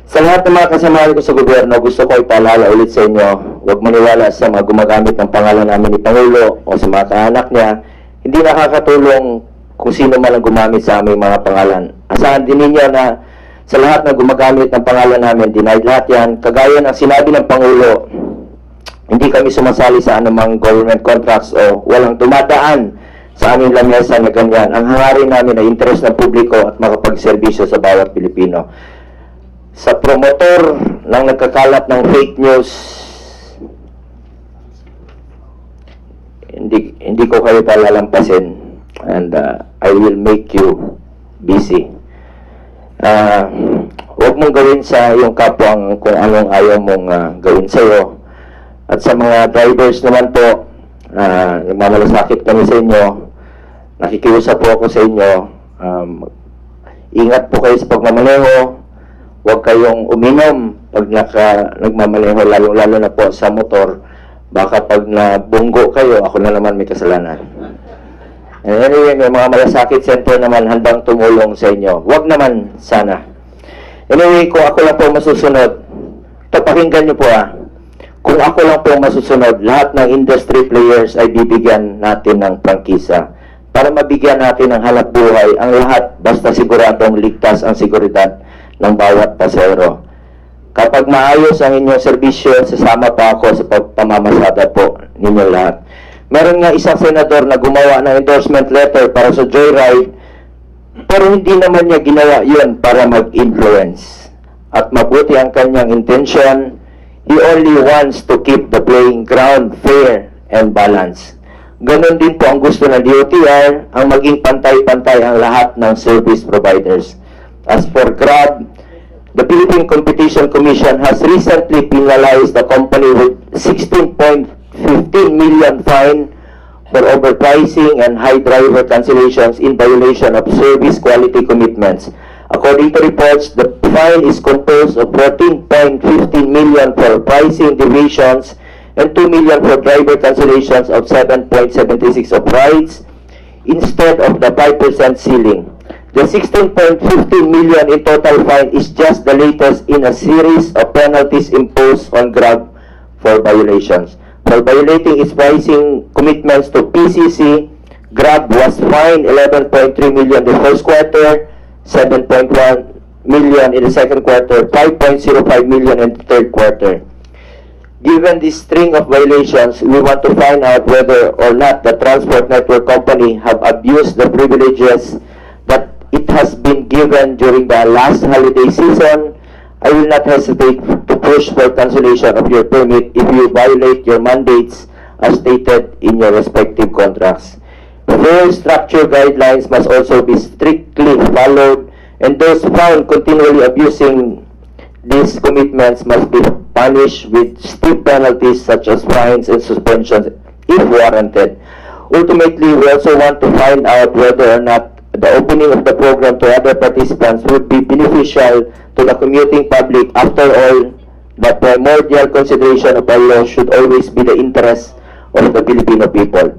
Sa lahat ng mga kasamahan ko sa gobyerno, gusto ko ipaalala ulit sa inyo, huwag maniwala sa mga gumagamit ng pangalan namin ni Pangulo o sa mga kaanak niya. Hindi nakakatulong kung sino man ang gumamit sa aming mga pangalan. Asahan din ninyo na sa lahat na gumagamit ng pangalan namin, denied lahat yan. Kagaya ng sinabi ng Pangulo, hindi kami sumasali sa anumang government contracts o walang dumadaan sa aming lamesa na ganyan. Ang hangarin namin ay interes ng publiko at makapagserbisyo sa bawat Pilipino. Sa promotor ng nagkakalat ng fake news, hindi ko kayo palalampasin and I will make you busy. Huwag mong gawin sa iyong kapwa kung anong ayaw mong gawin sa iyo. At sa mga drivers naman po, nagmamalasakit kami sa inyo, nakikiusap po ako sa inyo, ingat po kayo sa pagmamaneho, huwag kayong uminom pag nagmamaneho, lalo na po sa motor. Baka pag nabunggo kayo, ako na naman may kasalanan. Anyway, may mga malasakit center naman handang tumulong sa inyo. Huwag naman, sana. Anyway, kung ako lang po masusunod, ito, pakinggan nyo po kung ako lang po masusunod, lahat ng industry players ay bibigyan natin ng prangkisa para mabigyan natin ng hanap buhay ang lahat basta siguradong ligtas ang seguridad ng bawat pasero. Kapag maayos ang inyong serbisyo, sasama pa ako sa pamamasada po ninyong lahat. Meron nga isang senador na gumawa ng endorsement letter para sa Joyride, pero hindi naman niya ginawa yun para mag-influence. At mabuti ang kanyang intention, he only wants to keep the playing ground fair and balanced. Ganon din po ang gusto ng DOTR, ang maging pantay-pantay ang lahat ng service providers. As for Grab, the Philippine Competition Commission has recently penalized the company with 16.15 million fine for overpricing and high driver cancellations in violation of service quality commitments. According to reports, the fine is composed of 14.15 million for pricing deviations and 2 million for driver cancellations of 7.76 of rides instead of the 5% ceiling. The 16.15 million in total fine is just the latest in a series of penalties imposed on Grab for violations. For violating its pricing commitments to PCC, Grab was fined 11.3 million in the first quarter, 7.1 million in the second quarter, 5.05 million in the third quarter. Given this string of violations, we want to find out whether or not the transport network company have abused the privileges that it has been given during the last holiday season. I will not hesitate to push for cancellation of your permit if you violate your mandates as stated in your respective contracts. Fair structure guidelines must also be strictly followed, and those found continually abusing these commitments must be punished with steep penalties such as fines and suspensions if warranted. Ultimately, we also want to find out whether or not the opening of the program to other participants would be beneficial to the commuting public. After all, the primordial consideration of our law should always be the interest of the Filipino people.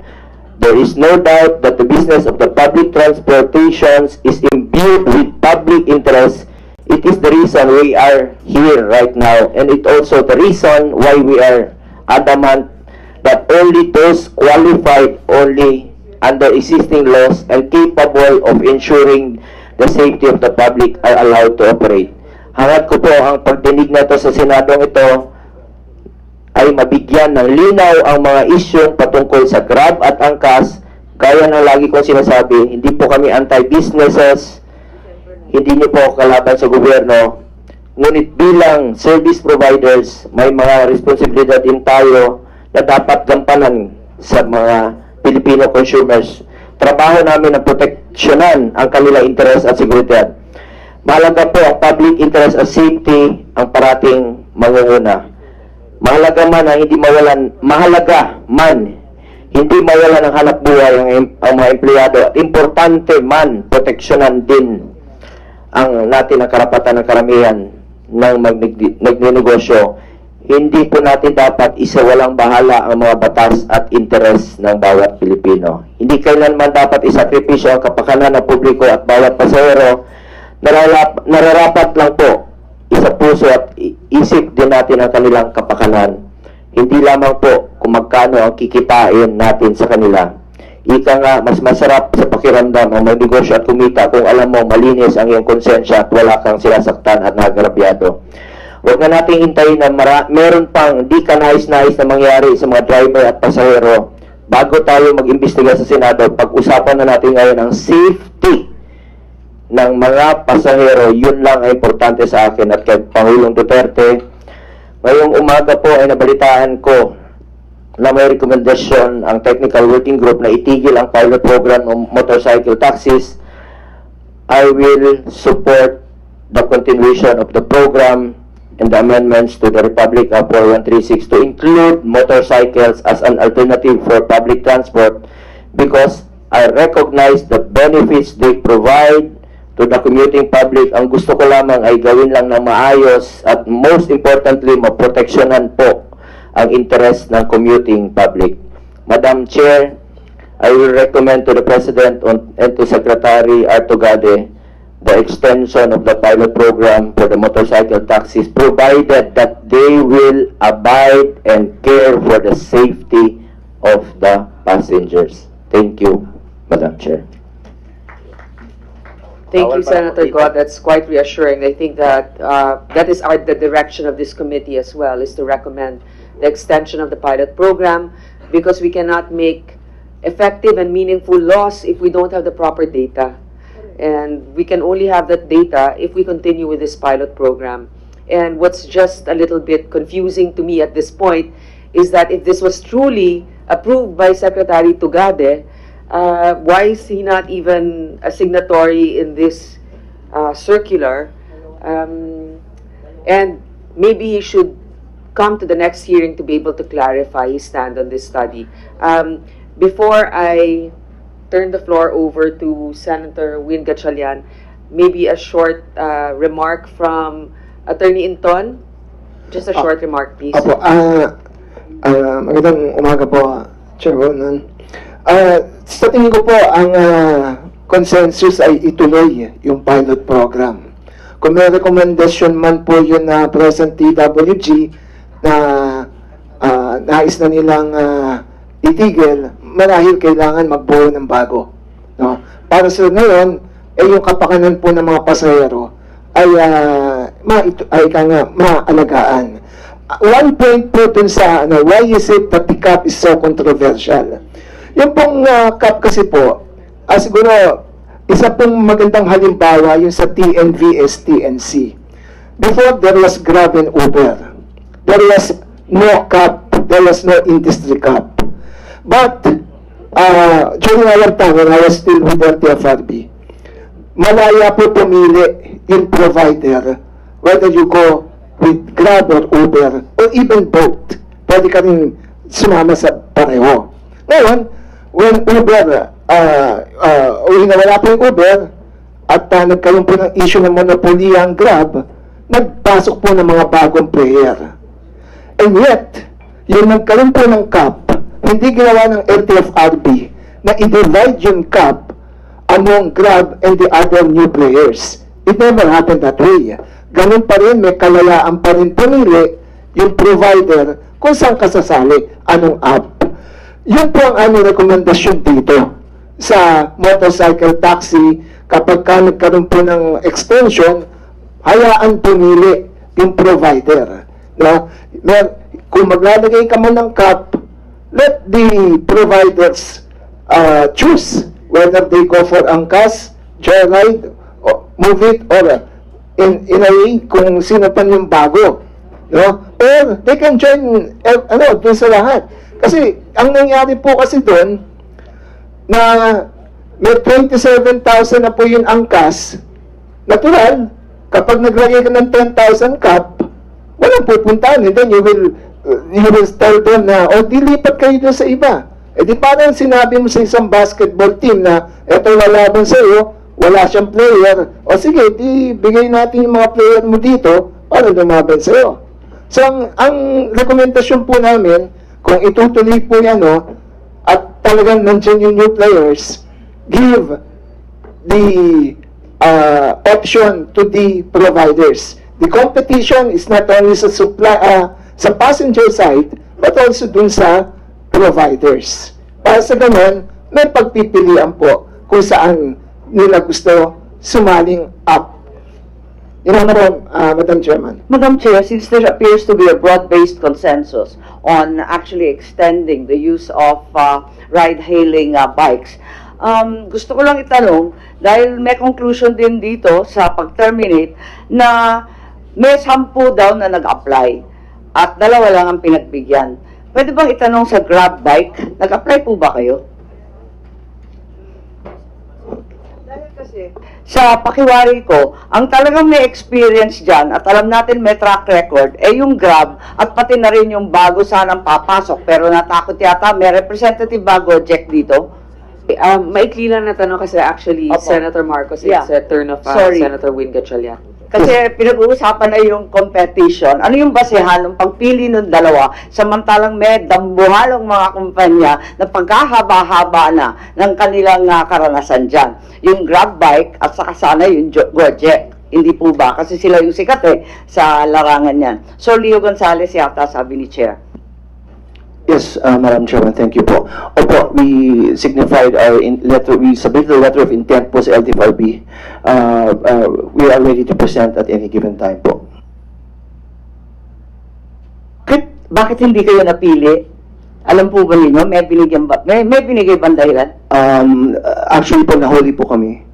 There is no doubt that the business of the public transportations is imbued with public interest. It is the reason we are here right now, and it also the reason why we are adamant that only those qualified only under existing laws and capable of ensuring the safety of the public are allowed to operate. Hangad ko po ang pagdinig na ito sa Senadong ito ay mabigyan ng linaw ang mga isyong patungkol sa Grab at angkas. Gaya ng lagi kong sinasabi, hindi po kami anti-businesses, hindi niyo po kalaban sa gobyerno, ngunit bilang service providers, may mga responsibilidad din tayo na dapat gampanan sa mga Filipino consumers. Trabaho namin na proteksyonan ang kanilang interest at seguridad. Mahalaga po ang public interest at safety ang parating mangunguna. Mahalaga man hindi mawalan ng hanap buhay ang mga empleyado, at importante man proteksyonan din ang natin ang karapatan ng karamihan ng nagnenegosyo. Hindi po natin dapat isawalang bahala ang mga batas at interes ng bawat Pilipino. Hindi kailanman dapat isakripisyo ang kapakanan ng publiko at bawat pasahero. Nararapat lang po isa puso at isip din natin ang kanilang kapakanan. Hindi lamang po kung magkano ang kikitain natin sa kanila. Ika nga, mas masarap sa pakiramdam ang magnegosyo at kumita kung alam mo malinis ang iyong konsensya at wala kang sinasaktan at nagarabyado. Huwag na natin hintayin na meron pang di ka nais-nais na mangyari sa mga driver at pasahero. Bago tayo mag-imbestiga sa Senado, pag-usapan na natin ngayon ang safety ng mga pasahero. Yun lang ay importante sa akin at kay Pangulong Duterte. Ngayong umaga po ay nabalitaan ko na may rekomendasyon ang Technical Working Group na itigil ang pilot program ng motorcycle taxis. I will support the continuation of the program and the amendments to the Republic Act 4136 to include motorcycles as an alternative for public transport because I recognize the benefits they provide to the commuting public. Ang gusto ko lamang ay gawin lang na maayos at most importantly, maproteksyonan po ang interest ng commuting public. Madam Chair, I will recommend to the President and to Secretary Artugade the extension of the pilot program for the motorcycle taxis provided that they will abide and care for the safety of the passengers. Thank you, Madam Chair. Thank you, Senator God. That's quite reassuring. I think that that is the direction of this committee as well, is to recommend the extension of the pilot program because we cannot make effective and meaningful laws if we don't have the proper data. And we can only have that data if we continue with this pilot program. And what's just a little bit confusing to me at this point is that if this was truly approved by Secretary Tugade, why is he not even a signatory in this circular? And maybe he should come to the next hearing to be able to clarify his stand on this study. Before I turn the floor over to Senator Win Gatchalian, maybe a short remark from Attorney Inton. Just a short remark, please. Opo, magandang umaga po, Chairwoman. Sa tingin ko po, ang consensus ay ituloy yung pilot program. Kung may recommendation man po yun na present TWG na nais na nilang itigil, marahil kailangan magbuo ng bago. No? Para sa ngayon, yung kapakanan po ng mga pasahero ay maalagaan. One point po dun sa why is it that the cap is so controversial? Yung pong cap kasi po, siguro, isa pong magandang halimbawa yung sa TNVS, TNC. Before, there was Grab and Uber. There was no cap. There was no industry cap. But, during our time, when I was still with RTFRB, malaya po pumili yung provider, whether you go with Grab or Uber or even both. Pwede ka rin sumama sa pareho. Ngayon, when Uber, nawala po yung Uber, at nagkaroon po ng issue ng monopoly ang Grab, nagpasok po ng mga bagong player. And yet, yung nagkaroon po ng cap, hindi ginawa ng LTFRB na i-divide yung cap among Grab and the other new players. It never happened that way. Ganun pa rin, may kalalaan pa rin pumili yung provider kung saan kasasali, anong app. Yun po ang aming rekomendasyon dito sa motorcycle taxi. Kapag ka nagkaroon po ng extension, hayaan pumili yung provider. No? Kung maglalagay ka man ng cap, let the providers choose whether they go for angkas, joyride, move it, or in a way, kung sino pa yung bago. No? Or they can join dun sa lahat. Kasi, ang nangyari po kasi doon, na may 27,000 na po yung angkas, natural, kapag naglagay ka ng 10,000 cap, walang pupuntahan. And then you will tell them na, dilipat kayo doon sa iba. Eh di parang sinabi mo sa isang basketball team na, eto lalaban sa iyo, wala siyang player, sige, di bigay natin yung mga player mo dito para lumaban sa iyo. So, ang rekomendasyon po namin, kung itutuloy po yan, at talagang nandiyan yung new players, give the option to the providers. The competition is not only sa sa passenger side, but also dun sa providers. Para sa ganun, may pagpipilian po kung saan nila gusto sumaling up. Madam Chairman. Madam Chair, since there appears to be a broad-based consensus on actually extending the use of ride-hailing bikes, gusto ko lang itanong, dahil may conclusion din dito sa pag-terminate na may 10 daw na nag-apply at 2 lang ang pinagbigyan. Pwede bang itanong sa Grab bike, nag-apply po ba kayo? Dahil kasi, sa pakiwari ko, ang talagang may experience dyan at alam natin may track record, yung Grab at pati na rin yung bago sanang papasok pero natakot yata, may representative bago Jack dito. Maikli lang na tanong kasi actually, Opo. Senator Marcos, Yeah. it's a turn of Sorry. Senator Win Gatchalian. Kasi pinag-uusapan na yung competition. Ano yung basehan ng pagpili ng dalawa samantalang may dambuhalong mga kumpanya na pagkahaba-haba na ng kanilang karanasan dyan. Yung Grab bike at saka sana yung Gojek. Hindi po ba? Kasi sila yung sikat sa larangan yan. So, Leo Gonzales yata sabi ni Chair. Yes, Madam Chairman, thank you po. Opo, we signified we submitted a letter of intent po sa LTFRB. We are ready to present at any given time po. Bakit hindi kayo napili? Alam po ba ninyo, may binigay bang dahilan? Actually po, nahuli po kami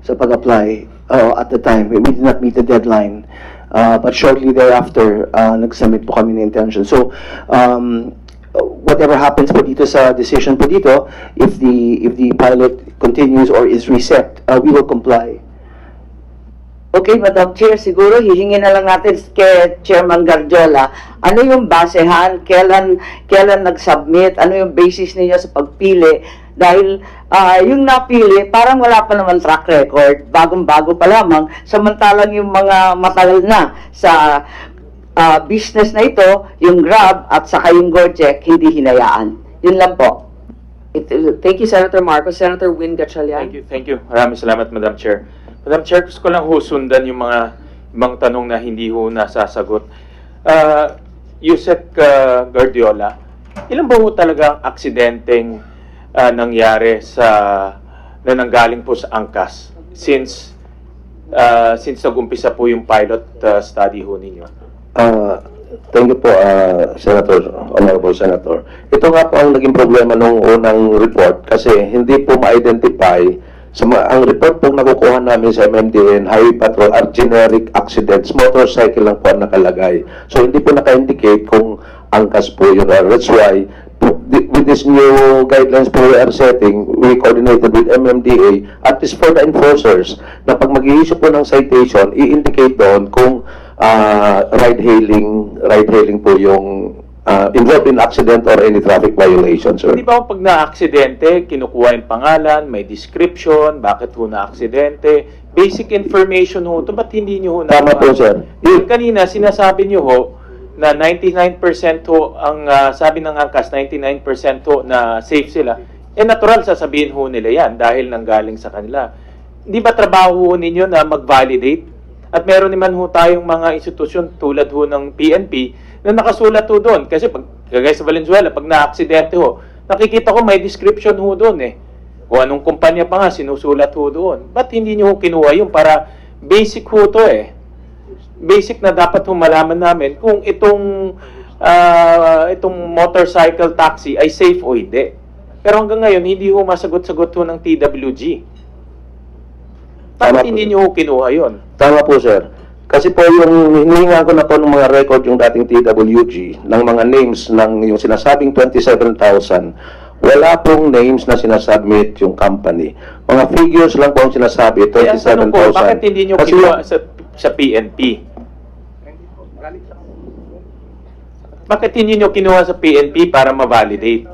sa pag-apply at the time. We did not meet the deadline. But shortly thereafter, nag-submit po kami ng intention. So, whatever happens po dito sa decision po dito, if the pilot continues or is reset, we will comply. Okay, Madam Chair, siguro hihingi na lang natin kay Chairman Garjola, ano yung basehan, kailan nag-submit, ano yung basis ninyo sa pagpili, dahil yung napili, parang wala pa naman track record, bagong-bago pa lamang, samantalang yung mga matagal na sa business na ito, yung Grab at saka yung Gojek, hindi hinayaan. Yun lang po. Thank you, Senator Marcos. Senator Win Gatchalian. Thank you. Maraming salamat, Madam Chair. Madam Chair, gusto ko lang sundan yung mga tanong na hindi nasasagot. Yusek Guardiola, ilan ba talaga ang aksidenteng nangyari na nanggaling po sa angkas since nag-umpisa po yung pilot study ninyo? Thank you po, Honorable Senator. Ito nga po ang naging problema nung unang report kasi hindi po ma-identify. Ang report po nakukuha namin sa MMDA and Highway Patrol are generic accidents. Motorcycle lang po ang nakalagay. So, hindi po naka-indicate kung angkas po yun. That's why, with this new guidelines po we are setting, we coordinated with MMDA at least for the enforcers na pag mag-i-issue po ng citation, i-indicate doon kung ride-hailing po yung involved in accident or any traffic violation, sir. Hindi ba pag na-aksidente, kinukuha yung pangalan, may description, bakit ho na-aksidente, basic information ho ito, ba't hindi nyo ho na? Tama po, sir. Kanina, sinasabi nyo ho na 99% ho, ang sabi ng angkas, 99% ho na safe sila. Natural, sasabihin ho nila yan dahil nanggaling sa kanila. Hindi ba trabaho ho ninyo na mag-validate? At meron naman ho tayong mga institusyon tulad ho ng PNP na nakasulat ho doon. Kasi pag kagaya sa Valenzuela, pag na-aksidente ho, nakikita ko may description ho doon eh. O anong kumpanya pa nga, sinusulat ho doon. Ba't hindi nyo ho kinuha yun? Para basic ho to eh. Basic na dapat ho malaman namin kung itong motorcycle taxi ay safe o hindi. Pero hanggang ngayon, hindi ho masagot-sagot ho ng TWG. Bakit hindi nyo ho kinuha yun? Tama po, sir. Kasi po yung hinihinga ko na po ng mga record yung dating TWG ng mga names ng yung sinasabing 27,000, wala pong names na sinasubmit yung company. Mga figures lang po ang sinasabi, 27,000. Bakit hindi nyo kinuha sa PNP? Bakit hindi nyo kinuha sa PNP para ma-validate?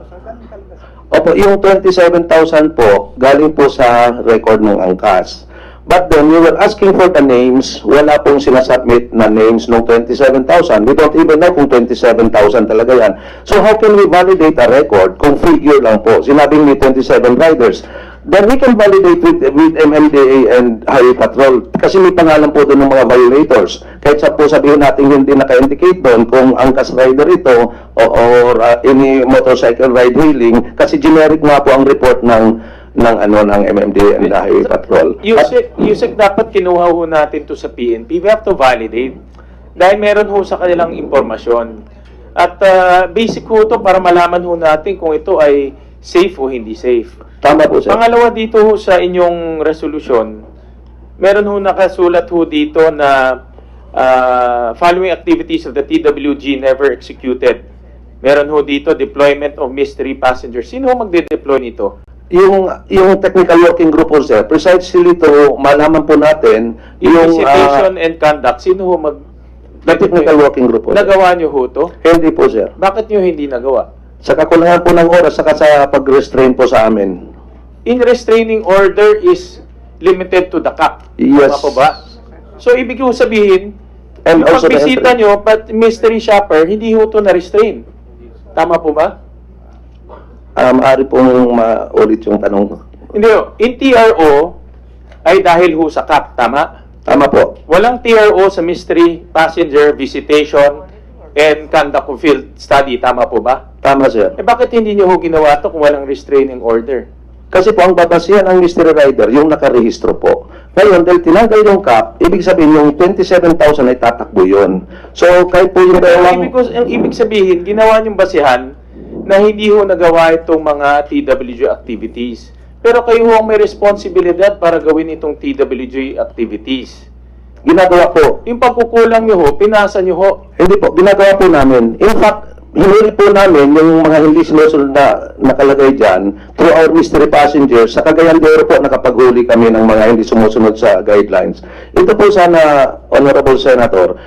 Opo, yung 27,000 po, galing po sa record ng angkas. But then, we were asking for the names, wala pong sinasubmit na names ng 27,000. We don't even know kung 27,000 talaga yan. So how can we validate a record kung figure lang po? Sinabing may 27 riders. Then we can validate with MMDA and Highway Patrol. Kasi may pangalan po doon ng mga violators. Kahit sa po sabihin natin hindi naka-indicate doon kung angkas rider ito or any motorcycle ride hailing. Kasi generic nga po ang report ng MMDA and the Highway Patrol. Yusek, dapat kinuha ho natin to sa PNP. We have to validate. Dahil meron ho sa kanilang impormasyon. At basic ho to para malaman ho natin kung ito ay safe o hindi safe. Tama po, sir. Pangalawa dito ho sa inyong resolusyon, meron ho nakasulat ho dito na following activities of the TWG never executed. Meron ho dito deployment of mystery passengers. Sino ho magde-deploy nito? Yung technical working group po, sir, precisely to malaman po natin yung Investigation and conduct. Sino ho the technical working group po, sir. Nagawa nyo ho to? Hindi po, sir. Bakit nyo hindi nagawa? Sa kakulangan po ng oras, saka sa pag-restrain po sa amin. In restraining order is limited to the CAP. Yes. Tama po ba? So, ibig ko sabihin, And yung also pagbisita nyo, but mystery shopper, hindi ho to na-restrain. Tama po ba? Maaari pong maulit yung tanong. Hindi ho. In TRO, ay dahil ho sa CAP. Tama? Tama po. Walang TRO sa mystery passenger visitation and conduct of field study. Tama po ba? Tama, sir. Bakit hindi nyo ho ginawa to kung walang restraining order? Kasi po, ang babasihan ng mystery rider, yung nakarehistro po. Ngayon, dahil tinanggal yung cap, ibig sabihin yung 27,000 ay tatakbo yun. So, kahit po yung dalawang... Ang ibig sabihin, ginawa niyong basihan na hindi ho nagawa itong mga TWG activities. Pero kayo ho ang may responsibilidad para gawin itong TWG activities. Ginagawa po. Yung pagkukulang nyo ho, pinasa nyo ho. Hindi po, ginagawa po namin. In fact, hinuli po namin yung mga hindi sinusunod na nakalagay dyan through our mystery passengers. Sa Cagayan de Oro po, nakapaghuli kami ng mga hindi sumusunod sa guidelines. Ito po sana, Honorable Senator,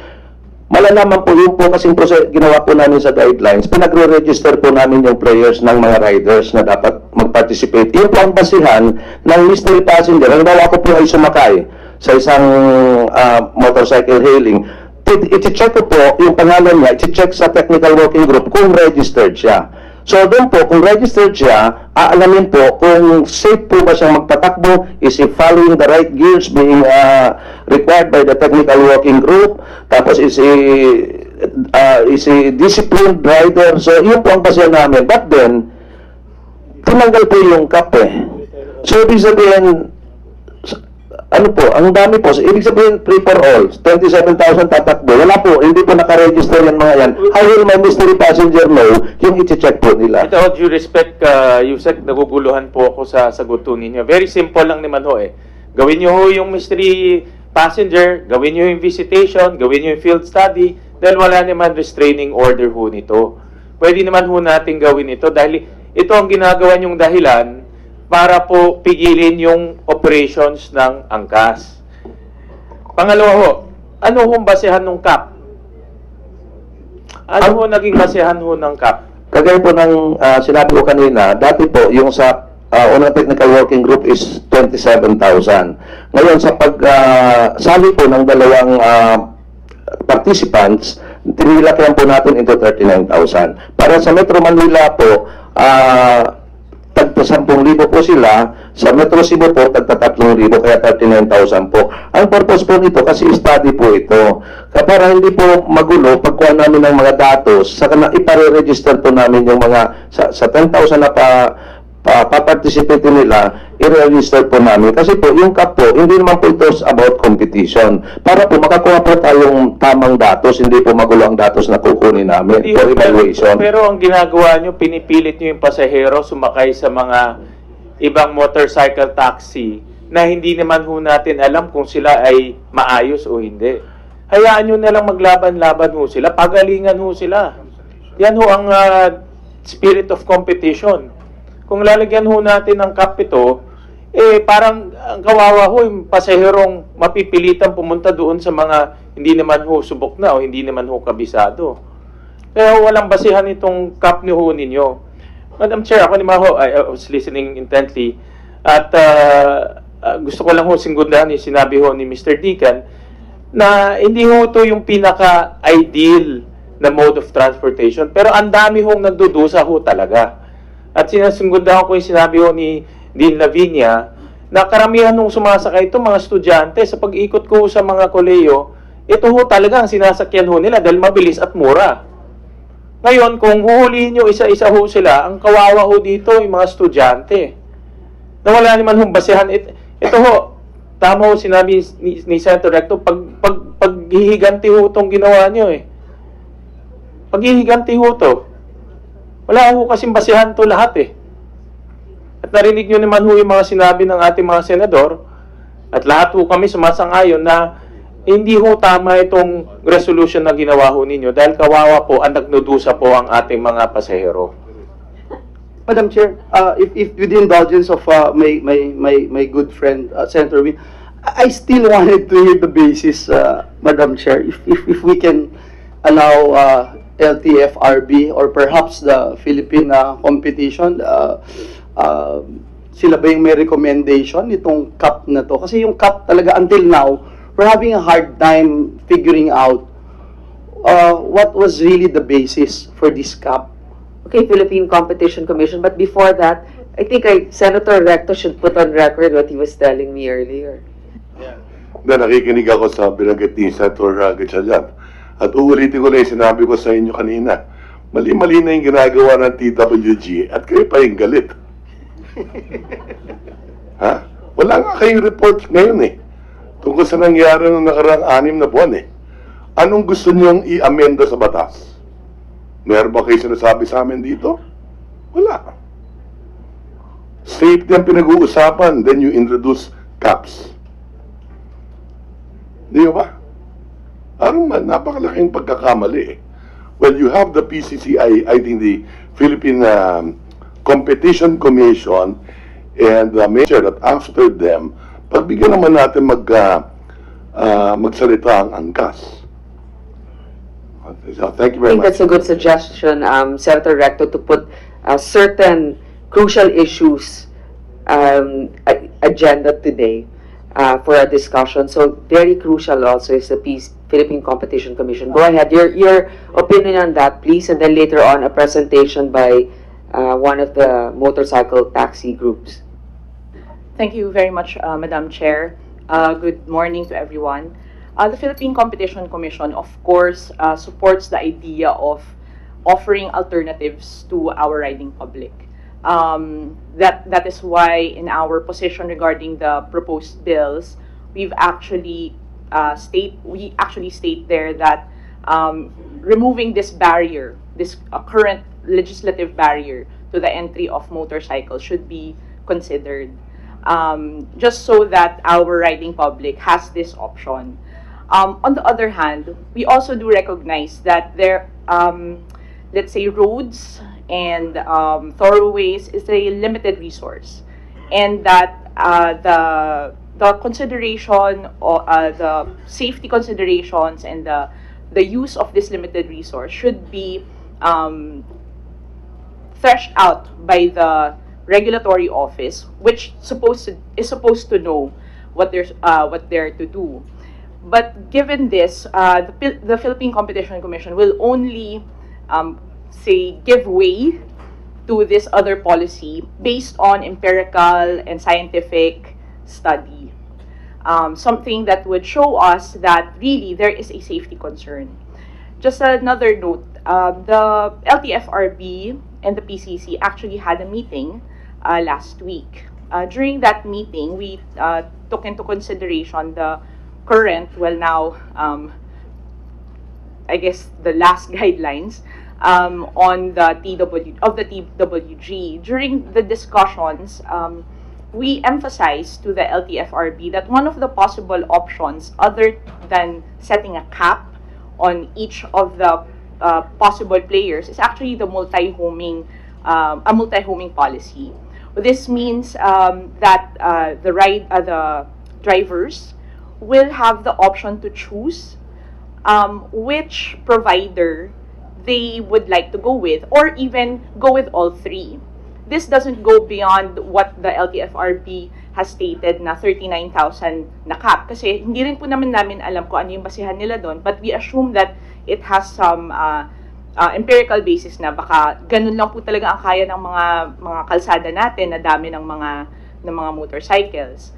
malalaman po yung po kasing ginawa po namin sa guidelines, pinagre-register po namin yung players ng mga riders na dapat mag-participate. Yun po ang basihan ng mystery passenger. Halimbawa ko po ay sumakay sa isang motorcycle hailing. I-check ko po yung pangalan niya, i-check sa technical working group kung registered siya. So doon po, kung registered siya, aalamin po kung safe po ba siyang magpatakbo, is he following the right gears being required by the technical working group, tapos is he disciplined rider. So yun po ang basihan namin. But then, tinanggal po yung cap eh. So ibig sabihin, ano po, ang dami po. So, ibig sabihin, free for all. 27,000 tatakbo. Wala po, hindi po nakaregister yan mga yan. How will my mystery passenger know yung iti-check po nila? With all due respect, Yusek, naguguluhan po ako sa saguto ninyo. Very simple lang naman ho eh. Gawin nyo ho yung mystery passenger, gawin nyo yung visitation, gawin nyo yung field study, dahil wala naman restraining order ho nito. Pwede naman ho natin gawin ito dahil ito ang ginagawa nyong dahilan para po pigilin yung operations ng angkas. Pangalawa ho, ano hong basehan ng CAP? Ano ho naging basehan ho ng CAP? Kagaya po ng sinabi ko kanina, dati po yung sa unang technical working group is 27,000. Ngayon sa pagsali po ng dalawang participants, tinilakyan po natin into 39,000. Para sa Metro Manila po, tagta 10,000 po sila, sa Metro Cebu po, tagta 3,000, kaya 39,000 po. Ang purpose po nito, kasi study po ito, para hindi po magulo, pagkuha namin ng mga datos, saka na ipare-register po namin yung mga, sa 10,000 na pa-participate nila, i-register po namin. Kasi po, yung CAP po, hindi naman po ito about competition. Para po makakuha po tayong tamang datos, hindi po magulo ang datos na kukunin namin for evaluation. Pero ang ginagawa nyo, pinipilit nyo yung pasahero sumakay sa mga ibang motorcycle taxi na hindi naman ho natin alam kung sila ay maayos o hindi. Hayaan nyo na lang maglaban-laban ho sila, pagalingan ho sila. Yan ho ang spirit of competition. Kung lalagyan ho natin ng CAP ito, parang ang kawawa ho, yung pasaherong mapipilitan pumunta doon sa mga hindi naman ho subok na o hindi naman ho kabisado. Kaya walang basihan itong CAP ni ho ninyo. Madam Chair, ako ni Maho, I was listening intently, at gusto ko lang ho singgundahan yung sinabi ho ni Mr. Deacon, na hindi ho ito yung pinaka-ideal na mode of transportation, pero ang dami hong nagdudusa ho talaga. At sinasunggundahan ko yung sinabi ho ni Dean Lavinia na karamihan nung sumasakay ito mga estudyante. Sa pag-ikot ko sa mga koleyo, ito ho talaga ang sinasakyan ho nila dahil mabilis at mura. Ngayon, kung huhulihin nyo isa-isa ho sila, ang kawawa ho dito yung mga estudyante. Na wala naman hong basehan. Ito ho, tama ho sinabi ni Senator Recto, paghihiganti ho itong ginawa nyo eh. Paghihiganti ho ito. Wala ho kasing basihan to lahat eh. At narinig nyo naman ho yung mga sinabi ng ating mga senador at lahat ho kami sumasang-ayon na hindi ho tama itong resolution na ginawa ho ninyo dahil kawawa po ang nagnudusa po ang ating mga pasahero. Madam Chair, if with the indulgence of my good friend Senator Win, I still wanted to hear the basis, Madam Chair, if we can allow LTFRB or perhaps the Philippine competition, sila ba yung may recommendation itong CAP na to? Kasi yung CAP talaga until now, we're having a hard time figuring out what was really the basis for this CAP. Okay, Philippine Competition Commission, but before that, I think Senator Recto should put on record what he was telling me earlier. Na nakikinig ako sa binanggit ni Senator Gatchalian. At uulitin ko na yung sinabi ko sa inyo kanina. Mali-mali na yung ginagawa ng TWG at kayo pa yung galit. Ha? Wala nga kayong report ngayon eh. Tungkol sa nangyari ng nakaraang 6 na buwan eh. Anong gusto niyong i-amenda sa batas? Meron ba kayo sinasabi sa amin dito? Wala. Safety ang pinag-uusapan, then you introduce caps. Di ba? Parang napakalaking pagkakamali eh. Well, you have the PCCI, I think the Philippine Competition Commission, and make sure that after them, pagbigyan naman natin magsalita ang angkas. So, thank you very much. I think that's a good suggestion, Senator Recto, to put certain crucial issues agenda today for a discussion. So very crucial also is the Philippine Competition Commission. Go ahead, your opinion on that, please, and then later on a presentation by one of the motorcycle taxi groups. Thank you very much, Madam Chair. Good morning to everyone. The Philippine Competition Commission, of course, supports the idea of offering alternatives to our riding public. That is why in our position regarding the proposed bills, we've actually state there that removing this barrier, this current legislative barrier to the entry of motorcycles should be considered, just so that our riding public has this option. On the other hand, we also do recognize that there, let's say, roads and thoroughways is a limited resource, and that the consideration or the safety considerations and the use of this limited resource should be threshed out by the regulatory office, which is supposed to know what they're to do. But given this, the Philippine Competition Commission will only give way to this other policy based on empirical and scientific study. Something that would show us that really there is a safety concern. Just another note, the LTFRB and the PCC actually had a meeting last week. During that meeting, we took into consideration the current, well now, I guess the last guidelines on the TWG. During the discussions, we emphasized to the LTFRB that one of the possible options, other than setting a cap on each of the possible players, is actually the multi-homing policy. This means that the drivers will have the option to choose which provider they would like to go with, or even go with all three. This doesn't go beyond what the LTFRB has stated na 39,000 na cap. Kasi hindi rin po naman namin alam kung ano yung basihan nila doon, but we assume that it has some empirical basis na baka ganun lang po talaga ang kaya ng mga kalsada natin na dami ng mga motorcycles.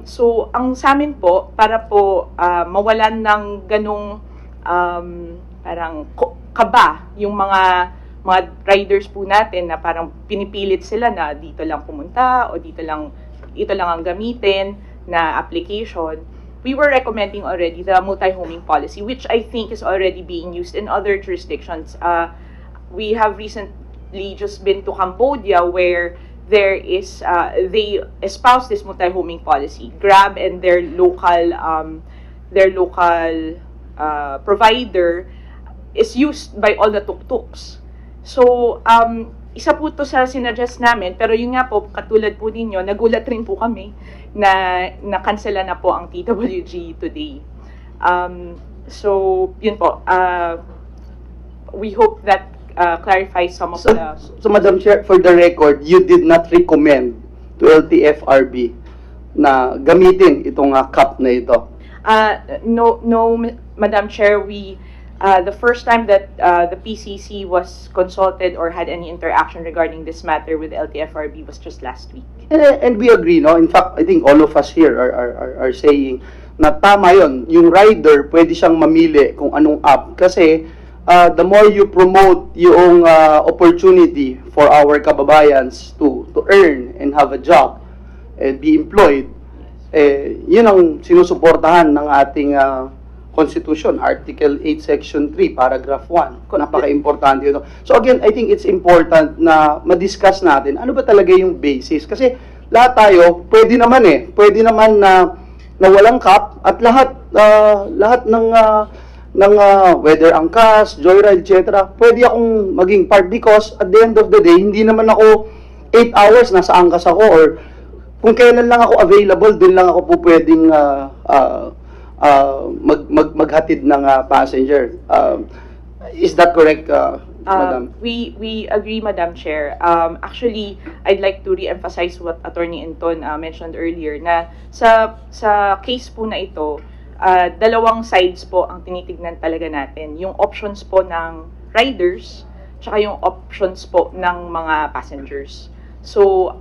So, ang sa amin po, para po mawalan ng ganung parang kaba yung mga riders po natin na parang pinipilit sila na dito lang pumunta o dito lang ang gamitin na application. We were recommending already the multi-homing policy, which I think is already being used in other jurisdictions. We have recently just been to Cambodia, where there is they espouse this multi-homing policy. Grab and their local provider is used by all the tuk-tuks. So, isa po to sa sinuggest namin, pero yun nga po, katulad po ninyo, nagulat rin po kami na na-cancela na po ang TWG today. So, yun po. We hope that clarifies some of the... So, Madam Chair, for the record, you did not recommend to LTFRB na gamitin itong cap na ito? No, Madam Chair, the first time that the PCC was consulted or had any interaction regarding this matter with LTFRB was just last week. And we agree, no? In fact, I think all of us here are saying na tama yun. Yung rider, pwede siyang mamili kung anong app. Kasi the more you promote yung opportunity for our kababayans to earn and have a job and be employed, yun ang sinusuportahan ng ating Constitution, Article 8, Section 3, Paragraph 1. Napaka-importante yun. So again, I think it's important na ma-discuss natin ano ba talaga yung basis. Kasi lahat tayo, pwede naman na walang cap at lahat ng whether angkas, joyride, etc. Pwede akong maging part because at the end of the day, hindi naman ako 8 hours nasa angkas ako or kung kailan lang ako available, din lang ako po pwedeng maghatid ng passenger. Is that correct, Madam? We agree, Madam Chair. Actually, I'd like to re-emphasize what Attorney Inton mentioned earlier na sa case po na ito, dalawang sides po ang tinitignan talaga natin. Yung options po ng riders, tsaka yung options po ng mga passengers. So,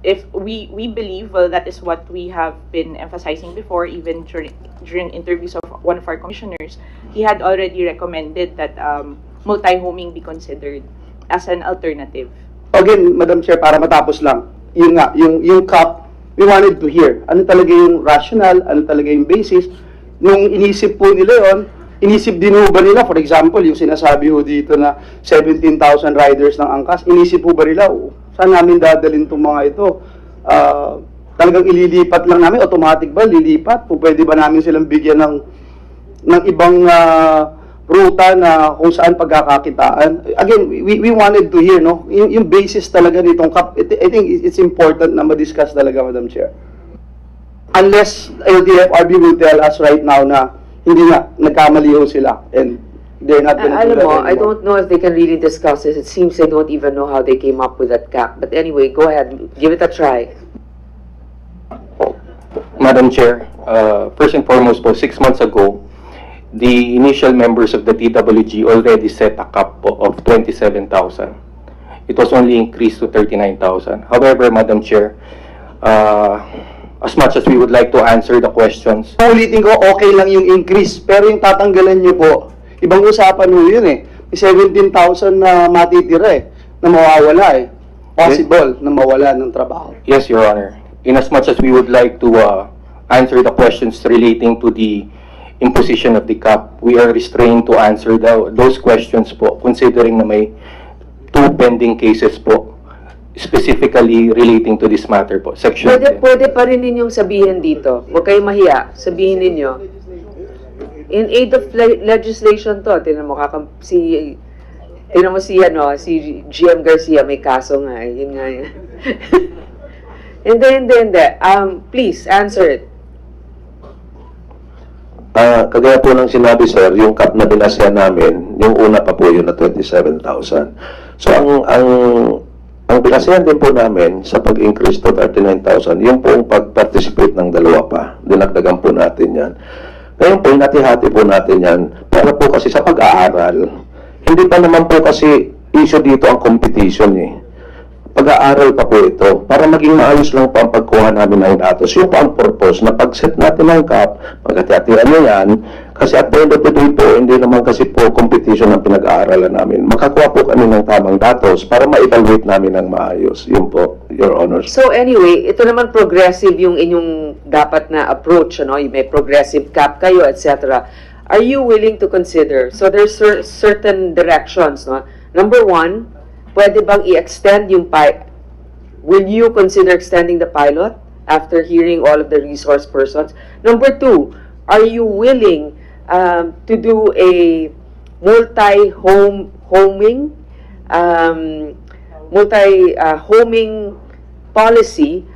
if we believe, well, that is what we have been emphasizing before, even during interviews of one of our commissioners, he had already recommended that multi-homing be considered as an alternative. Again, Madam Chair, para matapos lang, yung cap, we wanted to hear, ano talaga yung rational, ano talaga yung basis. Nung inisip po nila yon, inisip din ba nila, for example, yung sinasabi ho dito na 17,000 riders ng angkas, inisip po ba nila, saan namin dadalhin itong mga ito? Talagang ililipat lang namin, automatic ba, lilipat? O pwede ba namin silang bigyan ng ibang ruta na kung saan pagkakakitaan? Again, we wanted to hear, no? Yung basis talaga nitong cap, I think it's important na ma-discuss talaga, Madam Chair. unless LTFRB will tell us right now na hindi nga, nagkamali ho sila and they're not going to do Alam that mo, anymore. I don't know if they can really discuss this. It seems they don't even know how they came up with that cap. But anyway, go ahead, give it a try. Madam Chair, first and foremost po, 6 months ago, the initial members of the TWG already set a cap po of 27,000. It was only increased to 39,000. However, Madam Chair, as much as we would like to answer the questions, Ulitin ko, okay lang yung increase, pero yung tatanggalan nyo po, ibang usapan mo yun eh. May 17,000 na matitira eh, na mawawala eh. Possible na mawala ng trabaho. yes, Your Honor, in as much as we would like to answer the questions relating to the imposition of the cap, we are restrained to answer those questions po, considering na may 2 pending cases po, specifically relating to this matter po. Section 10. Pwede pa rin ninyong sabihin dito. Huwag kayong mahiya. Sabihin ninyo. In aid of legislation to. Tingnan mo si GM Garcia may kaso nga. Yun nga yun. Hindi. Please, answer it. Kagaya po ng sinabi, sir, yung cap na binasya namin, yung una pa po yun na 27,000. So, ang binasyahan din po namin sa pag-increase to 39,000, yung po pag-participate ng dalawa pa. Dinagdagan po natin yan. Ngayon po, hinati-hati po natin yan para po kasi sa pag-aaral. Hindi pa naman po kasi issue dito ang competition eh. Pag-aaral pa po ito para maging maayos lang po ang pagkuha namin ng datos. Yung po ang purpose na pag-set natin ng cap, magkati-hatian nyo yan, kasi at the end of the day po, hindi naman kasi po competition ang pinag-aaralan namin. Makakuha po kami ng tamang datos para ma-evaluate namin ng maayos. Yun po, Your Honors. So anyway, ito naman progressive yung inyong dapat na approach, ano? May progressive cap kayo, etc. Are you willing to consider? So there's certain directions, no? Number 1, pwede bang i-extend yung will you consider extending the pilot after hearing all of the resource persons? Number 2, are you willing to do a multi-homing policy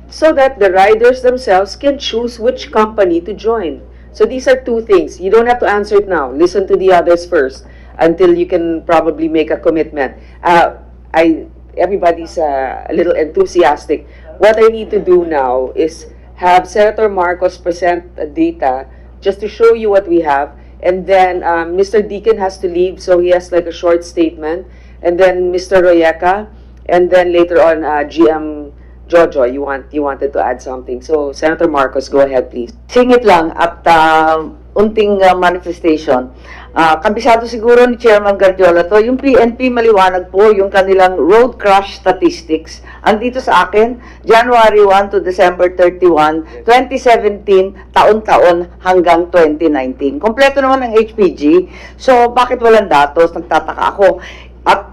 so that the riders themselves can choose which company to join? So these are 2 things. You don't have to answer it now. Listen to the others first until you can probably make a commitment. Everybody's a little enthusiastic. What I need to do now is have Senator Marcos present data just to show you what we have, and then Mr. Deacon has to leave, so he has like a short statement, and then Mr. Royeca, and then later on GM Jojo, you wanted to add something. So Senator Marcos, go ahead, please. Singit lang at unting manifestation. Kabisado siguro ni Chairman Gardiola to, yung PNP maliwanag po yung kanilang road crash statistics. Andito sa akin, January 1 to December 31, 2017, taon-taon hanggang 2019. Kompleto naman ang HPG. So, bakit walang datos? Nagtataka ako. At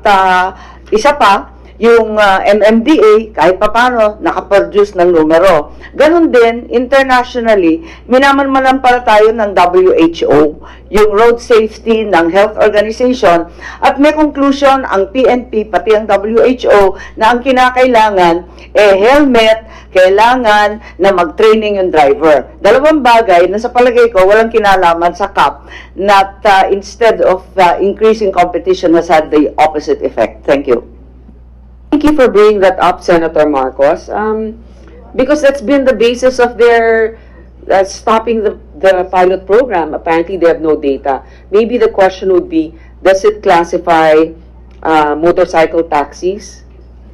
isa pa, yung MMDA, kahit papano, nakaproduce ng numero. Ganon din, internationally, minamanmanan pala tayo ng WHO, yung road safety ng health organization, at may conclusion ang PNP, pati ang WHO, na ang kinakailangan, helmet, kailangan na mag-training yung driver. Dalawang bagay na sa palagay ko, walang kinalaman sa CAP, that instead of increasing competition has had the opposite effect. Thank you. Thank you for bringing that up, Senator Marcos, because that's been the basis of their stopping the pilot program. Apparently, they have no data. Maybe the question would be, does it classify motorcycle taxis?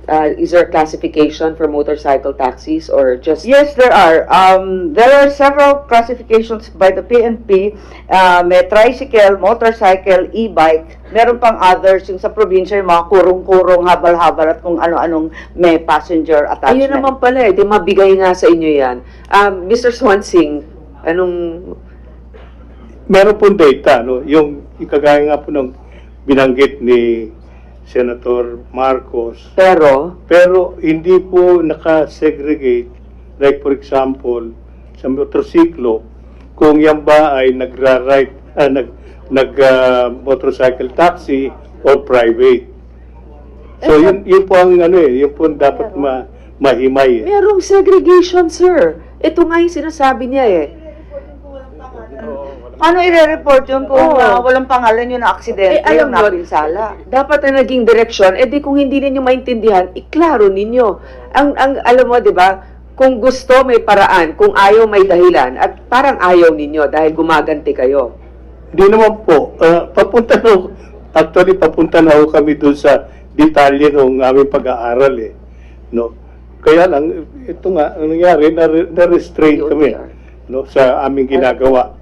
Is there a classification for motorcycle taxis or just... Yes, there are. There are several classifications by the PNP. May tricycle, motorcycle, e-bike. Meron pang others, yung sa probinsya, yung mga kurong-kurong, habal-habal at kung ano-anong may passenger attachment. Ayun naman pala di mabigay nga sa inyo yan. Mr. Swansing, anong... Meron pong data, no? Yung kagaya nga po ng binanggit ni Senator Marcos. Pero hindi po naka-segregate. Like for example, sa motorsiklo, kung yan ba ay motorcycle taxi or private. So yun po ang yun po dapat mahimay. Merong segregation, sir. Ito nga yung sinasabi niya eh. Ano i-report yun kung walang pangalan yun na aksidente, alam yung nyo, napinsala? dapat na naging direksyon, di kung hindi ninyo maintindihan, iklaro ninyo. Alam mo, di ba, kung gusto may paraan, kung ayaw may dahilan, at parang ayaw ninyo dahil gumaganti kayo. Hindi naman po. Papunta na ho kami doon sa detalye ng aming pag-aaral eh. No? Kaya lang, ito nga, ang nangyari, na-restrain kami no, sa aming ginagawa.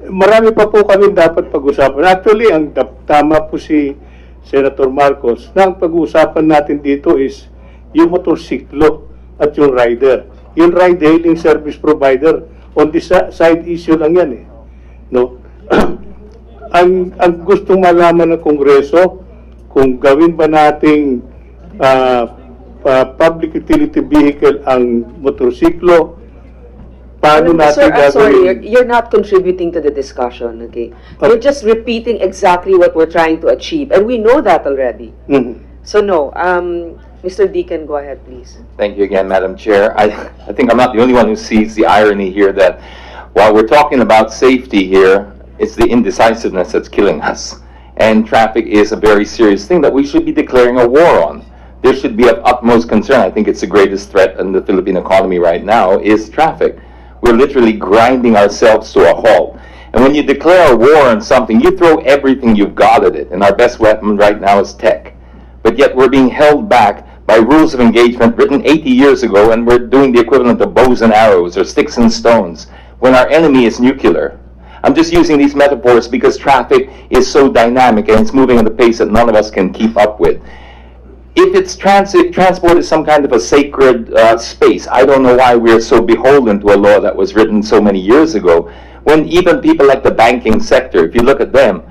Marami pa po kami dapat pag-usapan. Actually, ang tama po si Senator Marcos, na ang pag-uusapan natin dito is yung motorsiklo at yung rider. Yung ride-hailing service provider, on the side issue lang yan eh. No? ang gustong malaman ng Kongreso, kung gawin ba nating public utility vehicle ang motorsiklo, paano natin Sir, I'm sorry, gagawin? you're not contributing to the discussion, okay? You're just repeating exactly what we're trying to achieve, and we know that already. So no, Mr. Deacon, go ahead, please. Thank you again, Madam Chair. I think I'm not the only one who sees the irony here that while we're talking about safety here, it's the indecisiveness that's killing us. And traffic is a very serious thing that we should be declaring a war on. There should be of utmost concern. I think it's the greatest threat in the Philippine economy right now is traffic. We're literally grinding ourselves to a halt. And when you declare a war on something, you throw everything you've got at it. And our best weapon right now is tech. But yet we're being held back by rules of engagement written 80 years ago, and we're doing the equivalent of bows and arrows or sticks and stones when our enemy is nuclear. I'm just using these metaphors because traffic is so dynamic and it's moving at a pace that none of us can keep up with. If it's transport is some kind of a sacred space, I don't know why we're so beholden to a law that was written so many years ago, when even people like the banking sector, if you look at them,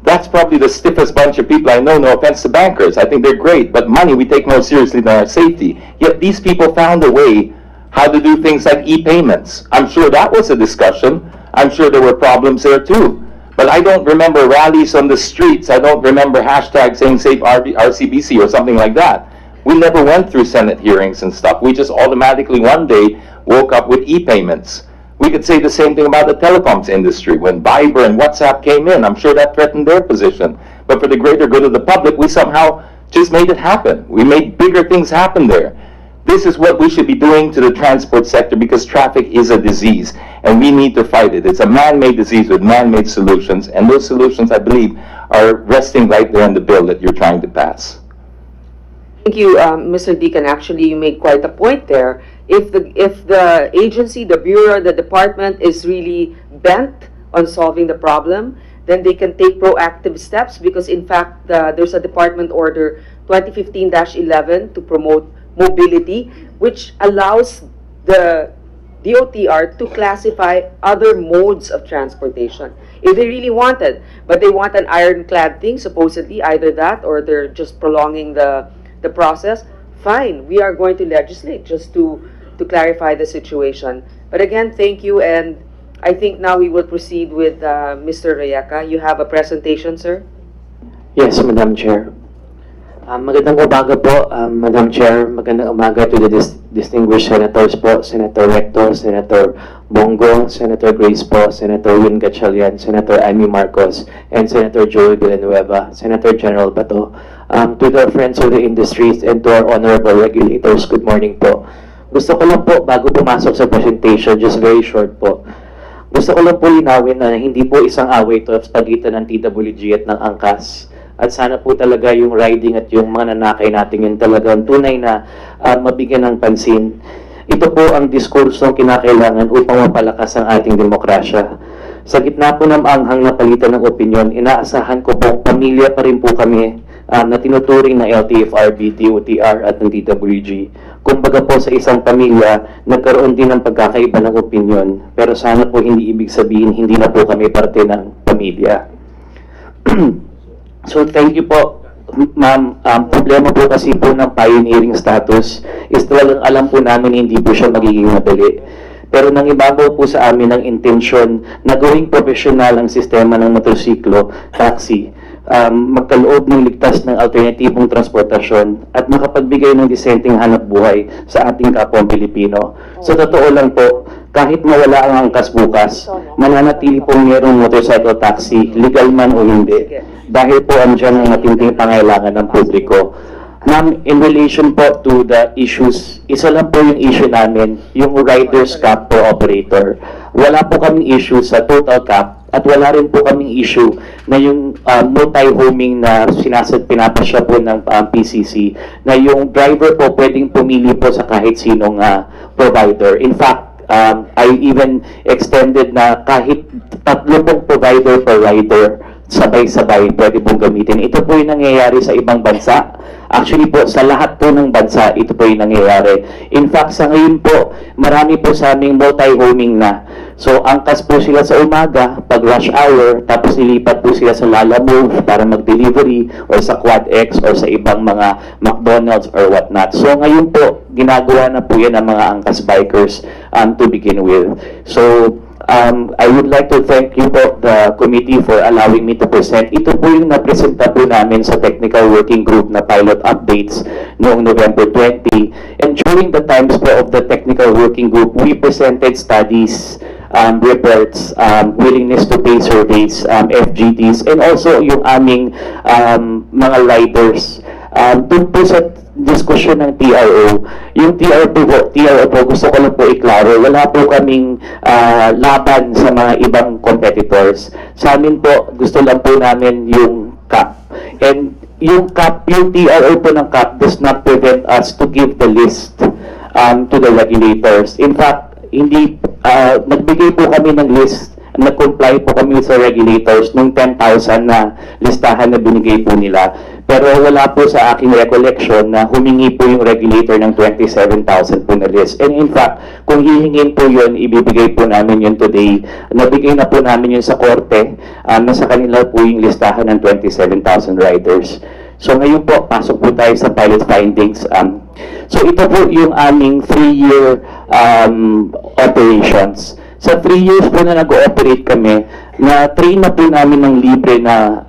that's probably the stiffest bunch of people I know, no offense to bankers. I think they're great, but money we take more seriously than our safety. Yet these people found a way how to do things like e-payments. I'm sure that was a discussion. I'm sure there were problems there too. But I don't remember rallies on the streets. I don't remember hashtag saying Save RCBC or something like that. We never went through Senate hearings and stuff. We just automatically one day woke up with e-payments. We could say the same thing about the telecoms industry. When Viber and WhatsApp came in, I'm sure that threatened their position. But for the greater good of the public, we somehow just made it happen. We made bigger things happen there. This is what we should be doing to the transport sector because traffic is a disease and we need to fight it. It's a man-made disease with man-made solutions, and those solutions, I believe, are resting right there in the bill that you're trying to pass. Thank you, Mr. Deacon. Actually, you made quite a point there. If the agency, the bureau, the department is really bent on solving the problem, then they can take proactive steps because, in fact, there's a Department Order 2015-11 to promote mobility, which allows the DOTR to classify other modes of transportation if they really wanted. But they want an ironclad thing, supposedly, either that or they're just prolonging the process. Fine, we are going to legislate just to clarify the situation. But again, thank you, and I think now we will proceed with Mr. Reyaca. You have a presentation, sir? Yes, Madam Chair. Magandang umaga po, Madam Chair. Magandang umaga to the distinguished senators po, Senator Recto, Senator Bongo, Senator Grace po, Senator Win Gatchalian, Senator Amy Marcos, and Senator Joey Villanueva, Senator General Bato. To the friends of the industries and to our honorable regulators, good morning po. Gusto ko lang po, bago pumasok sa presentation, just very short po. Gusto ko lang po linawin na hindi po isang away to sa pagitan ng TWG at ng angkas. At sana po talaga yung riding at yung mga nanakay natin yung talagang tunay na mabigyan ng pansin. Ito po ang diskursong kinakailangan upang mapalakas ang ating demokrasya. Sa gitna po ng anghang na palitan ng opinyon, inaasahan ko po pamilya pa rin po kami na tinuturing na LTFRB, TOTR at ng TWG. Kumbaga po sa isang pamilya, nagkaroon din ng pagkakaiba ng opinyon. Pero sana po hindi ibig sabihin hindi na po kami parte ng pamilya. So thank you po, ma'am. Problema po kasi po ng pioneering status is talagang alam po namin hindi po siya magiging madali. Pero nang ibabaw po sa amin ang intensyon na gawing professional ang sistema ng motorsiklo, taxi, magkaloob ng ligtas ng alternatibong transportasyon at makapagbigay ng disenteng hanap buhay sa ating kapwang Pilipino. Sa totoo lang po, kahit mawala ang angkas bukas, mananatili pong mayroong motorcycle taxi, legal man o hindi, dahil po andyan ang matinding pangailangan ng publiko. Ma'am, in relation po to the issues, isa lang po yung issue namin, yung rider's cap per operator. Wala po kaming issue sa total cap at wala rin po kaming issue na yung multi-homing na pinapasya po ng PCC, na yung driver po pwedeng pumili po sa kahit sinong provider. In fact, I even extended na kahit 3 pong provider per rider, sabay-sabay pwede pong gamitin. Ito po yung nangyayari sa ibang bansa. Actually po, sa lahat po ng bansa, ito po yung nangyayari. In fact, sa ngayon po, marami po sa aming multi-homing na. So, angkas po sila sa umaga, pag rush hour, tapos nilipat po sila sa Lala Move para mag-delivery, or sa Quad X, or sa ibang mga McDonald's or whatnot. So, ngayon po, ginagawa na po yan ng mga angkas bikers to begin with. So, I would like to thank you po, the committee, for allowing me to present. Ito po yung napresenta po namin sa technical working group na pilot updates noong November 20. And during the times po of the technical working group, we presented studies, reports, willingness to pay surveys, FGTs, and also yung aming mga riders. Doon po sa diskusyon ng TRO, yung TRO po, gusto ko lang po iklaro, wala po kaming laban sa mga ibang competitors. Sa amin po, gusto lang po namin yung cap. And yung cap, yung TRO po ng cap does not prevent us to give the list to the regulators. In fact, hindi, nagbigay po kami ng list, nag-comply po kami sa regulators nung 10,000 na listahan na binigay po nila. Pero wala po sa aking recollection na humingi po yung regulator ng 27,000 po na list. And in fact, kung hihingin po yun, ibibigay po namin yun today. Nabigay na po namin yun sa korte, na sa kanila po yung listahan ng 27,000 riders. So ngayon po, pasok po tayo sa pilot findings. So ito po yung aming 3-year operations. Sa 3 years po na nag-ooperate kami, na-train na po namin ng libre na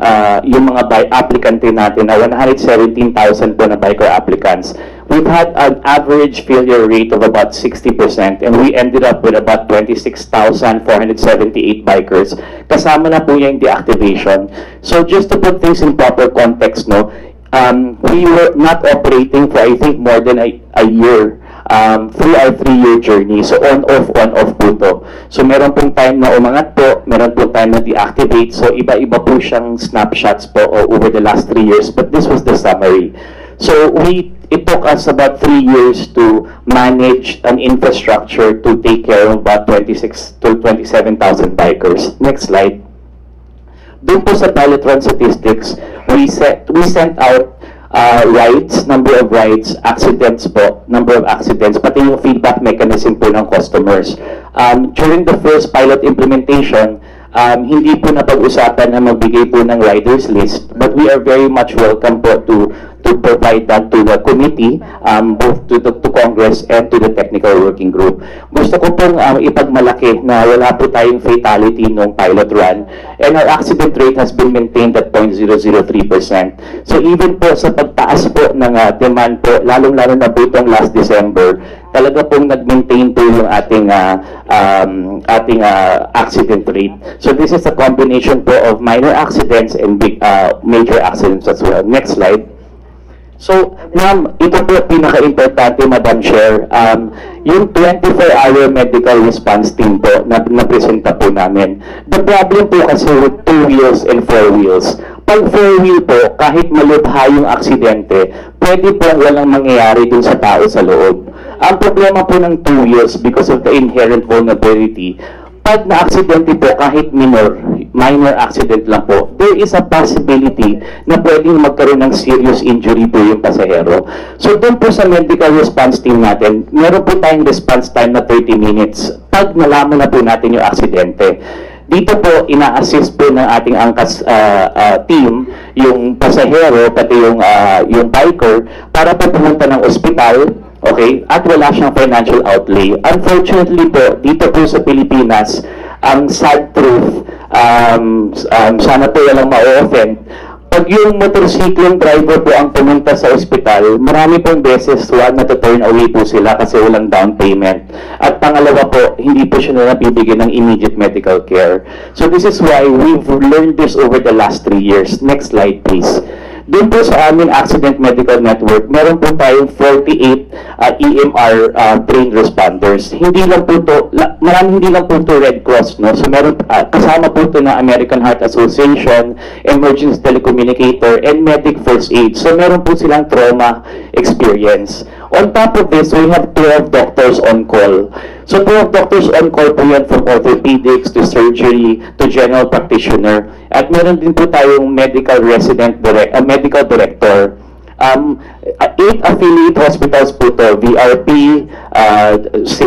yung mga applicante natin na 117,000 po na biker applicants. We've had an average failure rate of about 60%, and we ended up with about 26,478 bikers. Kasama na po yung deactivation. So just to put things in proper context, no, we were not operating for I think more than a year. Through our 3-year journey. So on-off po to. So meron pong time na umangat po, meron pong time na deactivate. So iba-iba po siyang snapshots po over the last 3 years. But this was the summary. So it took us about 3 years to manage an infrastructure to take care of about 26 to 27,000 bikers. Next slide. Doon po sa pilot run statistics, we sent out rides, number of rides, accidents po, number of accidents, pati yung feedback mechanism po ng customers. During the first pilot implementation, hindi po napag-usapan na magbigay po ng riders list, but we are very much welcome po to provide that to the committee, both to Congress and to the technical working group. Gusto ko pong ipagmalaki na wala po tayong fatality nung pilot run, and our accident rate has been maintained at 0.003%. So even po sa pagtaas po ng demand po, lalong-lalo na po itong last December, talaga pong nag-maintain po yung ating accident rate. So this is a combination po of minor accidents and big major accidents as well. Next slide. So, ma'am, ito po pinaka-importante, Madam Chair. Yung 24-hour medical response team po na presenta po namin. The problem po kasi with 2 wheels and 4 wheels. Pag 4 wheel po, kahit malubha yung aksidente, pwede po walang mangyayari dun sa tao sa loob. Ang problema po ng 2 wheels, because of the inherent vulnerability, pag na-aksidente po, kahit minor accident lang po, there is a possibility na pwedeng magkaroon ng serious injury po yung pasahero. So doon po sa medical response team natin, meron po tayong response time na 30 minutes pag nalaman na po natin yung aksidente. Dito po, ina-assist po ng ating angkas team, yung pasahero, pati yung biker, para po pumunta ng ospital. Okay? At wala siyang financial outlay. Unfortunately po, dito po sa Pilipinas, ang sad truth, sana po walang ma-offend, pag yung motorsiklong driver po ang pumunta sa ospital, marami pong beses na-turn away po sila kasi walang down payment. At pangalawa po, hindi po siya na nabibigyan ng immediate medical care. So this is why we've learned this over the last 3 years. Next slide, please. Doon po sa aming Accident Medical Network, meron po tayong 48 EMR trained responders. Hindi lang po to, hindi lang po to Red Cross, no? So meron, kasama po to na American Heart Association, Emergency Telecommunicator, and Medic First Aid. So meron po silang trauma experience. On top of this, we have 12 doctors on call. So 12 doctors on call po yan, from orthopedics to surgery to general practitioner. At meron din po tayong medical director. 8 affiliate hospitals po to, VRP,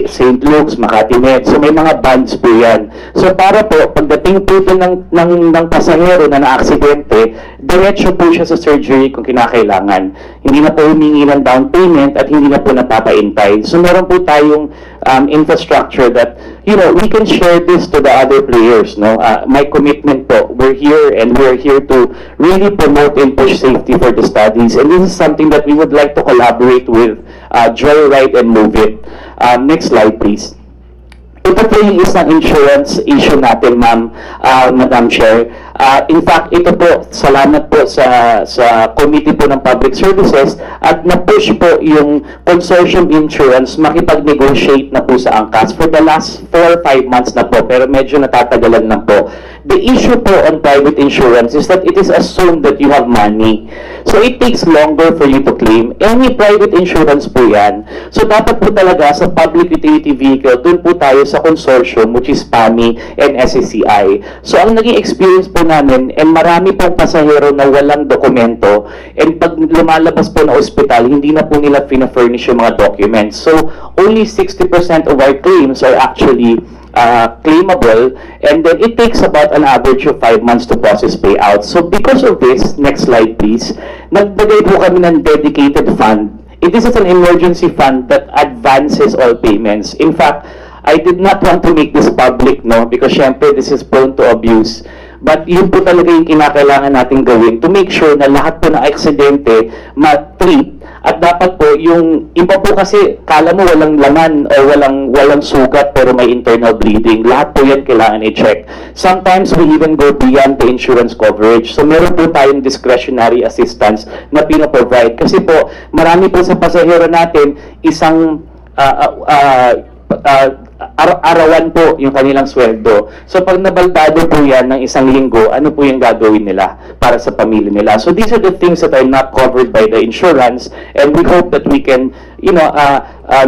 St. Luke's, Makati Med. So may mga bands po yan. So para po, pagdating po ito ng pasahero na na-aksidente, diretso po siya sa surgery kung kinakailangan. Hindi na po humingi ng down payment at hindi na po napapaintay. So meron po tayong infrastructure that, you know, we can share this to the other players, no? My commitment po, we're here to really promote and push safety for the studies, and this is something that we would like to collaborate with Joyride and Move It. Next slide, please. Ito po yung isang insurance issue natin, Madam Chair. In fact, ito po, salamat po sa Committee po ng Public Services at na-push po yung consortium insurance makipag-negotiate na po sa angkas for the last 4 or 5 months na po, pero medyo natatagalan na po. The issue po on private insurance is that it is assumed that you have money. So it takes longer for you to claim. Any private insurance po yan. So dapat po talaga sa public utility vehicle, dun po tayo sa consortium, which is PAMI and SSCI. So ang naging experience po namin, and marami pong pasahero na walang dokumento, and pag lumalabas po na ospital, hindi na po nila furnish yung mga documents. So only 60% of our claims are actually claimable, and then it takes about an average of 5 months to process payouts. So because of this, next slide please, nagbigay po kami ng dedicated fund. This is an emergency fund that advances all payments. In fact, I did not want to make this public, no, because syempre this is prone to abuse. But yun po talaga yung kinakailangan natin gawin to make sure na lahat po na aksidente ma-treat. At dapat po yung iba po kasi kala mo walang laman o walang sugat pero may internal bleeding. Lahat po yan kailangan i-check. Sometimes we even go beyond the insurance coverage. So meron po tayong discretionary assistance na pinaprovide. Kasi po marami po sa pasahero natin isang arawan po yung kanilang sweldo. So pag nabaltado po yan ng isang linggo, ano po yung gagawin nila para sa pamilya nila? So these are the things that are not covered by the insurance, and we hope that we can, you know,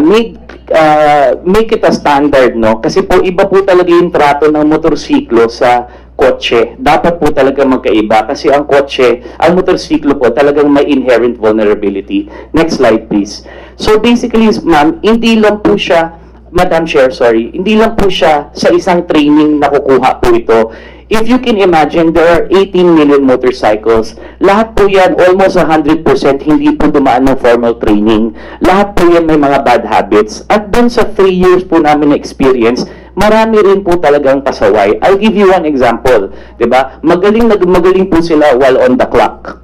make it a standard, no? Kasi po iba po talaga yung trato ng motorsiklo sa kotse. Dapat po talaga magkaiba kasi ang kotse, ang motorsiklo po talagang may inherent vulnerability. Next slide please. So basically, ma'am, hindi lang po siya, Madam Chair, sorry, hindi lang po siya sa isang training nakukuha po ito. If you can imagine, there are 18 million motorcycles. Lahat po yan, almost 100% hindi po dumaan ng formal training. Lahat po yan may mga bad habits. At dun sa 3 years po namin na experience, marami rin po talagang pasaway. I'll give you one example. Diba? Magaling po sila while on the clock.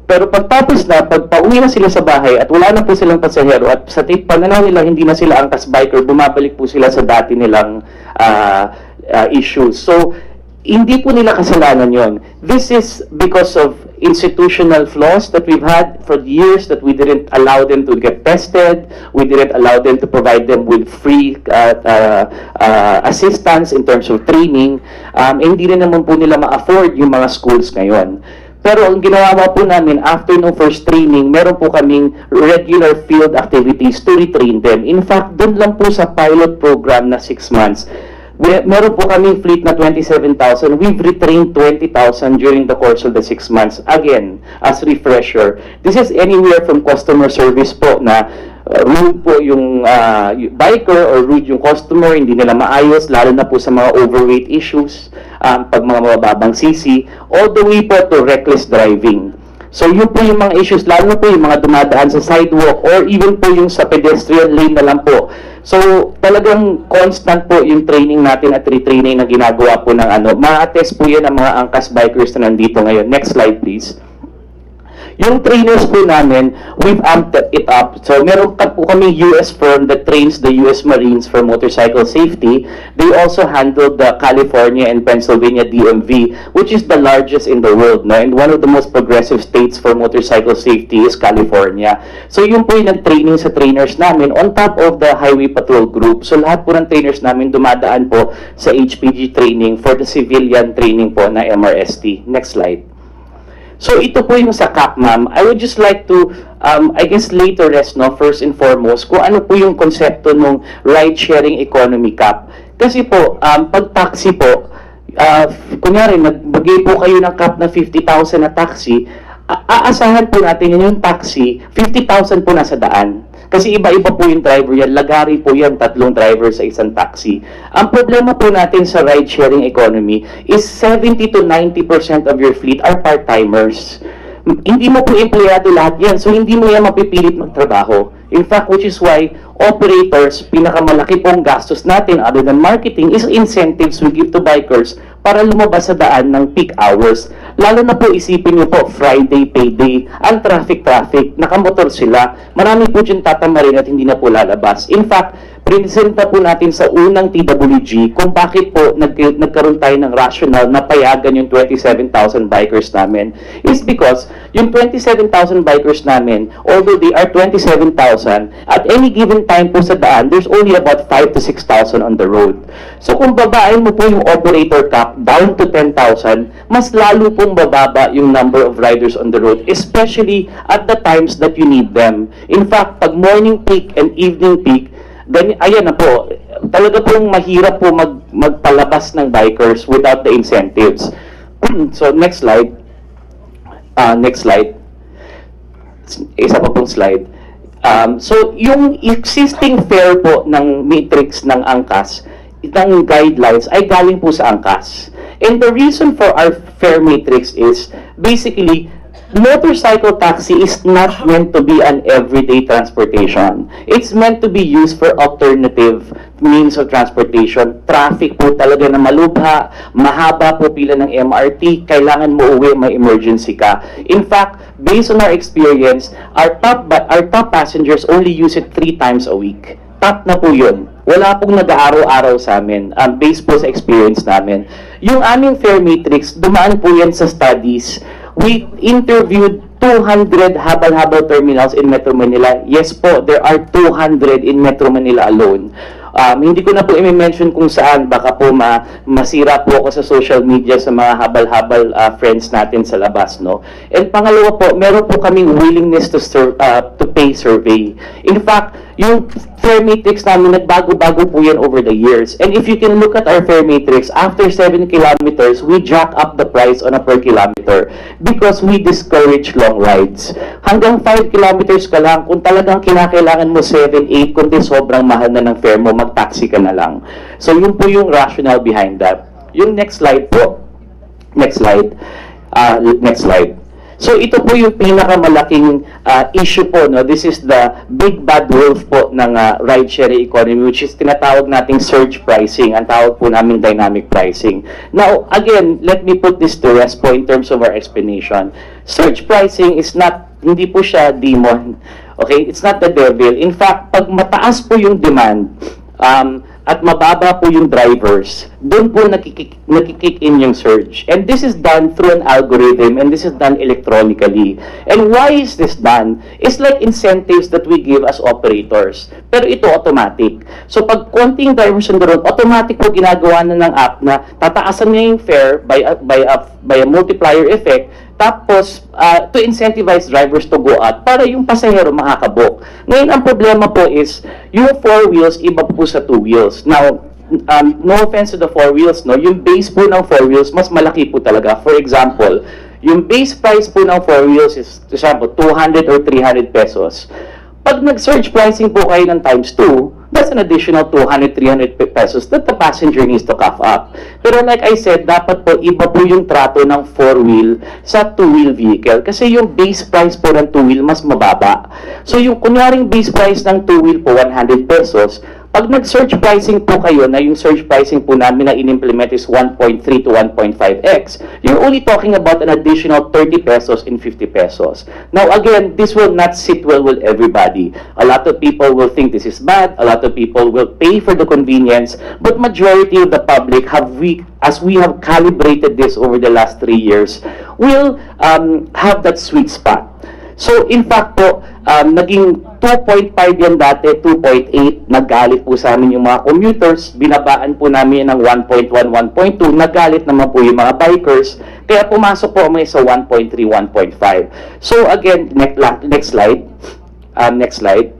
Pero pagtapos na, pag pauwi na sila sa bahay at wala na po silang pasahero at sa pananaw nila hindi na sila angkas biker, bumabalik po sila sa dati nilang issues. So, hindi po nila kasalanan yon. This is because of institutional flaws that we've had for years, that we didn't allow them to get tested, we didn't allow them to provide them with free assistance in terms of training, hindi rin naman po nila ma-afford yung mga schools ngayon. Pero ang ginawa po namin, after no first training, meron po kaming regular field activities to retrain them. In fact, dun lang po sa pilot program na 6 months, meron po kaming fleet na 27,000. We've retrained 20,000 during the course of the 6 months. Again, as refresher, this is anywhere from customer service po na rude po yung biker or rude yung customer, hindi nila maayos, lalo na po sa mga overweight issues, pag mga mababang CC, all the way po to reckless driving. So yun po yung mga issues, lalo na po yung mga dumadaan sa sidewalk or even po yung sa pedestrian lane na lang po. So talagang constant po yung training natin at retraining na ginagawa po ng ma-attest po yan ang mga angkas bikers na nandito ngayon. Next slide please. Yung trainers po namin, we've amped it up. So, meron po kami US firm that trains the US Marines for motorcycle safety. They also handle the California and Pennsylvania DMV, which is the largest in the world, no? And one of the most progressive states for motorcycle safety is California. So, yun po yung nag-training sa trainers namin on top of the highway patrol group. So, lahat po ng trainers namin dumadaan po sa HPG training for the civilian training po na MRST. Next slide. So ito po yung sa CAP, ma'am. I would just like to, I guess, lay to rest, no, first and foremost, kung ano po yung konsepto ng ride-sharing economy CAP. Kasi po, pag taxi po, kunyari, nagbagay po kayo ng CAP na 50,000 na taxi, aasahan po natin yun yung taxi, 50,000 po nasa daan. Kasi iba-iba po yung driver yan. Lagari po yan, 3 driver sa isang taxi. Ang problema po natin sa ride-sharing economy is 70 to 90% of your fleet are part-timers. Hindi mo po empleyado lahat yan, so hindi mo yan mapipilit magtrabaho. In fact, which is why operators, pinakamalaki pong gastos natin other than marketing is incentives we give to bikers para lumabas sa daan ng peak hours. Lalo na po isipin niyo po, Friday, payday, ang traffic, nakamotor sila. Marami po dyan tatamarin at hindi na po lalabas. In fact, presenta po natin sa unang TWG kung bakit po nagkaroon tayo ng rational na payagan yung 27,000 bikers namin is because yung 27,000 bikers namin, although they are 27,000, at any given time po sa daan, there's only about 5 to 6,000 on the road. So kung babain mo po yung operator cap down to 10,000, mas lalo pong bababa yung number of riders on the road, especially at the times that you need them. In fact, pag morning peak and evening peak, ayan na po, talaga pong mahirap po magpalabas ng bikers without the incentives. So, next slide. Next slide. Isa pa pong slide. So, yung existing fare po ng matrix ng angkas, ng guidelines, ay galing po sa angkas. And the reason for our fare matrix is, basically, motorcycle taxi is not meant to be an everyday transportation. It's meant to be used for alternative means of transportation. Traffic po talaga na malubha, mahaba po pila ng MRT, kailangan mo uwi, may emergency ka. In fact, based on our experience, our top passengers only use it 3 times a week. Top na po yun. Wala pong nag-aaraw-araw sa amin, based po sa experience namin. Yung aming fare matrix, dumaan po yan sa studies. We interviewed 200 habal-habal terminals in Metro Manila. Yes po, there are 200 in Metro Manila alone. Hindi ko na po i-mention kung saan, baka po masira po ako sa social media sa mga habal-habal friends natin sa labas, no? And pangalawa po, meron po kaming willingness to pay survey. In fact, yung fare matrix namin, nagbago-bago po yan over the years. And if you can look at our fare matrix, after 7 kilometers, we jack up the price on a per kilometer because we discourage long rides. Hanggang 5 kilometers ka lang, kung talagang kinakailangan mo 7, 8, kundi sobrang mahal na ng fare mo, mag-taxi ka na lang. So, yun po yung rationale behind that. Yung next slide po. Next slide. Next slide. So, ito po yung pinakamalaking issue po, no? This is the big bad wolf po ng ride-sharing economy, which is tinatawag nating surge pricing. Ang tawag po namin dynamic pricing. Now, again, let me put this to rest po in terms of our explanation. Surge pricing is not, hindi po siya demon. Okay? It's not the devil. In fact, pag mataas po yung demand, at mababa po yung drivers, doon po nakikick in yung surge. And this is done through an algorithm, and this is done electronically. And why is this done? It's like incentives that we give as operators. Pero ito automatic. So pag konting drivers on the road, automatic po ginagawa na ng app na tataasan niya yung fare by a multiplier effect, tapos to incentivize drivers to go out para yung pasahero makakabok. Ngayon, ang problema po is, yung 4 wheels, iba po sa 2 wheels. Now, no offense to the 4 wheels, no? Yung base po ng 4 wheels, mas malaki po talaga. For example, yung base price po ng 4 wheels is, for example, 200 or 300 pesos. Pag nag-surge pricing po kayo ng times 2, that's an additional 200, 300 pesos that the passenger needs to cough up. Pero like I said, dapat po iba po yung trato ng 4-wheel sa 2-wheel vehicle. Kasi yung base price po ng 2-wheel mas mababa. So yung kunyaring base price ng 2-wheel po 100 pesos, pag nag-surge pricing po kayo, na yung surge pricing po namin na in-implement is 1.3 to 1.5x, you're only talking about an additional 30 pesos and 50 pesos. Now again, this will not sit well with everybody. A lot of people will think this is bad, a lot of people will pay for the convenience, but majority of the public as we have calibrated this over the last 3 years, will have that sweet spot. So, in fact po, naging 2.5 yan dati, 2.8, naggalit po sa amin yung mga commuters, binabaan po namin ng 1.1, 1.2, naggalit naman po yung mga bikers, kaya pumasok po kami sa 1.3, 1.5. So, again, next slide. Next slide.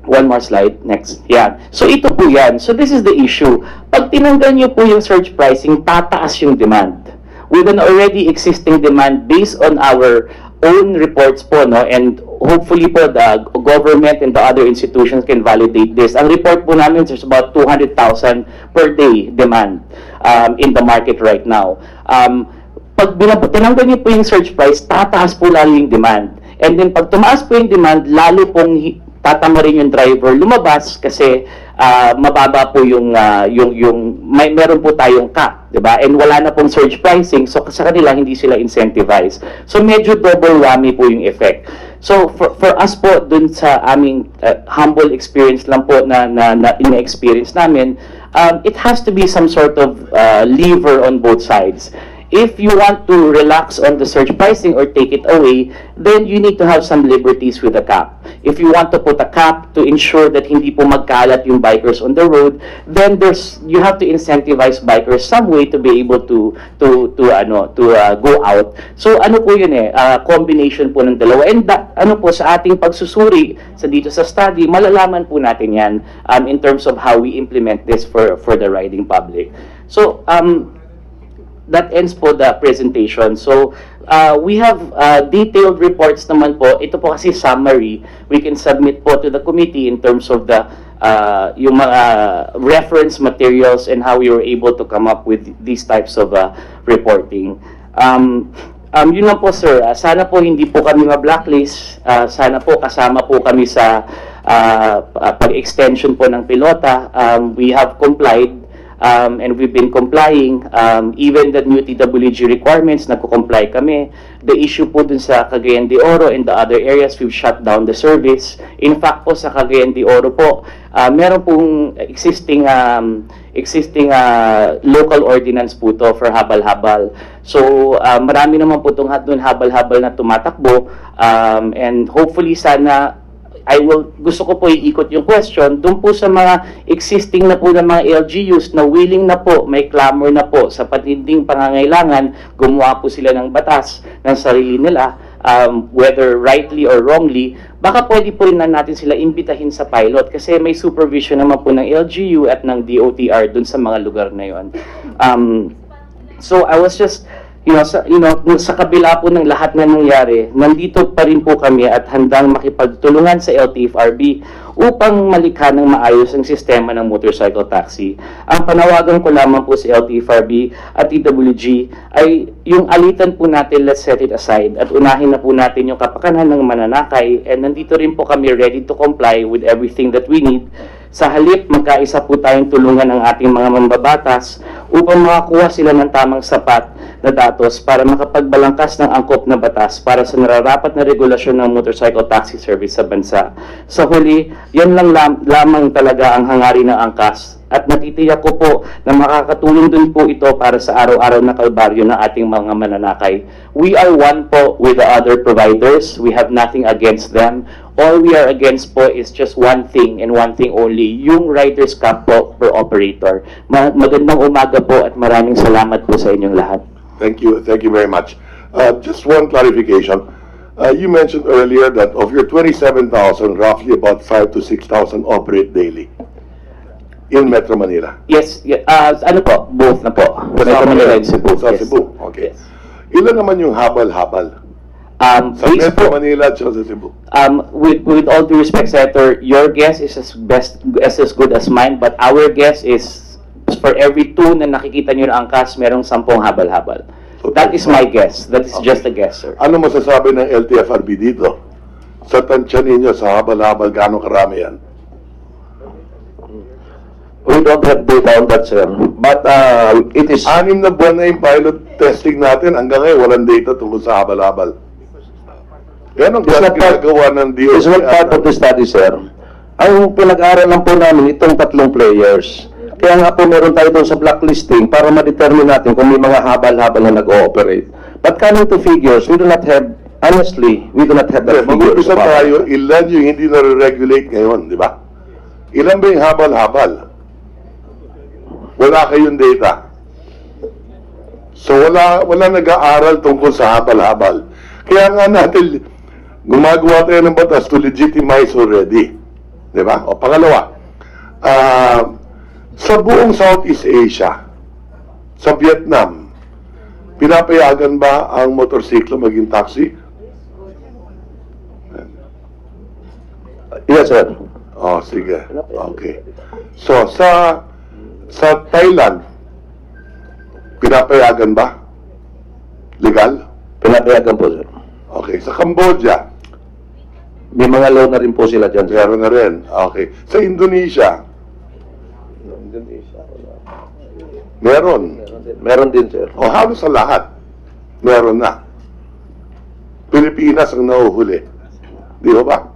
One more slide. Next. Yan. So, ito po yan. So, this is the issue. Pag tinanggal nyo po yung surge pricing, tataas yung demand. With an already existing demand based on our own reports po, no, and hopefully po the government and the other institutions can validate this. Ang report po namin, there's about 200,000 per day demand in the market right now. Pag tinanggal niyo po yung surge price, tataas po lalo yung demand. And then pag tumaas po yung demand, lalo pong tatama rin yung driver lumabas kasi mababa po yung meron po tayong cap, 'di ba? And wala na pong surge pricing, so sa kanila hindi sila incentivized. So medyo double whammy po yung effect. So for us po dun sa aming humble experience lang po na ina-experience namin, it has to be some sort of lever on both sides. If you want to relax on the surge pricing or take it away, then you need to have some liberties with the cap. If you want to put a cap to ensure that hindi po magkalat yung bikers on the road, then you have to incentivize bikers some way to be able to go out. So ano po yun combination po ng dalawa. And po sa ating pagsusuri dito sa study, malalaman po natin yan in terms of how we implement this for the riding public. So that ends po the presentation. So, we have detailed reports naman po. Ito po kasi summary. We can submit po to the committee in terms of the yung mga reference materials and how we were able to come up with these types of reporting. Yun lang po, sir. Sana po hindi po kami ma-blacklist. Sana po kasama po kami sa pag-extension po ng pilota. We have complied. And we've been complying, even the new TWG requirements, nagko-comply kami. The issue po dun sa Cagayan de Oro and the other areas, we've shut down the service. In fact po sa Cagayan de Oro po, meron pong existing local ordinance po to for habal-habal. So, marami naman po itong habal-habal na tumatakbo, and hopefully sana gusto ko po iikot yung question doon po sa mga existing na po ng mga LGUs na willing na po, may clamor na po sa patinding pangangailangan, gumawa po sila ng batas ng sarili nila, whether rightly or wrongly, baka pwede po rin na natin sila imbitahin sa pilot kasi may supervision naman po ng LGU at ng DOTR doon sa mga lugar na yon. So I was just sa kabila po ng lahat na nangyari, nandito pa rin po kami at handang makipagtulungan sa LTFRB upang malikha ng maayos ang sistema ng motorcycle taxi. Ang panawagan ko lamang po sa LTFRB at TWG ay yung alitan po natin, let's set it aside at unahin na po natin yung kapakanan ng mananakay, and nandito rin po kami ready to comply with everything that we need. Sa halip, magkaisa po tayong tulungan ng ating mga mambabatas upang makakuha sila ng tamang sapat na datos para makapagbalangkas ng angkop na batas para sa nararapat na regulasyon ng motorcycle taxi service sa bansa. Sa huli, yan lang lamang talaga ang hangarin ng angkas. At natitiyak ko po na makakatulong din po ito para sa araw-araw na kalbaryo ng ating mga mananakay. We are one po with the other providers. We have nothing against them. All we are against po is just one thing and one thing only, yung rider's cap po per operator. Magandang umaga po at maraming salamat po sa inyong lahat. Thank you very much. Just one clarification. You mentioned earlier that of your 27,000, roughly about 5,000 to 6,000 operate daily in Metro Manila. Yes, ano po? Both na po. Metro Manila and Cebu. Sa Cebu, okay. Ilan naman yung habal-habal? Sa Based Metro po, Manila at sa Cebu. with all due respect, Senator, your guess is as good as mine, but our guess is for every 2 na nakikita nyo na angkas, merong 10 habal-habal. That is my guess. That is just a guess, sir. Ano masasabi ng LTFRB dito? Sa tansya ninyo, sa habal-habal, gaano karami yan? We don't have data on that, sir. But it is... 6 na buwan na yung pilot testing natin, hanggang ngayon walang data tungkol sa habal-habal. Yan ang ginagawa ng DOT. It's not part of the study, sir. Ang pinag-aaral lang po namin itong 3 players. Kaya nga po meron tayo doon sa blacklisting para ma-determine natin kung may mga habal-habal na nag-ooperate. But coming to figures, we do not have, honestly, we do not have that figures. Mag-upisa tayo, ilan yung hindi na-regulate ngayon, di ba? Ilan ba yung habal-habal? Wala kayong data. So wala nag-aaral tungkol sa habal-habal. Kaya nga natin gumagawa tayo ng batas to legitimize already. Di ba? O pangalawa, sa buong Southeast Asia, sa Vietnam, pinapayagan ba ang motorsiklo maging taxi? Yes, sir. Oh, sige. Okay. So, sa Thailand, pinapayagan ba? Legal? Pinapayagan po, sir. Okay. Sa Cambodia, may mga law na rin po sila dyan, sir. meron na rin. Okay. Sa Indonesia, meron. Meron din, sir. O halos sa lahat, meron na. Pilipinas ang nahuhuli. Di ba?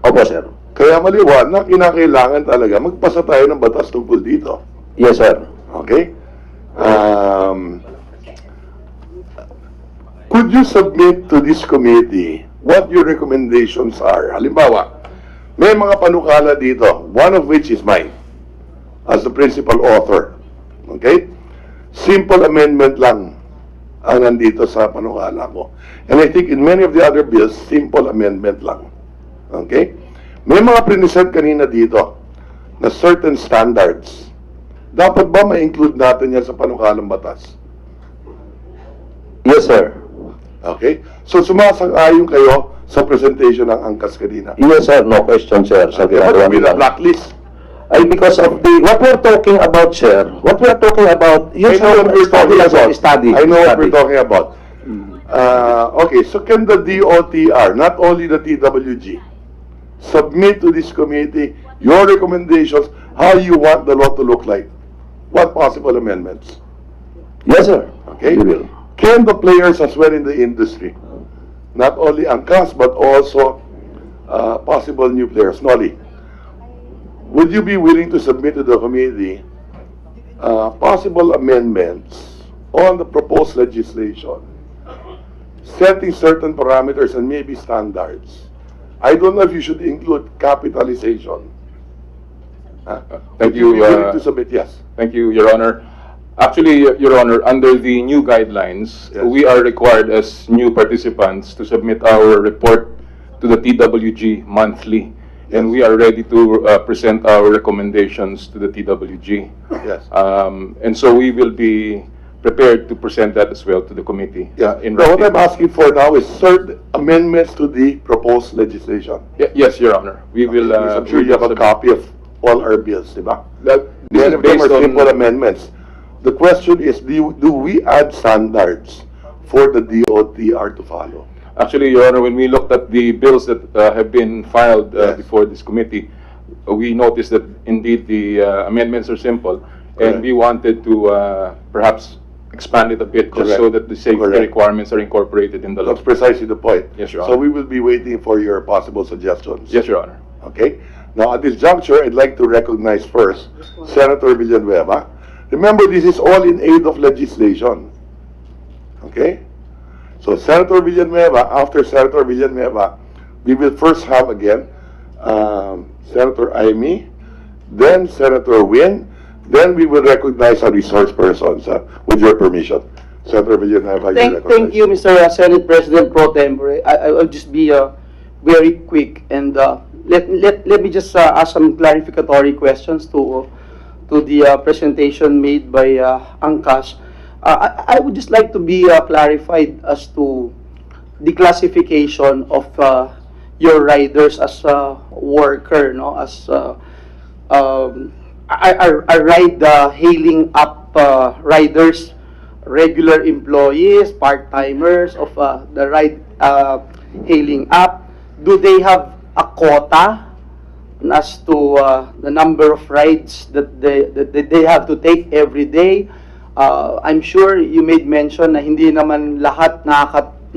Opo, sir. Kaya maliwan na kinakailangan talaga magpasa tayo ng batas tungkol dito. Yes, sir. Okay? Could you submit to this committee what your recommendations are? Halimbawa, may mga panukala dito, one of which is mine, as the principal author. Okay? Simple amendment lang ang nandito sa panukala ko. And I think in many of the other bills, simple amendment lang. Okay? May mga prinisent kanina dito na certain standards. Dapat ba ma-include natin yan sa panukalang batas? Yes, sir. Okay? So sumasang-ayon kayo sa presentation ng angkas kanina. Yes, sir. No question, sir. Sa Okay, ginagawa but with nila. a blacklist. Ay, because of the, what we're talking about, sir, what we're talking about, I know what we're talking about. Study. I know what we're talking about. Okay, so can the DOTR, not only the TWG, submit to this committee your recommendations, how you want the law to look like? What possible amendments? Yes, sir. Okay? We will. Can the players as well in the industry, not only angkas, but also possible new players? Nolly, would you be willing to submit to the committee possible amendments on the proposed legislation, setting certain parameters and maybe standards? I don't know if you should include capitalization. Thank Would you you, be willing to submit? Yes. Thank you, Your Honor. Actually, Your Honor, under the new guidelines, Yes. we are required as new participants to submit our report to the TWG monthly. And we are ready to present our recommendations to the TWG. Yes. And so we will be prepared to present that as well to the committee. In Now, what writing. I'm asking for now is certain amendments to the proposed legislation. Yes, Your Honor. We will. I'm sure you have a copy of all our bills, di ba? This Many is of them based are on. simple amendments. The question is, do we add standards for the DOTR to follow? Actually, Your Honor, when we looked at the bills that have been filed Yes. before this committee, we noticed that indeed the amendments are simple, Correct. and we wanted to perhaps expand it a bit just so Correct. that the safety Correct. requirements are incorporated in the law. That's precisely the point. Yes, Your So Honor. we will be waiting for your possible suggestions. Yes, Your Honor. Okay? Now, at this juncture, I'd like to recognize first Senator Villanueva. Remember, this is all in aid of legislation. Okay? So, Senator Villanueva, after Senator Villanueva, we will first have again Senator Aimee, then Senator Win, then we will recognize our resource persons, with your permission. Senator Villanueva, Thank you, Mr. Senate President Pro Tempore. I'll just be very quick and let me just ask some clarificatory questions to the presentation made by Angkas. I would just like to be clarified as to declassification of your riders as a worker, no, as a ride hailing app riders, regular employees, part-timers of the ride hailing app. Do they have a quota as to the number of rides that they have to take every day? I'm sure you made mention na hindi naman lahat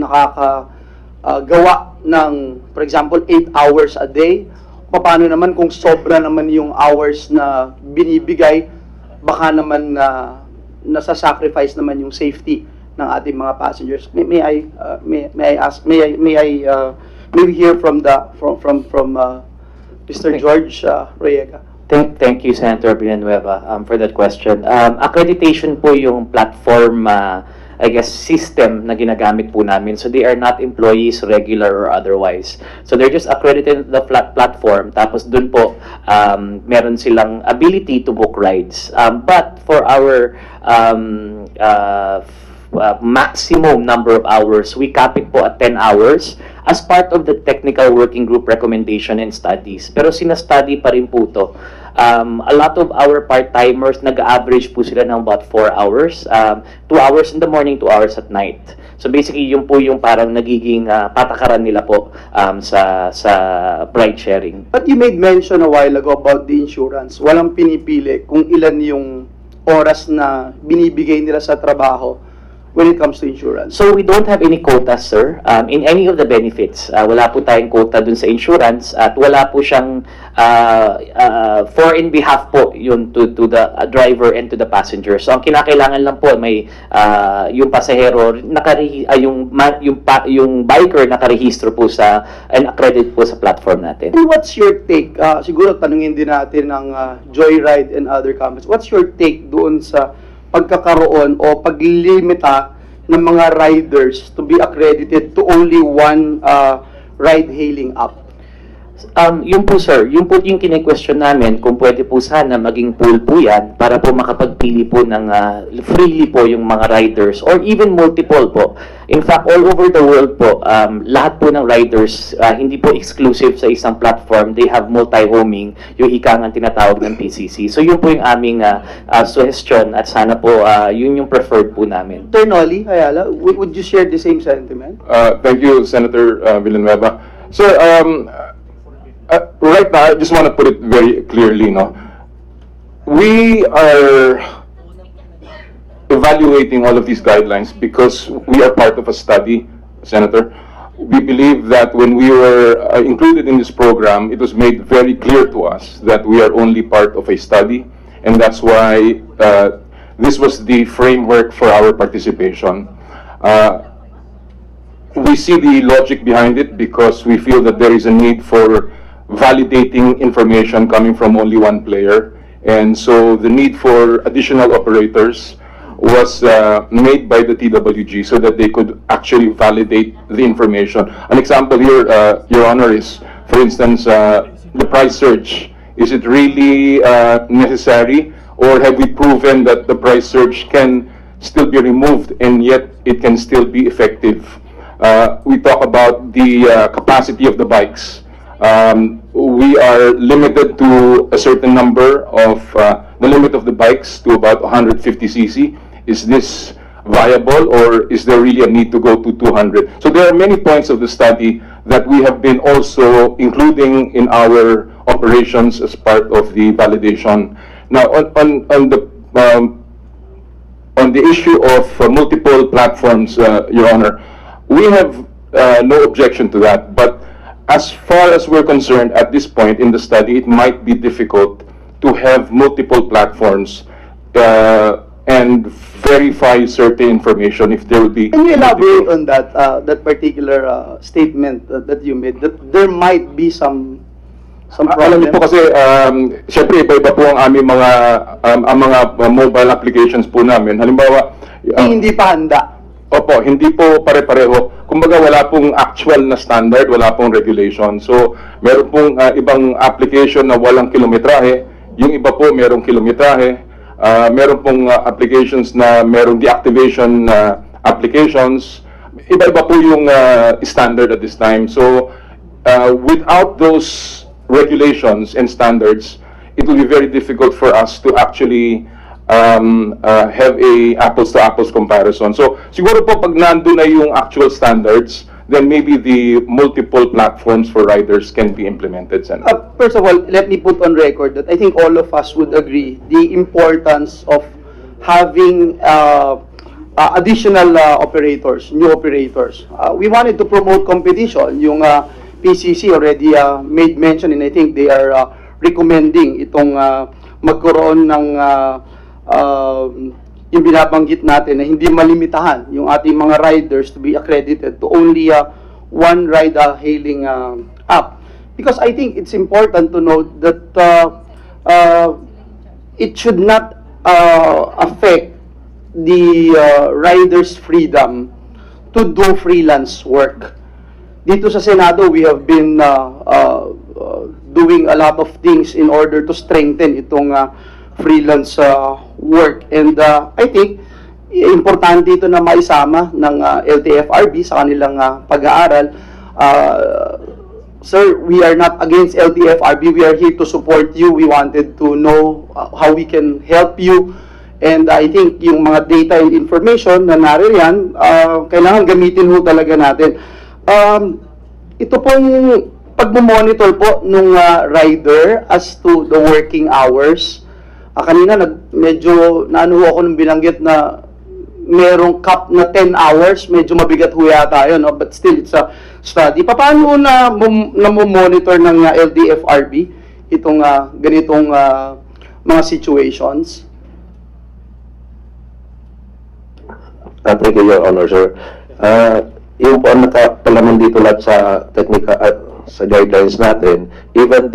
nakakagawa ng, for example, 8 hours a day. Paano naman kung sobra naman yung hours na binibigay, baka naman nasa-sacrifice naman yung safety ng ating mga passengers. May we hear from Mr. George Riega? Thank you, Senator Villanueva, for that question. Accreditation po yung platform, I guess, system na ginagamit po namin. So they are not employees, regular or otherwise. So they're just accredited the platform. Tapos dun po, meron silang ability to book rides. But for our maximum number of hours, we cap it po at 10 hours as part of the technical working group recommendation and studies. Pero sinastudy pa rin po to. A lot of our part-timers, nag-average po sila ng about 4 hours. 2 hours in the morning, 2 hours at night. So basically, yun po yung parang nagiging patakaran nila po sa ride sharing. But you made mention a while ago about the insurance. Walang pinipili kung ilan yung oras na binibigay nila sa trabaho when it comes to insurance. So we don't have any quotas, sir, in any of the benefits. Wala po tayong quota dun sa insurance at wala po siyang for in behalf po yun to the driver and to the passenger. So ang kinakailangan lang po may yung pasahero yung biker nakarehistro po sa and accredited po sa platform natin. And what's your take? Siguro tanungin din natin ng Joyride and other companies. What's your take doon sa pagkakaroon o paglimita ng mga riders to be accredited to only one ride-hailing app? Yun po, sir, yun po yung kine-question namin kung pwede po sana maging pool po yan para po makapagpili po ng freely po yung mga riders or even multiple po. In fact, all over the world po, lahat po ng riders hindi po exclusive sa isang platform. They have multi-homing, yung ikangang tinatawag ng PCC. So yun po yung aming suggestion at sana po yun yung preferred po namin. Sir Noli Ayala, would you share the same sentiment? Thank you, Senator Villanueva. Sir, right now, I just want to put it very clearly, no? We are evaluating all of these guidelines because we are part of a study, Senator. We believe that when we were included in this program, it was made very clear to us that we are only part of a study, and that's why this was the framework for our participation. We see the logic behind it because we feel that there is a need for validating information coming from only one player, and so the need for additional operators was made by the TWG so that they could actually validate the information. An example here, Your Honor, is, for instance, the price surge. Is it really necessary, or have we proven that the price surge can still be removed and yet it can still be effective? We talk about the capacity of the bikes. We are limited to a certain number of the limit of the bikes to about 150cc. Is this viable, or is there really a need to go to 200? So there are many points of the study that we have been also including in our operations as part of the validation. Now, on the issue of multiple platforms, Your Honor, we have no objection to that, but as far as we're concerned at this point in the study, it might be difficult to have multiple platforms and verify certain information if there will be. Can you elaborate on that that particular statement that you made, that there might be some Alam niyo po kasi, syempre iba-iba po ang aming mga mobile applications po namin. Halimbawa, hindi pa handa. Opo, hindi po pare-pareho. Kumbaga wala pong actual na standard, wala pong regulation. So, meron pong ibang application na walang kilometrahe. Yung iba po merong kilometrahe. Meron pong applications na merong deactivation applications. iba-iba po yung standard at this time. So, without those regulations and standards, it will be very difficult for us to actually have a apples-to-apples comparison. So, siguro po pag nandun na yung actual standards, then maybe the multiple platforms for riders can be implemented, Senator. First of all, let me put on record that I think all of us would agree the importance of having additional operators, new operators. We wanted to promote competition. Yung PCC already made mention, and I think they are recommending itong magkaroon ng yung binabanggit natin na hindi malimitahan yung ating mga riders to be accredited to only one ride-hailing app. Because I think it's important to note that it should not affect the riders' freedom to do freelance work. Dito sa Senado, we have been doing a lot of things in order to strengthen itong freelance work. And I think, importante ito na maisama ng LTFRB sa kanilang pag-aaral. Sir, we are not against LTFRB. We are here to support you. We wanted to know how we can help you. And I think yung mga data and information na nariyan, kailangan gamitin ho talaga natin. Ito pong pag-monitor po nung rider as to the working hours. Kanina medyo naano ako nung binanggit na merong cap na 10 hours, medyo mabigat ho yata yun, no? But still it's a study. Paano na monitor ng LTFRB itong ganitong mga situations? Thank you, Your Honor, sir. Yung po ang nakapalaman dito lahat sa technical, sa guidelines natin, even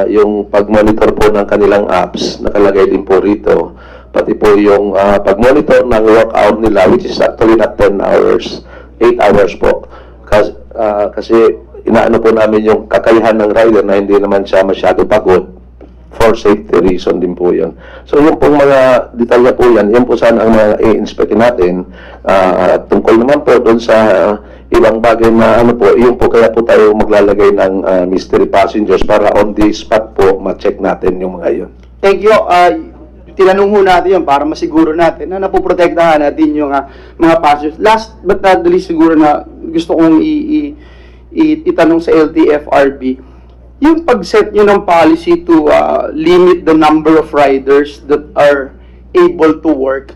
yung pag-monitor po ng kanilang apps, nakalagay din po rito, pati po yung pag-monitor ng work hour nila, which is actually not 10 hours, 8 hours po. Kasi inaano po namin yung kakayahan ng rider na hindi naman siya masyado pagod, for safety reason din po yun. So yung pong mga detalya po yan, yan po sana ang mga i-inspect natin. Tungkol naman po doon sa ibang bagay na ano po, yung po kaya po tayo maglalagay ng mystery passengers para on the spot po ma-check natin yung mga yun. Thank you. Tinanong ho natin yun para masiguro natin na napoprotektahan natin yung mga passengers. Last but not the least, siguro na gusto kong itanong sa LTFRB, yung pag-set nyo ng policy to limit the number of riders that are able to work,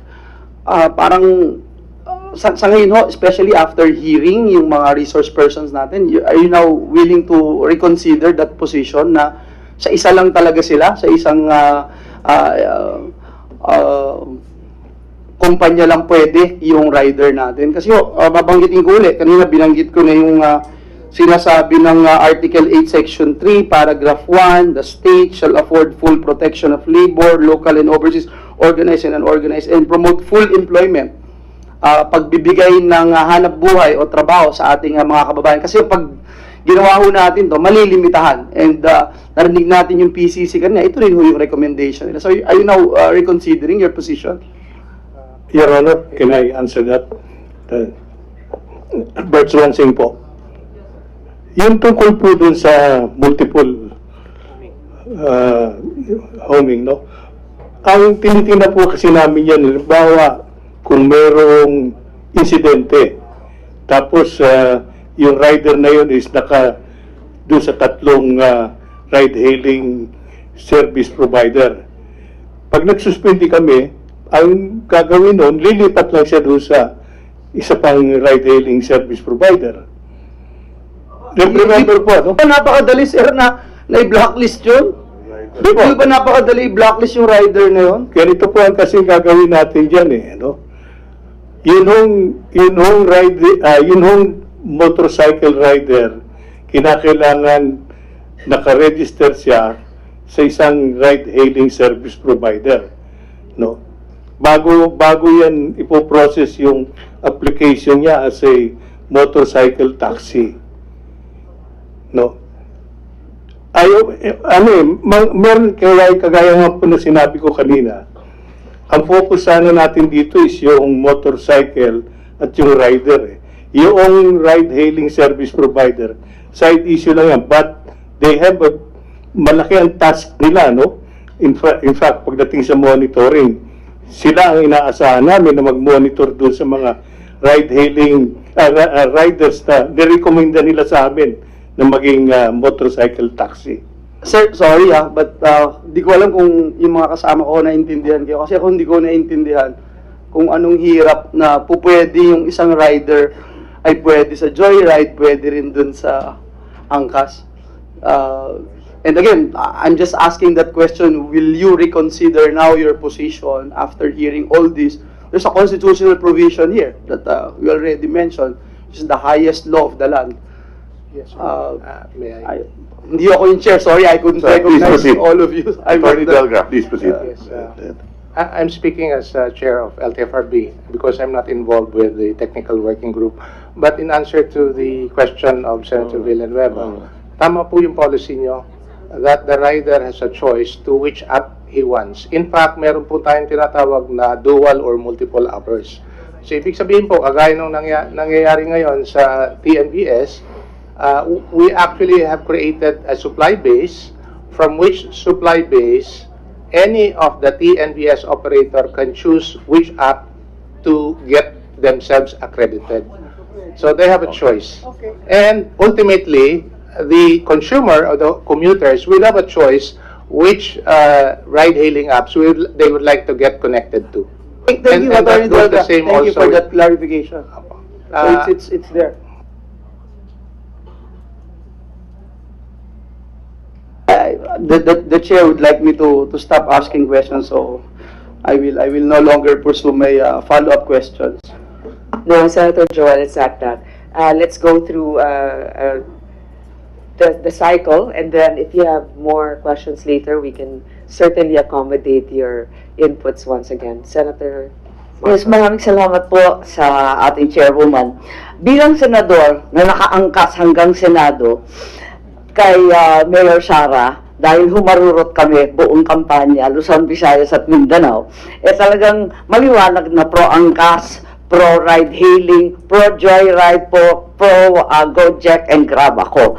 parang sa ngayon ho, especially after hearing yung mga resource persons natin, are you now willing to reconsider that position na sa isa lang talaga sila, sa isang kumpanya lang pwede yung rider natin? Kasi babanggitin ko ulit, kanina binanggit ko na yung sinasabi ng Article 8, Section 3, Paragraph 1, the state shall afford full protection of labor, local and overseas, organized and unorganized, and promote full employment. Pagbibigay ng hanap buhay o trabaho sa ating mga kababayan. Kasi pag ginawa ho natin to, malilimitahan. And narinig natin yung PCC kanina, ito rin ho yung recommendation nila. So are you now reconsidering your position? Your Honor, can I answer that? Bert Swansing po. Yung tungkol po dun sa multiple homing, no? Ang tinitingnan po kasi namin yan, halimbawa, kung merong insidente, tapos yung rider na yun is doon sa tatlong ride-hailing service provider. Pag nagsuspindi kami, ang gagawin nun, lilipat lang siya doon sa isa pang ride-hailing service provider. Remember po, no? Napakadali, sir, na i-blacklist yun? Di ba napakadali i-blacklist yung rider na yun? Ganito po ang kasi gagawin natin dyan eh, no? Yun hong motorcycle rider, kinakailangan nakaregister siya sa isang ride-hailing service provider, no? Bago yan ipoprocess yung application niya as a motorcycle taxi, no? Meron kagaya nga po na sinabi ko kanina, ang focus sana natin dito is yung motorcycle at yung rider eh. yung ride-hailing service provider, side issue lang yan. But they have malaki ang task nila, no? In fact, pagdating sa monitoring, sila ang inaasahan namin na mag-monitor doon sa mga ride-hailing riders na nirekomenda nila sa amin na maging motorcycle taxi. Sir, sorry but di ko alam kung yung mga kasama ko naintindihan kayo. Kasi ako hindi ko naintindihan kung anong hirap na pupwede yung isang rider ay pwede sa joyride, pwede rin dun sa angkas. And again, I'm just asking that question, will you reconsider now your position after hearing all this? There's a constitutional provision here that we already mentioned, which is the highest law of the land. Yes, may I? Hindi ako yung chair, sorry, I couldn't recognize all of you. Attorney Delga, please proceed. Yes, I'm speaking as chair of LTFRB because I'm not involved with the technical working group. But in answer to the question of Senator Villanueva, tama po yung policy nyo that the rider has a choice to which app he wants. In fact, meron po tayong tinatawag na dual or multiple appers. So, ibig sabihin po, kagaya nung nangyayari ngayon sa TNVS, we actually have created a supply base from which supply base any of the TNVS operator can choose which app to get themselves accredited. So they have a choice. Okay. And ultimately, the consumer or the commuters will have a choice which ride-hailing apps they would like to get connected to. Thank you, Attorney Delga. Thank you for that clarification. So it's there. The chair would like me to stop asking questions, so I will no longer pursue my follow-up questions. No, Senator Joel, it's not that. Let's go through the cycle, and then if you have more questions later, we can certainly accommodate your inputs once again. Senator? Yes, maraming salamat po sa ating chairwoman. Bilang senador na nakaangkas hanggang Senado, kay Mayor Sara, dahil humarurot kami buong kampanya, Luzon, Visayas at Mindanao, talagang maliwanag na pro-angkas, pro-ride-hailing, pro-joyride po, pro-Gojek and Grab ako.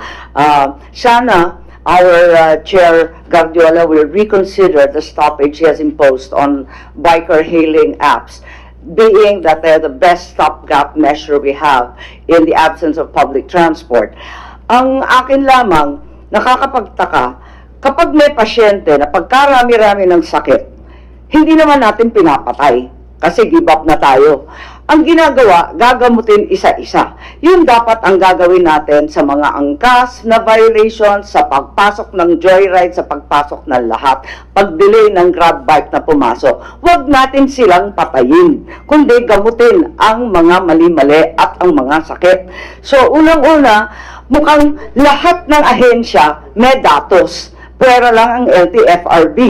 Sana our Chair Guardiola will reconsider the stoppage he has imposed on biker-hailing apps, being that they're the best stopgap measure we have in the absence of public transport. Ang akin lamang, nakakapagtaka, kapag may pasyente na pagkarami-rami ng sakit, hindi naman natin pinapatay kasi give up na tayo. Ang ginagawa, gagamutin isa-isa. Yun dapat ang gagawin natin sa mga angkas na violations, sa pagpasok ng joyride, sa pagpasok ng lahat, pag-delay ng grab bike na pumasok. Huwag natin silang patayin, kundi gamutin ang mga mali-mali at ang mga sakit. So, unang-una, mukhang lahat ng ahensya may datos. Pwera lang ang LTFRB.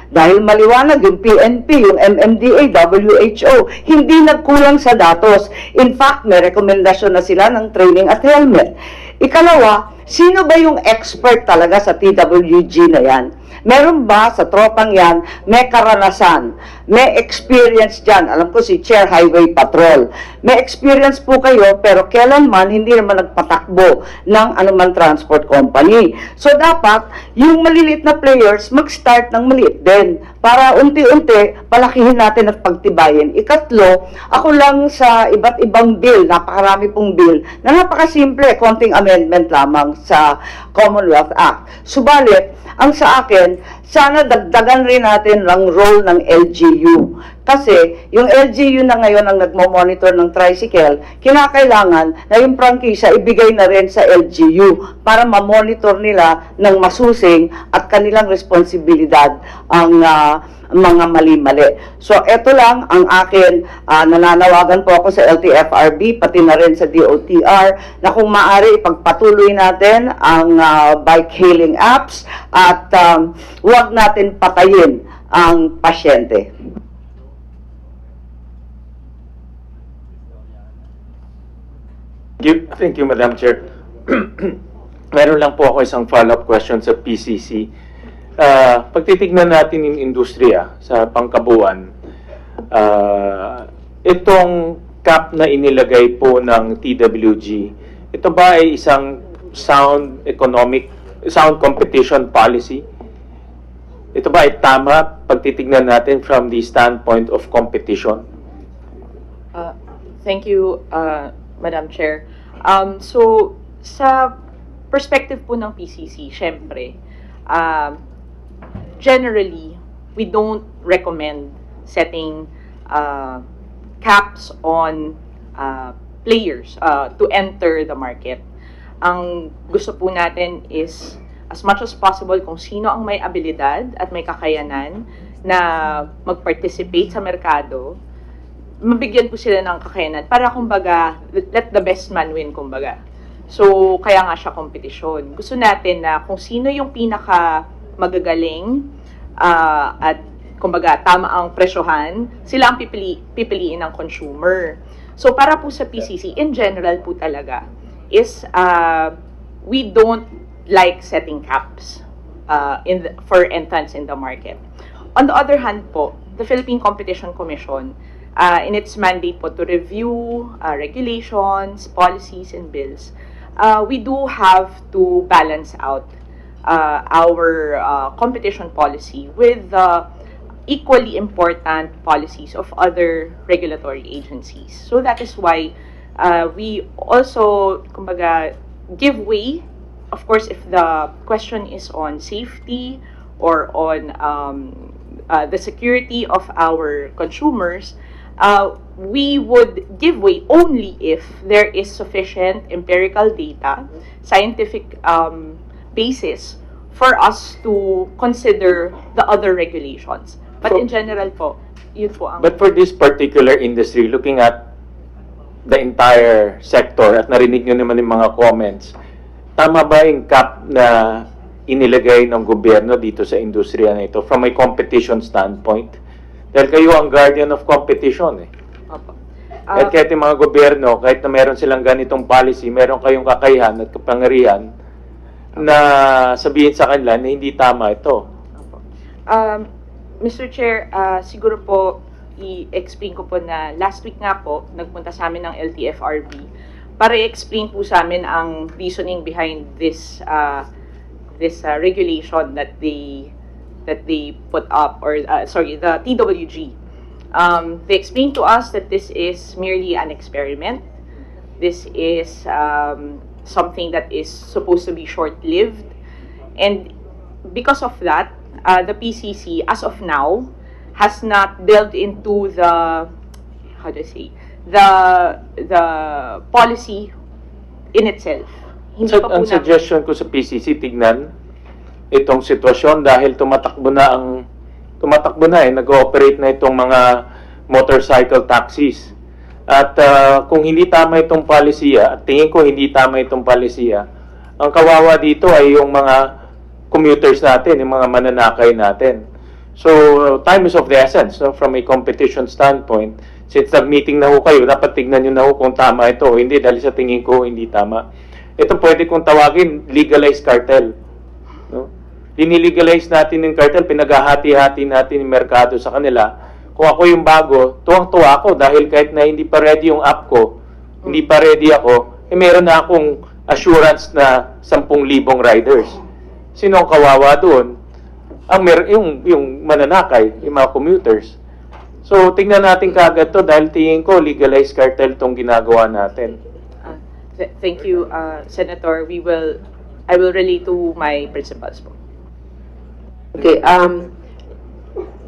Dahil maliwanag yung PNP, yung MMDA, WHO, hindi nagkulang sa datos. In fact, may rekomendasyon na sila ng training at helmet. Ikalawa, sino ba yung expert talaga sa TWG na yan? Meron ba sa tropang yan, may karanasan, may experience dyan? Alam ko si Chair Highway Patrol. May experience po kayo, pero kailanman hindi naman nagpatakbo ng anumang transport company. So dapat, yung maliliit na players, mag-start ng maliit din. Para unti-unti, palakihin natin at pagtibayin. Ikatlo, ako lang sa iba't ibang bill, napakarami pong bill, na napakasimple, konting amendment lamang sa Commonwealth Act. Subalit, ang sa akin, sana dagdagan rin natin ang role ng LGU. Kasi yung LGU na ngayon ang nagmo-monitor ng tricycle, kinakailangan na yung prangkisa ibigay na rin sa LGU para ma-monitor nila ng masusing at kanilang responsibilidad ang mga mali-mali. So, eto lang ang akin, nananawagan po ako sa LTFRB, pati na rin sa DOTR, na kung maaari ipagpatuloy natin ang bike-hailing apps at huwag natin patayin ang pasyente. Thank you, Madam Chair. Meron lang po ako isang follow-up question sa PCC. Pagtitignan natin yung industriya sa pangkabuuan, itong cap na inilagay po ng TWG, ito ba ay isang sound competition policy? Ito ba ay tama pag titignan natin from the standpoint of competition? Thank you, Madam Chair. So, sa perspective po ng PCC, syempre, generally, we don't recommend setting caps on players to enter the market. Ang gusto po natin is, as much as possible, kung sino ang may abilidad at may kakayanan na mag-participate sa merkado, mabigyan po sila ng kakayanan para, kumbaga, let the best man win, kumbaga. So, kaya nga siya kompetisyon. Gusto natin na kung sino yung pinaka magagaling at, kumbaga, tama ang presyohan, sila ang pipiliin ng consumer. So, para po sa PCC, in general po talaga, is we don't like setting caps for entrants in the market. On the other hand po, the Philippine Competition Commission, in its mandate po to review regulations, policies, and bills, we do have to balance out our competition policy with the equally important policies of other regulatory agencies. So that is why we also, kumbaga, give way. Of course, if the question is on safety or on the security of our consumers, we would give way only if there is sufficient empirical data, scientific basis for us to consider the other regulations. But in general po, yun po ang... But for this particular industry, looking at the entire sector, at narinig nyo naman yung mga comments, tama ba yung cap na inilagay ng gobyerno dito sa industriya na ito from a competition standpoint? Dahil kayo ang guardian of competition eh. At kahit yung mga gobyerno, kahit na meron silang ganitong policy, meron kayong kakayahan at kapangyarihan na sabihin sa kanila na hindi tama ito. Mr. Chair, siguro po i-explain ko po na last week nga po, nagpunta sa amin ng LTFRB para i-explain po sa amin ang reasoning behind this regulation that they put up, or sorry, the TWG. They explained to us that this is merely an experiment. This is something that is supposed to be short-lived, and because of that, the PCC, as of now, has not delved into the, how do I say, the policy in itself. Hindi pa po Ang suggestion ko sa PCC, tignan itong sitwasyon dahil tumatakbo na nag-ooperate na itong mga motorcycle taxis. At kung hindi tama itong palisiya, at tingin ko hindi tama itong palisiya, ang kawawa dito ay yung mga commuters natin, yung mga mananakay natin. So, time is of the essence, no? From a competition standpoint. Since nag-meeting na ho kayo, dapat tignan nyo na ho kung tama ito o hindi, dahil sa tingin ko hindi tama. Ito pwede kong tawagin legalized cartel. No? Dinilegalize natin yung cartel, pinaghahati-hati natin yung merkado sa kanila. Kung ako yung bago, tuwang-tuwa ako dahil kahit na hindi pa ready yung app ko, hindi pa ready ako, meron na akong assurance na 10,000 riders. Sino ang kawawa doon? Yung mananakay, yung mga commuters. So, tingnan natin kaagad to dahil tingin ko legalized cartel itong ginagawa natin. Thank you, Senator. I will relate to my principals po. Okay,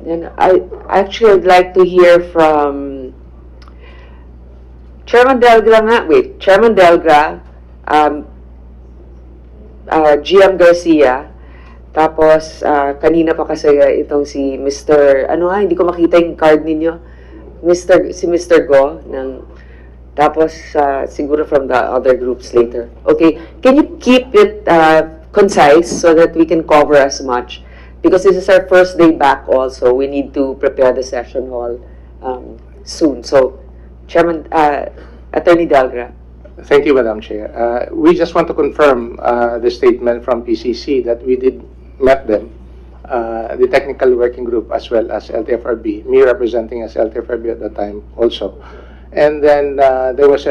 then I actually would like to hear from Chairman Delgra nga. Wait, Chairman Delgra, GM Garcia, tapos kanina pa kasi itong si Mr. Hindi ko makita yung card ninyo. Si Mr. Go, tapos siguro from the other groups later. Okay, can you keep it concise so that we can cover as much? Because this is our first day back also, we need to prepare the session hall soon. So, Chairman, Attorney Delgra. Thank you, Madam Chair. We just want to confirm the statement from PCC that we did met them, the technical working group as well as LTFRB, me representing as LTFRB at the time also. And then there was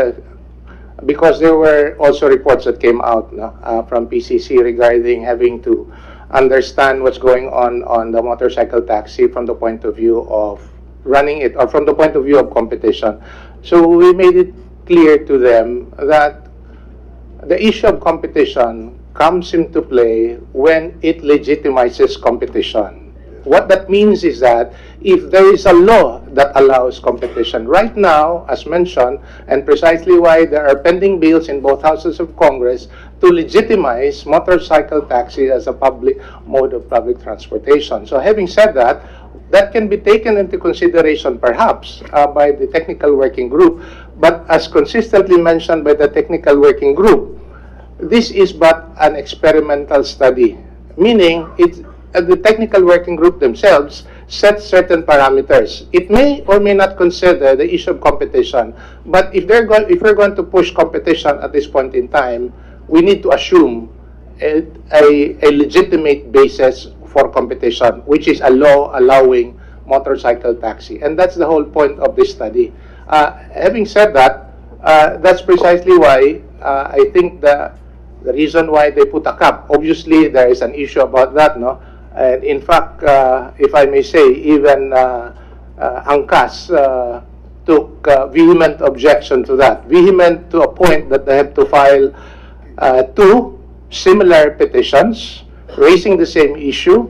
because there were also reports that came out from PCC regarding having to understand what's going on the motorcycle taxi from the point of view of running it, or from the point of view of competition. So we made it clear to them that the issue of competition comes into play when it legitimizes competition. What that means is that if there is a law that allows competition right now, as mentioned, and precisely why there are pending bills in both houses of Congress to legitimize motorcycle taxi as a public mode of public transportation. So having said that, that can be taken into consideration perhaps by the technical working group, but as consistently mentioned by the technical working group, this is but an experimental study, meaning the technical working group themselves set certain parameters. It may or may not consider the issue of competition, but if we're going to push competition at this point in time, we need to assume a legitimate basis for competition, which is a law allowing motorcycle taxi. And that's the whole point of this study. Having said that, that's precisely why I think the reason why they put a cap, obviously there is an issue about that, no? And in fact, if I may say, even Angkas took vehement objection to that. Vehement to a point that they have to file 2 similar petitions raising the same issue,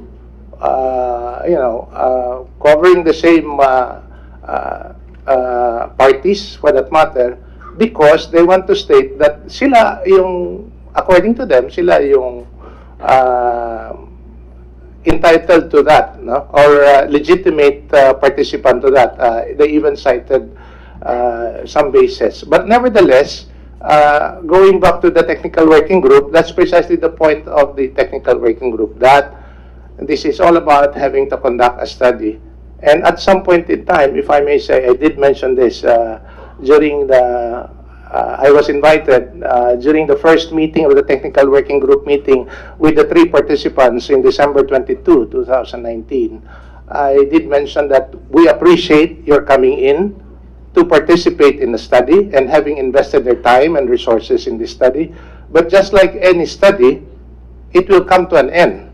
covering the same parties for that matter, because they want to state that sila yung, according to them, sila yung entitled to that, no? Or legitimate participant to that. They even cited some basis. But nevertheless, going back to the technical working group, that's precisely the point of the technical working group, that this is all about having to conduct a study. And at some point in time, if I may say, I did mention this during the I was invited during the first meeting of the technical working group meeting with the 3 participants in December 22, 2019. I did mention that we appreciate your coming in to participate in the study and having invested their time and resources in this study. But just like any study, it will come to an end.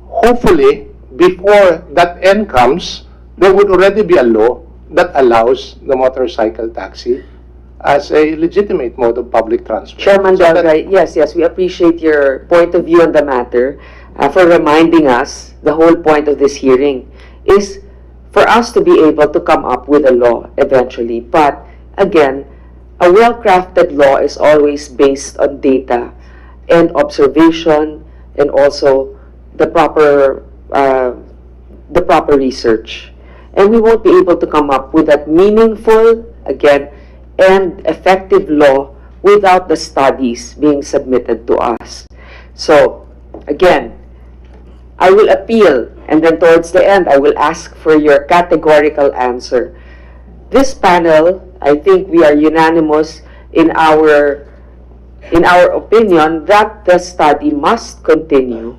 Hopefully, before that end comes, there would already be a law that allows the motorcycle taxi as a legitimate mode of public transport. Chairman Delgay, yes, we appreciate your point of view on the matter, for reminding us the whole point of this hearing is for us to be able to come up with a law eventually. But again, a well-crafted law is always based on data and observation and also the proper research. And we won't be able to come up with that meaningful, again, and effective law without the studies being submitted to us. So, again, I will appeal, and then towards the end, I will ask for your categorical answer. This panel, I think we are unanimous in our opinion that the study must continue,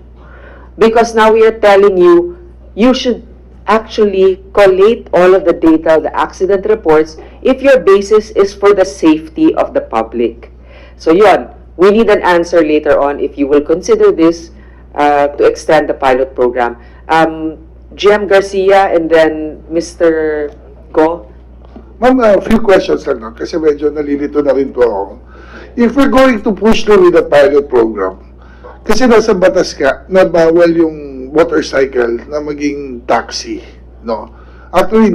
because now we are telling you, you should actually collate all of the data, the accident reports, if your basis is for the safety of the public. So yun, we need an answer later on if you will consider this to extend the pilot program. GM Garcia and then Mr. Go. Ma'am, a few questions lang, no? Kasi medyo nalilito na rin po ako. If we're going to push through with the pilot program, kasi nasa batas ka na bawal yung motorcycle na maging taxi, no? Actually,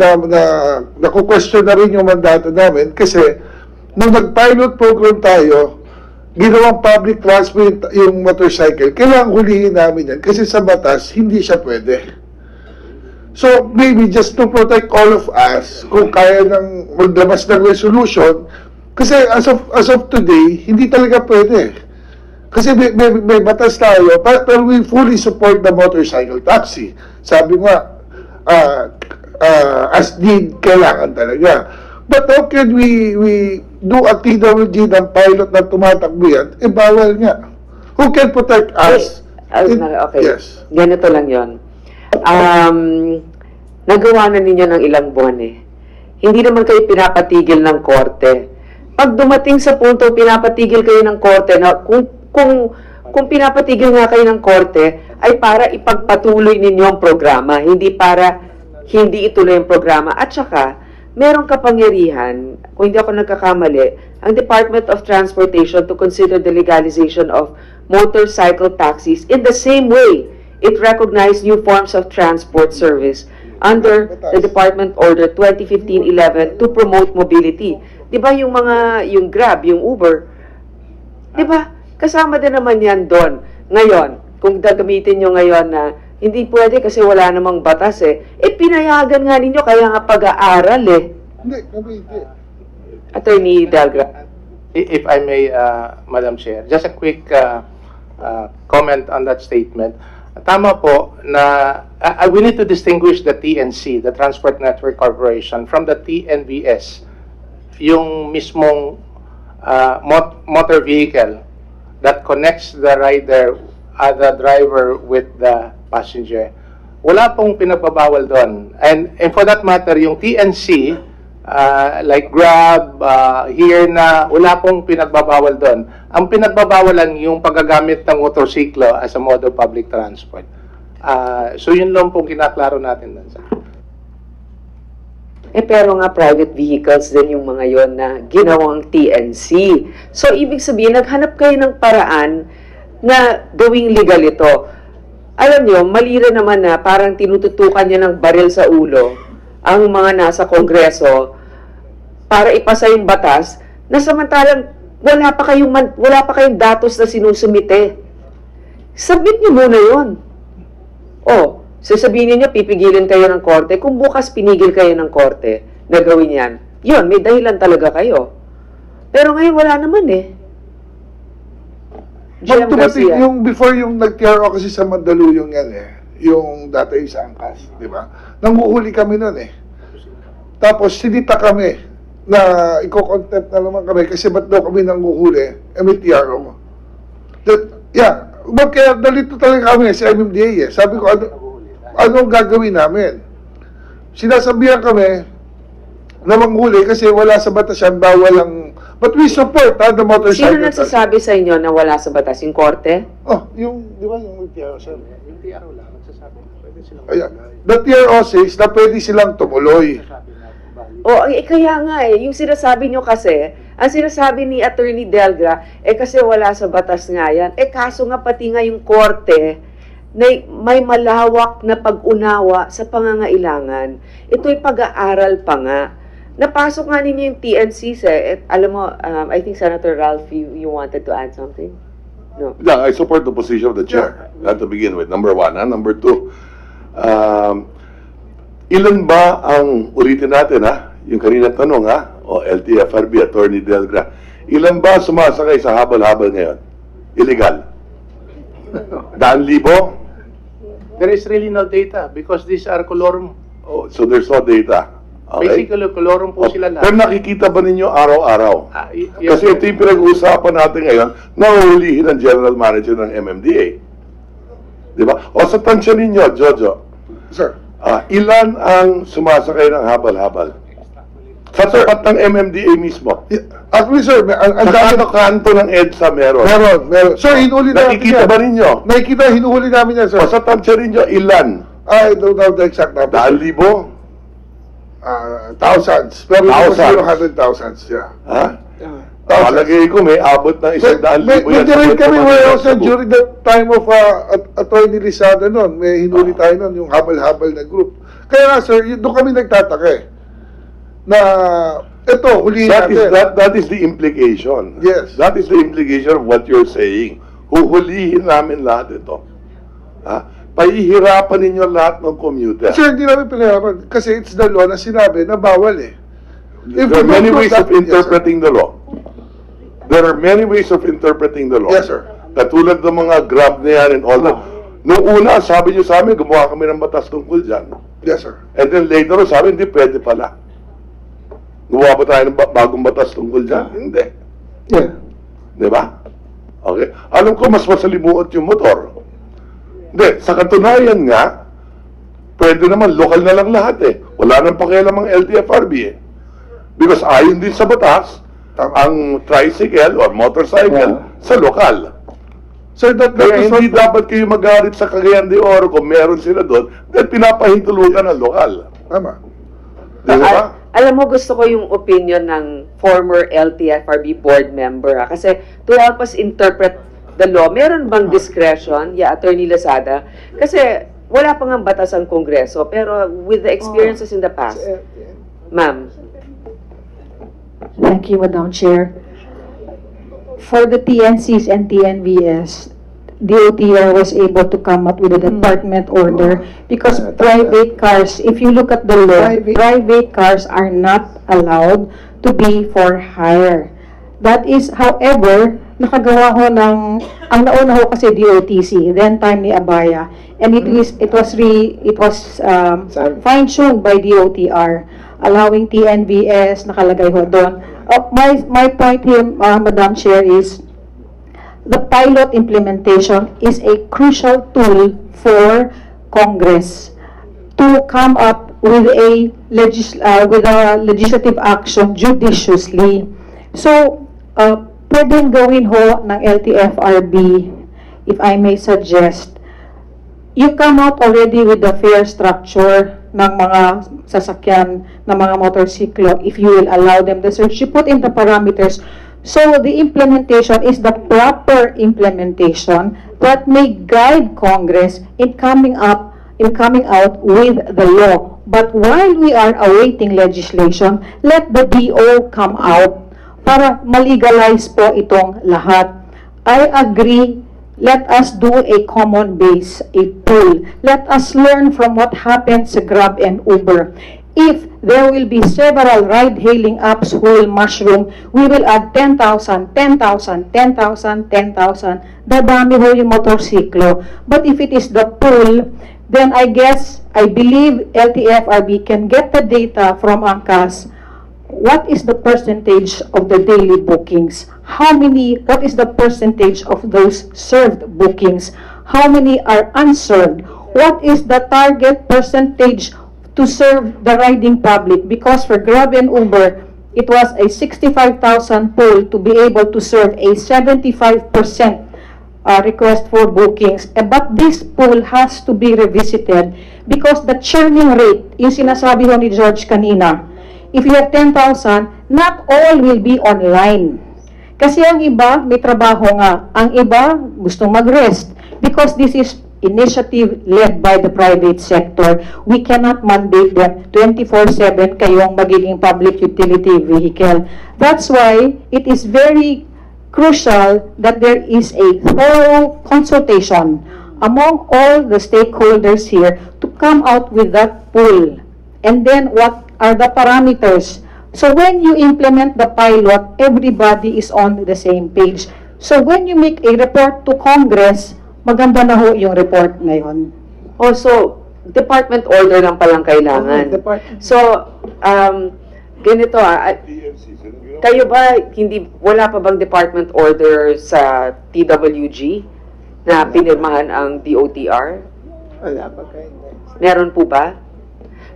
naku-question na rin yung mandato namin kasi nung nag-pilot program tayo, ginawang public transport yung motorcycle, kailangan hulihin namin yan kasi sa batas, hindi siya pwede. So, maybe just to protect all of us, kung kaya nang maglabas ng resolution, kasi as of today, hindi talaga pwede. Kasi may batas tayo, pero we fully support the motorcycle taxi. Sabi nga, as need, kailangan talaga. But how can we do a TWG ng pilot na tumatakbo yan? Bawal nga. Who can protect us? Okay. Yes. Ganito lang yon. Nagawa na ninyo ng ilang buwan eh. hindi naman kayo pinapatigil ng korte. Pag dumating sa punto, pinapatigil kayo ng korte, na kung pinapatigil nga kayo ng korte, ay para ipagpatuloy ninyo ang programa, hindi para hindi ituloy ang programa. At saka, merong kapangyarihan, kung hindi ako nagkakamali, ang Department of Transportation to consider the legalization of motorcycle taxis in the same way it recognized new forms of transport service under the Department Order 2015-11 to promote mobility. Di ba yung Grab, yung Uber, di ba? Kasama din naman yan doon. Ngayon, kung gagamitin nyo ngayon na hindi pwede kasi wala namang batas pinayagan nga ninyo, kaya nga pag-aaral Hindi, kami hindi. Attorney Delgra. If I may, Madam Chair, just a quick comment on that statement. Tama po na we need to distinguish the TNC, the Transport Network Corporation, from the TNVS, yung mismong motor vehicle that connects the rider, the driver with the passenger. Wala pong pinagbabawal doon. And for that matter, yung TNC, like Grab, here na, wala pong pinagbabawal doon. Ang pinagbabawalan yung paggagamit ng motorsiklo as a mode of public transport. So yun lang pong kinaklaro natin doon sa. Pero nga private vehicles din yung mga yon na ginawang TNC. So, ibig sabihin, naghanap kayo ng paraan na gawing legal ito. Alam nyo, mali rin naman na parang tinututukan niya ng baril sa ulo ang mga nasa Kongreso para ipasa yung batas na samantalang wala pa kayong datos na sinusumite. Submit nyo muna yun. Sasabihin niyo, pipigilin kayo ng korte. Kung bukas pinigil kayo ng korte na gawin yan, yun, may dahilan talaga kayo. Pero ngayon, wala naman Yung before yung nag-TRO kasi sa Mandaluyong yan yung dati sa angkas, di ba? Nanguhuli kami nun Tapos, sinita kami na i-contempt na naman kami kasi ba't daw kami nanguhuli, may TRO. Kaya dalito talaga kami sa MMDA Sabi ko, anong gagawin namin? Sinasabihan kami na manghuli kasi wala sa batas yan, bawal ang... But we support the motorcycle. Sino nagsasabi sa inyo na wala sa batas? Yung korte? Di ba yung TRO, sir? Yung TRO lang, nagsasabi. Pwede silang... The TRO says na pwede silang tumuloy. Kaya nga yung sinasabi nyo kasi, ang sinasabi ni Attorney Delgra, kasi wala sa batas nga yan. Kaso nga pati nga yung korte, na may malawak na pag-unawa sa pangangailangan. Ito'y pag-aaral pa nga. Napasok nga ninyo yung TNCs alam mo, I think Senator Ralph, you wanted to add something? No. Yeah, I support the position of the chair. To begin with, number one. Number two, ilan ba ang, ulitin natin yung kanina tanong o LTFRB, Attorney Delgra, ilan ba sumasakay sa habal-habal ngayon? Illegal. 1,000? There is really no data because these are colorum. So there's no data. Okay? Basically, colorum po sila lahat. Pero nakikita ba ninyo araw-araw? Yes, Kasi ito yung pinag-uusapan natin ngayon, nahuhulihin ng General Manager ng MMDA. Di ba? O sa tansya ninyo, Jojo. Sir. Ilan ang sumasakay ng habal-habal? Sa tapat ng MMDA mismo. Actually, sir, sa kanto ng EDSA meron. Meron. Sir, hinuhuli namin Nakikita ba ninyo? Nakikita, hinuhuli namin yan, sir. O sa tansya ninyo, ilan? I don't know the exact number. 1,000? Thousands. Pero Thousands. 100,000, yeah. Palagay ko may abot ng 100,000 May rin kami warehouse during the time of Attorney Lizada noon. May hinuli tayo noon, yung habal-habal na group. Kaya nga, sir, doon kami nagtataka na ito, hulihin natin. That is the implication. Yes. That is the implication of what you're saying. Huhulihin namin lahat ito. Pahihirapan ninyo lahat ng commuter. Sir, hindi namin pinahirapan. Kasi it's the law na sinabi na bawal There are many ways of interpreting the law. There are many ways of interpreting the law. Yes, sir. Katulad ng mga Grab na yan and all that. Noong una, sabi nyo sa amin, gumawa kami ng batas tungkol dyan. Yes, sir. And then later on, sabi, hindi pwede pala. Gumawa ba tayo ng bagong batas tungkol dyan? Hindi. Yeah. Diba? Okay. Alam ko, mas masalimuot yung motor. Hindi. Sa katunayan nga, pwede naman, lokal na lang lahat Wala nang pakialam ang LTFRB Because ayon din sa batas, ang tricycle or motorcycle sa lokal. Sir, kaya hindi dapat kayo magalit sa Cagayan de Oro kung meron sila doon dahil pinapahintulutan ng lokal. Tama. Diba? Alam mo, gusto ko yung opinion ng former LTFRB board member. Kasi to help us interpret the law, meron bang discretion, Attorney Lazada? Kasi wala pa nga batas ang Kongreso, pero with the experiences in the past, ma'am. Thank you, Madam Chair. For the TNCs and TNVS, DOTR was able to come up with a department order because private cars, if you look at the law, private cars are not allowed to be for hire. That is, however, nakagawa ho ng, ang nauna ho kasi DOTC, then time ni Abaya, and it was fine-tuned by DOTR, allowing TNVS, nakalagay ho doon. My point here, Madam Chair, is the pilot implementation is a crucial tool for Congress to come up with a legislative action judiciously. So, pwedeng gawin ho ng LTFRB, if I may suggest, you come out already with the fare structure ng mga sasakyan, ng mga motorsiklo, if you will allow them the search. You put in the parameters. So, the implementation is the proper implementation that may guide Congress in coming out with the law. But while we are awaiting legislation, let the DO come out para malegalize po itong lahat. I agree, let us do a common base, a pool. Let us learn from what happened sa Grab and Uber. If there will be several ride-hailing apps who will mushroom, we will add 10,000, 10,000, 10,000, 10,000. Dadami ho yung motorsiklo. But if it is the pool, then I believe LTFRB can get the data from ANCAS. What is the percentage of the daily bookings? What is the percentage of those served bookings? How many are unserved? What is the target percentage to serve the riding public? Because for Grab and Uber, it was a 65,000 pool to be able to serve a 75% request for bookings. But this pool has to be revisited because the churning rate, yung sinasabi ho ni George kanina, if you have 10,000, not all will be online. Kasi ang iba, may trabaho nga. Ang iba, gustong mag-rest. Because this is initiative led by the private sector. We cannot mandate them 24/7 kayong magiging public utility vehicle. That's why it is very crucial that there is a thorough consultation among all the stakeholders here to come out with that pool. And then what are the parameters? So when you implement the pilot, everybody is on the same page. So when you make a report to Congress, maganda na ho yung report ngayon. Also, department order lang palang kailangan. So, ganito kayo ba, wala pa bang department order sa TWG na pinirmahan ang DOTR? Wala pa kayo. Meron po ba?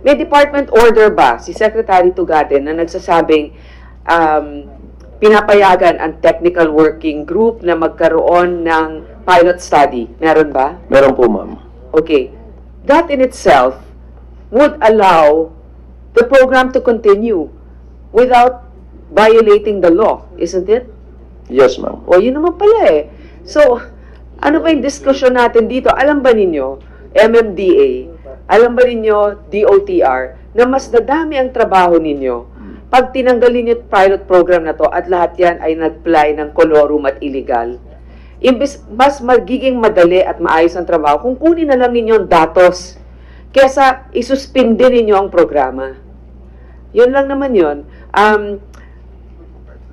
May department order ba si Secretary Tugaden na nagsasabing pinapayagan ang technical working group na magkaroon ng pilot study? Meron ba? Meron po, ma'am. Okay. That in itself would allow the program to continue without violating the law, isn't it? Yes, ma'am. O, yun naman pala eh. So, ano ba yung diskusyon natin dito? Alam ba ninyo, MMDA, alam ba ninyo, DOTR, na mas dadami ang trabaho ninyo pag tinanggalin yung pilot program na to at lahat yan ay nag-fly ng kolorum at illegal? Imbis, mas magiging madali at maayos ang trabaho kung kunin na lang ninyo ang datos kesa isuspinde ninyo ang programa. Yun lang naman yun.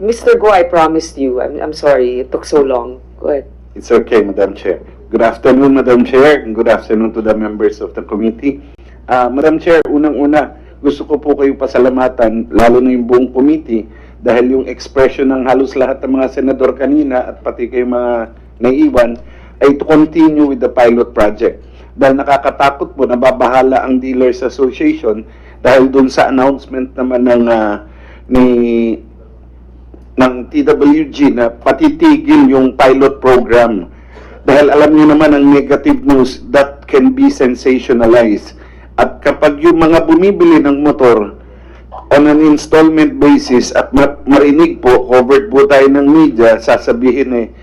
Mr. Go, I promised you. I'm sorry, it took so long. Go ahead. It's okay, Madam Chair. Good afternoon, Madam Chair, and good afternoon to the members of the committee. Madam Chair, unang-una, gusto ko po kayong pasalamatan, lalo na yung buong committee, dahil yung expression ng halos lahat ng mga senador kanina at pati kayong mga naiiwan, ay to continue with the pilot project. Dahil nakakatakot po, nababahala ang Dealers Association dahil dun sa announcement naman ng TWG na patitigil yung pilot program. Dahil alam niyo naman ang negative news that can be sensationalized. At kapag yung mga bumibili ng motor on an installment basis at marinig po, covered po tayo ng media, sasabihin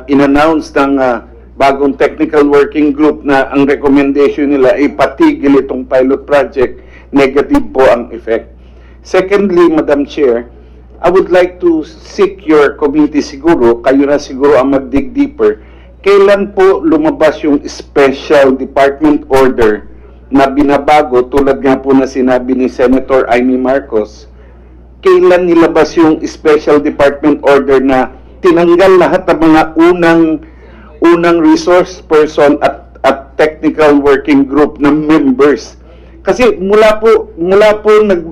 in-announce ng bagong technical working group na ang recommendation nila ay patigil itong pilot project, negative po ang effect. Secondly, Madam Chair, I would like to seek your committee siguro, kayo na siguro ang mag-dig deeper, kailan po lumabas yung special department order na binabago tulad nga po na sinabi ni Senator Amy Marcos, kailan nilabas yung special department order na tinanggal lahat ng mga unang resource person at technical working group na members? Kasi mula po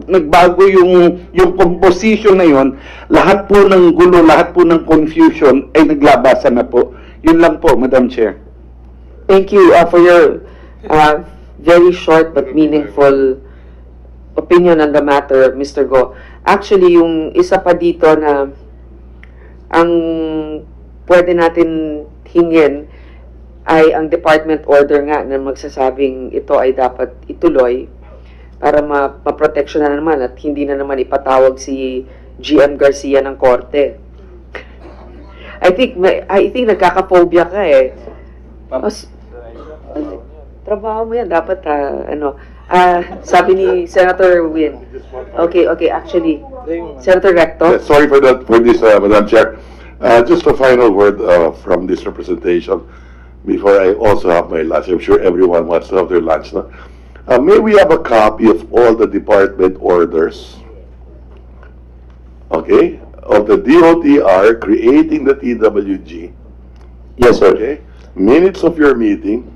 nagbago yung composition na yon, lahat po ng gulo, lahat po ng confusion ay naglabasan na po. Yun lang po, Madam Chair. Thank you for your very short but meaningful opinion on the matter, Mr. Go. Actually, yung isa pa dito na ang pwede natin hingin ay ang department order nga na magsasabing ito ay dapat ituloy para ma-protection na naman at hindi na naman ipatawag si GM Garcia ng korte. I think nagkaka-phobia ka eh. Trabaho mo yan, dapat sabi ni Senator Win. Okay, actually, Senator Recto. Sorry for this, Madam Chair. Just a final word from this representation before I also have my lunch. I'm sure everyone wants to have their lunch now. May we have a copy of all the department orders, okay, of the DOTR creating the TWG? Yes, sir. Okay. Minutes of your meeting,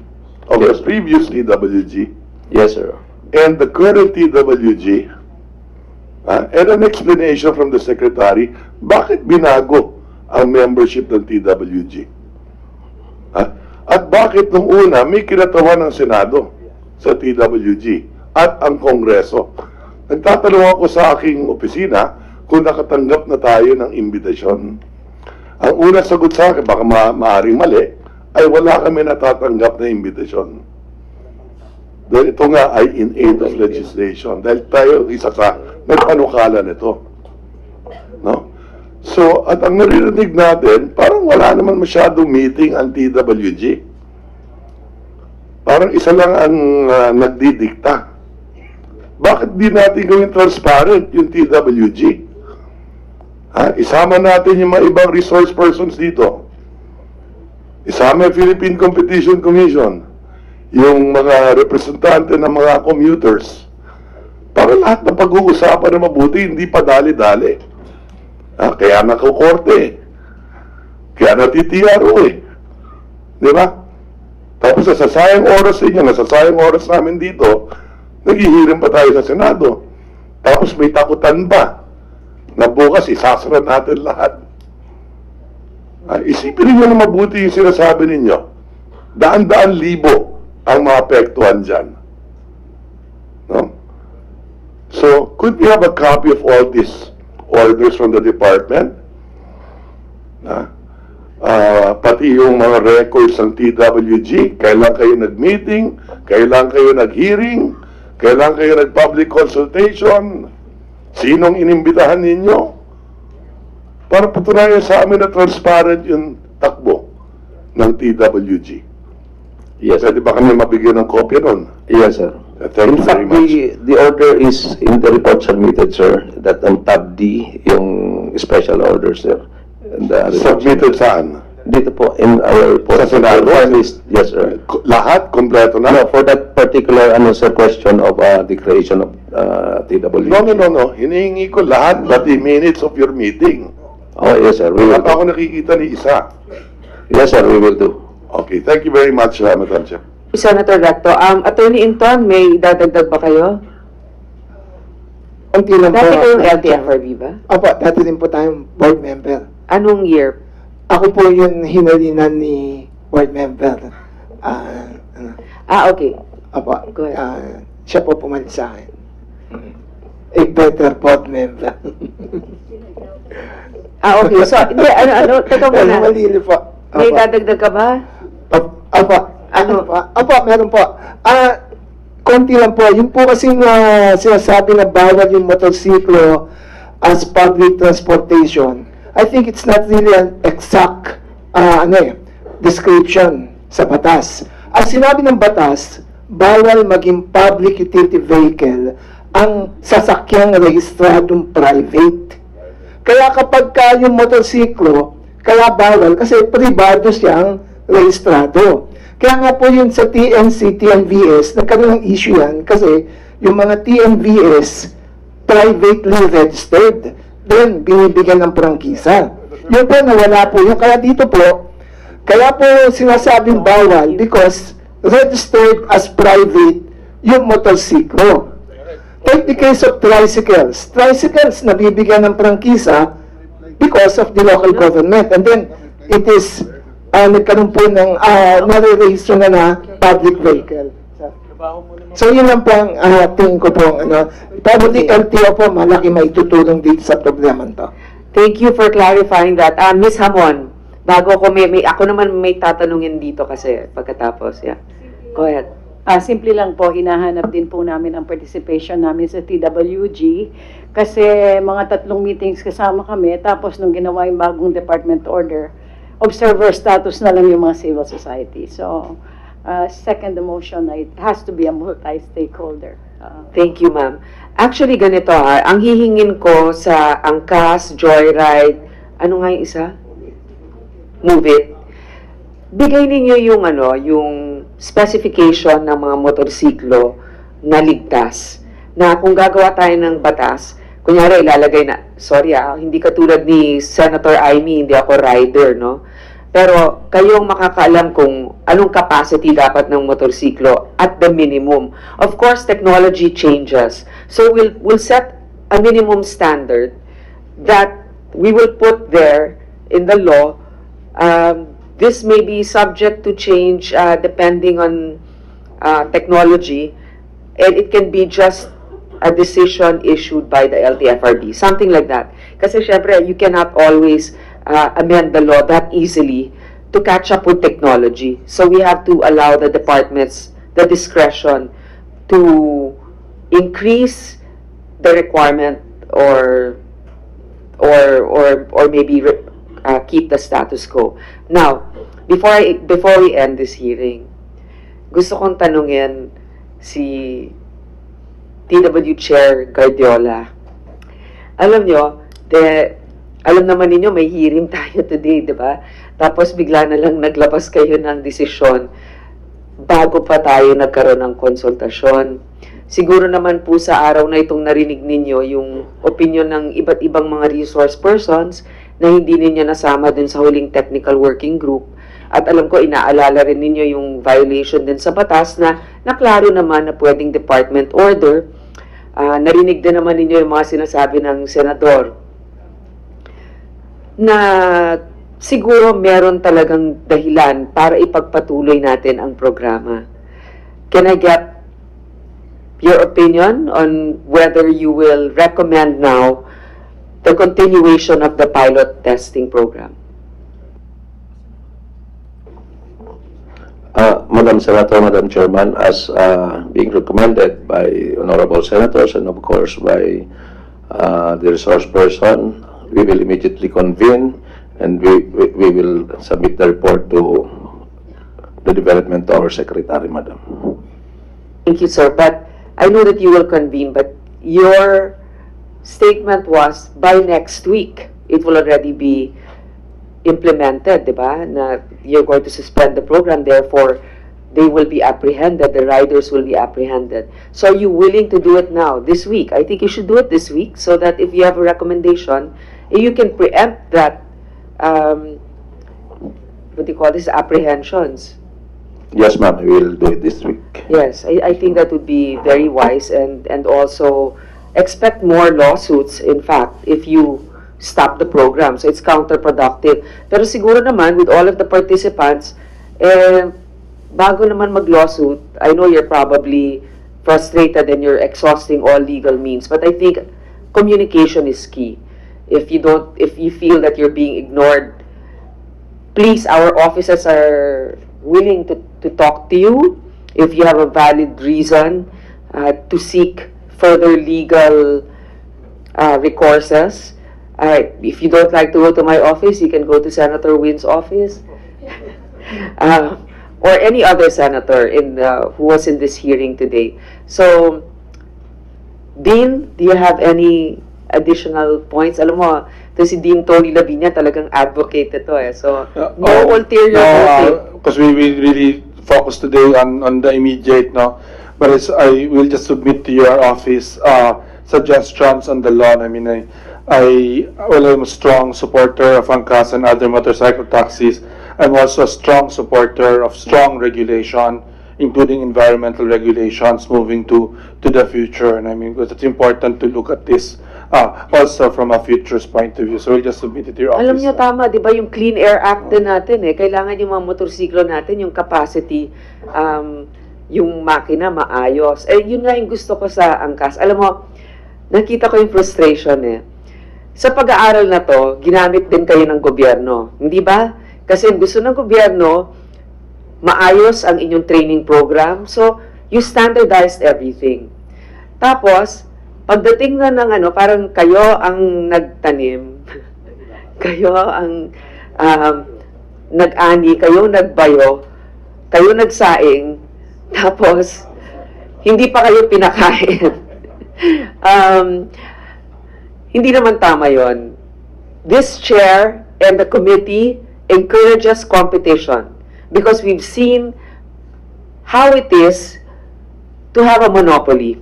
of the previous TWG. Yes, sir. And the current TWG, and an explanation from the Secretary, bakit binago ang membership ng TWG? At bakit nung una may kinatawan ng Senado sa TWG at ang Kongreso? Nagtatanong ako sa aking opisina kung nakatanggap na tayo ng imbitasyon. Ang una sagot sa akin, baka maaaring mali, ay wala kami natatanggap na imbitasyon. Dahil ito nga ay in aid of legislation. Dahil tayo isa sa nagpanukala nito. No? So, at ang naririnig natin, parang wala naman masyadong meeting ang TWG. Parang isa lang ang nagdidikta. Bakit di natin gawin transparent yung TWG? Isama natin yung mga ibang resource persons dito. Isama yung Philippine Competition Commission, yung mga representante ng mga commuters. Para lahat na pag-uusapan na mabuti, hindi pa dali-dali. Kaya nakukorte. Kaya natitiyaro eh. Di ba? Tapos nasasayang oras ninyo, nasasayang oras namin dito, naghihiring pa tayo sa Senado. Tapos may takutan pa na bukas isasara natin lahat. Isipin ninyo na mabuti yung sinasabi ninyo. Daan-daan libo ang maapektuhan dyan. No? So, could we have a copy of all these orders from the department? Pati yung mga records ng TWG, kailan kayo nag-meeting, kailan kayo nag-hearing, kailan kayo nag-public consultation, sinong inimbitahan ninyo, para patunayan sa amin na transparent yung takbo ng TWG. Yes. Pwede ba kami mabigyan ng kopya nun? Yes, sir. Thank you very much. The order is in the report submitted, sir, that on tab D, yung special order, sir. Submitted saan? Dito po, in our report. Sa Senado? Yes, sir. Lahat? Kompleto na? No, for that particular, sir, question of the creation of TWG. No. Hinihingi ko lahat, pati minutes of your meeting. Oh, yes, sir. We will Wala pa ako nakikita ni isa. Yes, sir, we will do. Okay, thank you very much, Madam Chair. Senator Recto, Attorney Inton, may dadagdag ba kayo? Unti lang po. Dati kayong LTFRB ba? Opo, dati din po tayong board member. Anong year? Ako po yung hinalinan ni board member. Okay. Opo. Go ahead. Siya po pumalit sa akin. a better board member. Okay. So, hindi, teka muna. Malili po. May dadagdag ka ba? Opo, meron po. Konti lang po. Yung po kasing sinasabi na bawal yung motorsiklo as public transportation, I think it's not really an exact description sa batas. Ang sinabi ng batas, bawal maging public utility vehicle ang sasakyang rehistradong private. Kaya kapag ka yung motorsiklo, kaya bawal kasi privado siyang rehistrado. Kaya nga po yun sa TNC, TNVS, nagkaroon ng issue yan kasi yung mga TNVS privately registered, then binibigyan ng prangkisa. Yun po, nawala po yun. Kaya dito po, kaya po sinasabing bawal because registered as private yung motorsiklo. Take the case of tricycles. Tricycles nabibigyan ng prangkisa because of the local government. And then, it is, nagkaroon po ng, nare-register na public vehicle. So, yun lang po ang tingin ko po. Probably LTO po, malaki maitutulong dito sa problema to. Thank you for clarifying that. Ms. Hamon, bago ko, ako naman may tatanungin dito kasi pagkatapos. Yeah. Go ahead. Simple lang po, hinahanap din po namin ang participation namin sa TWG kasi mga 3 meetings kasama kami tapos nung ginawa yung bagong department order, observer status na lang yung mga civil society. So, second the motion, it has to be a multi-stakeholder. Thank you, ma'am. Actually, ganito ang hihingin ko sa Angkas, Joyride, ano nga yung isa? Move It. Bigay ninyo yung yung specification ng mga motorsiklo na ligtas. Na kung gagawa tayo ng batas, kunyari ilalagay na, sorry hindi katulad ni Senator Amy, hindi ako rider, no? Pero kayong makakaalam kung anong capacity dapat ng motorsiklo at the minimum. Of course, technology changes. So we'll set a minimum standard that we will put there in the law. This may be subject to change depending on technology, and it can be just a decision issued by the LTFRB, something like that. Kasi syempre, you cannot always amend the law that easily to catch up with technology. So we have to allow the departments the discretion to increase the requirement or maybe keep the status quo. Now, before we end this hearing, gusto kong tanungin si TW Chair Guardiola. Alam nyo, alam naman ninyo may hearing tayo today, di ba? Tapos bigla na lang naglabas kayo ng desisyon bago pa tayo nagkaroon ng konsultasyon. Siguro naman po sa araw na itong narinig ninyo yung opinion ng iba't ibang mga resource persons na hindi ninyo nasama dun sa huling technical working group. At alam ko, inaalala rin ninyo yung violation din sa batas na naklaro naman na pwedeng department order. Narinig din naman ninyo yung mga sinasabi ng senador na siguro meron talagang dahilan para ipagpatuloy natin ang programa. Can I get your opinion on whether you will recommend now the continuation of the pilot testing program? Madam Senator, Madam Chairman, as being recommended by honorable senators and of course by the resource person, we will immediately convene and we will submit the report to the development to our secretary, Madam. Thank you, sir. But I know that you will convene, but your statement was by next week it will already be implemented, diba? Na you're going to suspend the program, therefore they will be apprehended, the riders will be apprehended. So are you willing to do it now, this week? I think you should do it this week so that if you have a recommendation, you can preempt that, what do you call this, apprehensions. Yes, ma'am, we will do it this week. Yes, I think that would be very wise and also expect more lawsuits, in fact, if you stop the program. So it's counterproductive. Pero siguro naman, with all of the participants, bago naman mag-lawsuit, I know you're probably frustrated and you're exhausting all legal means. But I think communication is key. If you feel that you're being ignored, please, our officers are willing to talk to you if you have a valid reason to seek further legal recourses. If you don't like to go to my office, you can go to Senator Wynn's office. Or any other senator who was in this hearing today. So, Dean, do you have any additional points? Alam mo, ito si Dean Tony Lavinia, talagang advocate ito eh. So, no ulterior motive. Because we really focus today on the immediate, no? But I will just submit to your office suggestions on the law. I mean, I'm a strong supporter of ANCAS and other motorcycle taxis. I'm also a strong supporter of strong regulation, including environmental regulations moving to the future. And I mean, because it's important to look at this also from a future's point of view. So we'll just submit it to your office. Alam niyo, tama, di ba yung Clean Air Act din natin eh. Kailangan yung mga motorsiklo natin, yung capacity, yung makina maayos. Eh, yun nga yung gusto ko sa ANCAS. Alam mo, nakita ko yung frustration eh. Sa pag-aaral na to, ginamit din kayo ng gobyerno. Hindi ba? Kasi gusto ng gobyerno, maayos ang inyong training program. So, you standardized everything. Tapos, pagdating na ng parang kayo ang nagtanim, kayo ang nag-ani, kayo nagbayo, kayo nagsaing, tapos, hindi pa kayo pinakain. Hindi naman tama yon. This chair and the committee encourages competition because we've seen how it is to have a monopoly.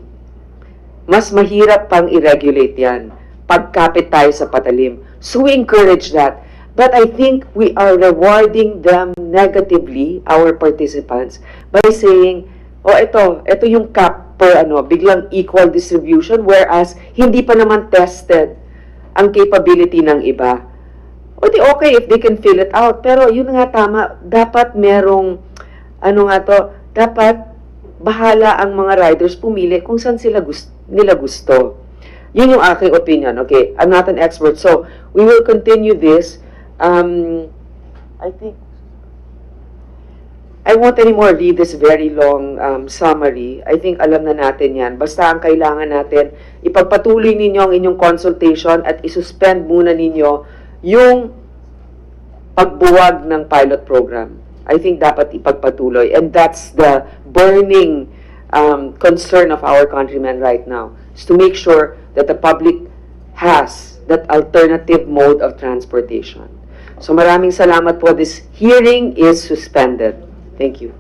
Mas mahirap pang i-regulate yan. Pagkapit tayo sa patalim. So we encourage that. But I think we are rewarding them negatively, our participants, by saying, oh, ito yung cap per biglang equal distribution, whereas hindi pa naman tested ang capability ng iba. O di okay if they can fill it out. Pero yun nga tama, dapat merong, dapat bahala ang mga riders pumili kung saan nila gusto. Yun yung aking opinion. Okay, I'm not an expert. So, we will continue this. I won't anymore read this very long summary. I think alam na natin yan. Basta ang kailangan natin, ipagpatuloy ninyo ang inyong consultation at isuspend muna ninyo yung pagbuwag ng pilot program. I think dapat ipagpatuloy. And that's the burning concern of our countrymen right now, is to make sure that the public has that alternative mode of transportation. So maraming salamat po. This hearing is suspended. Thank you.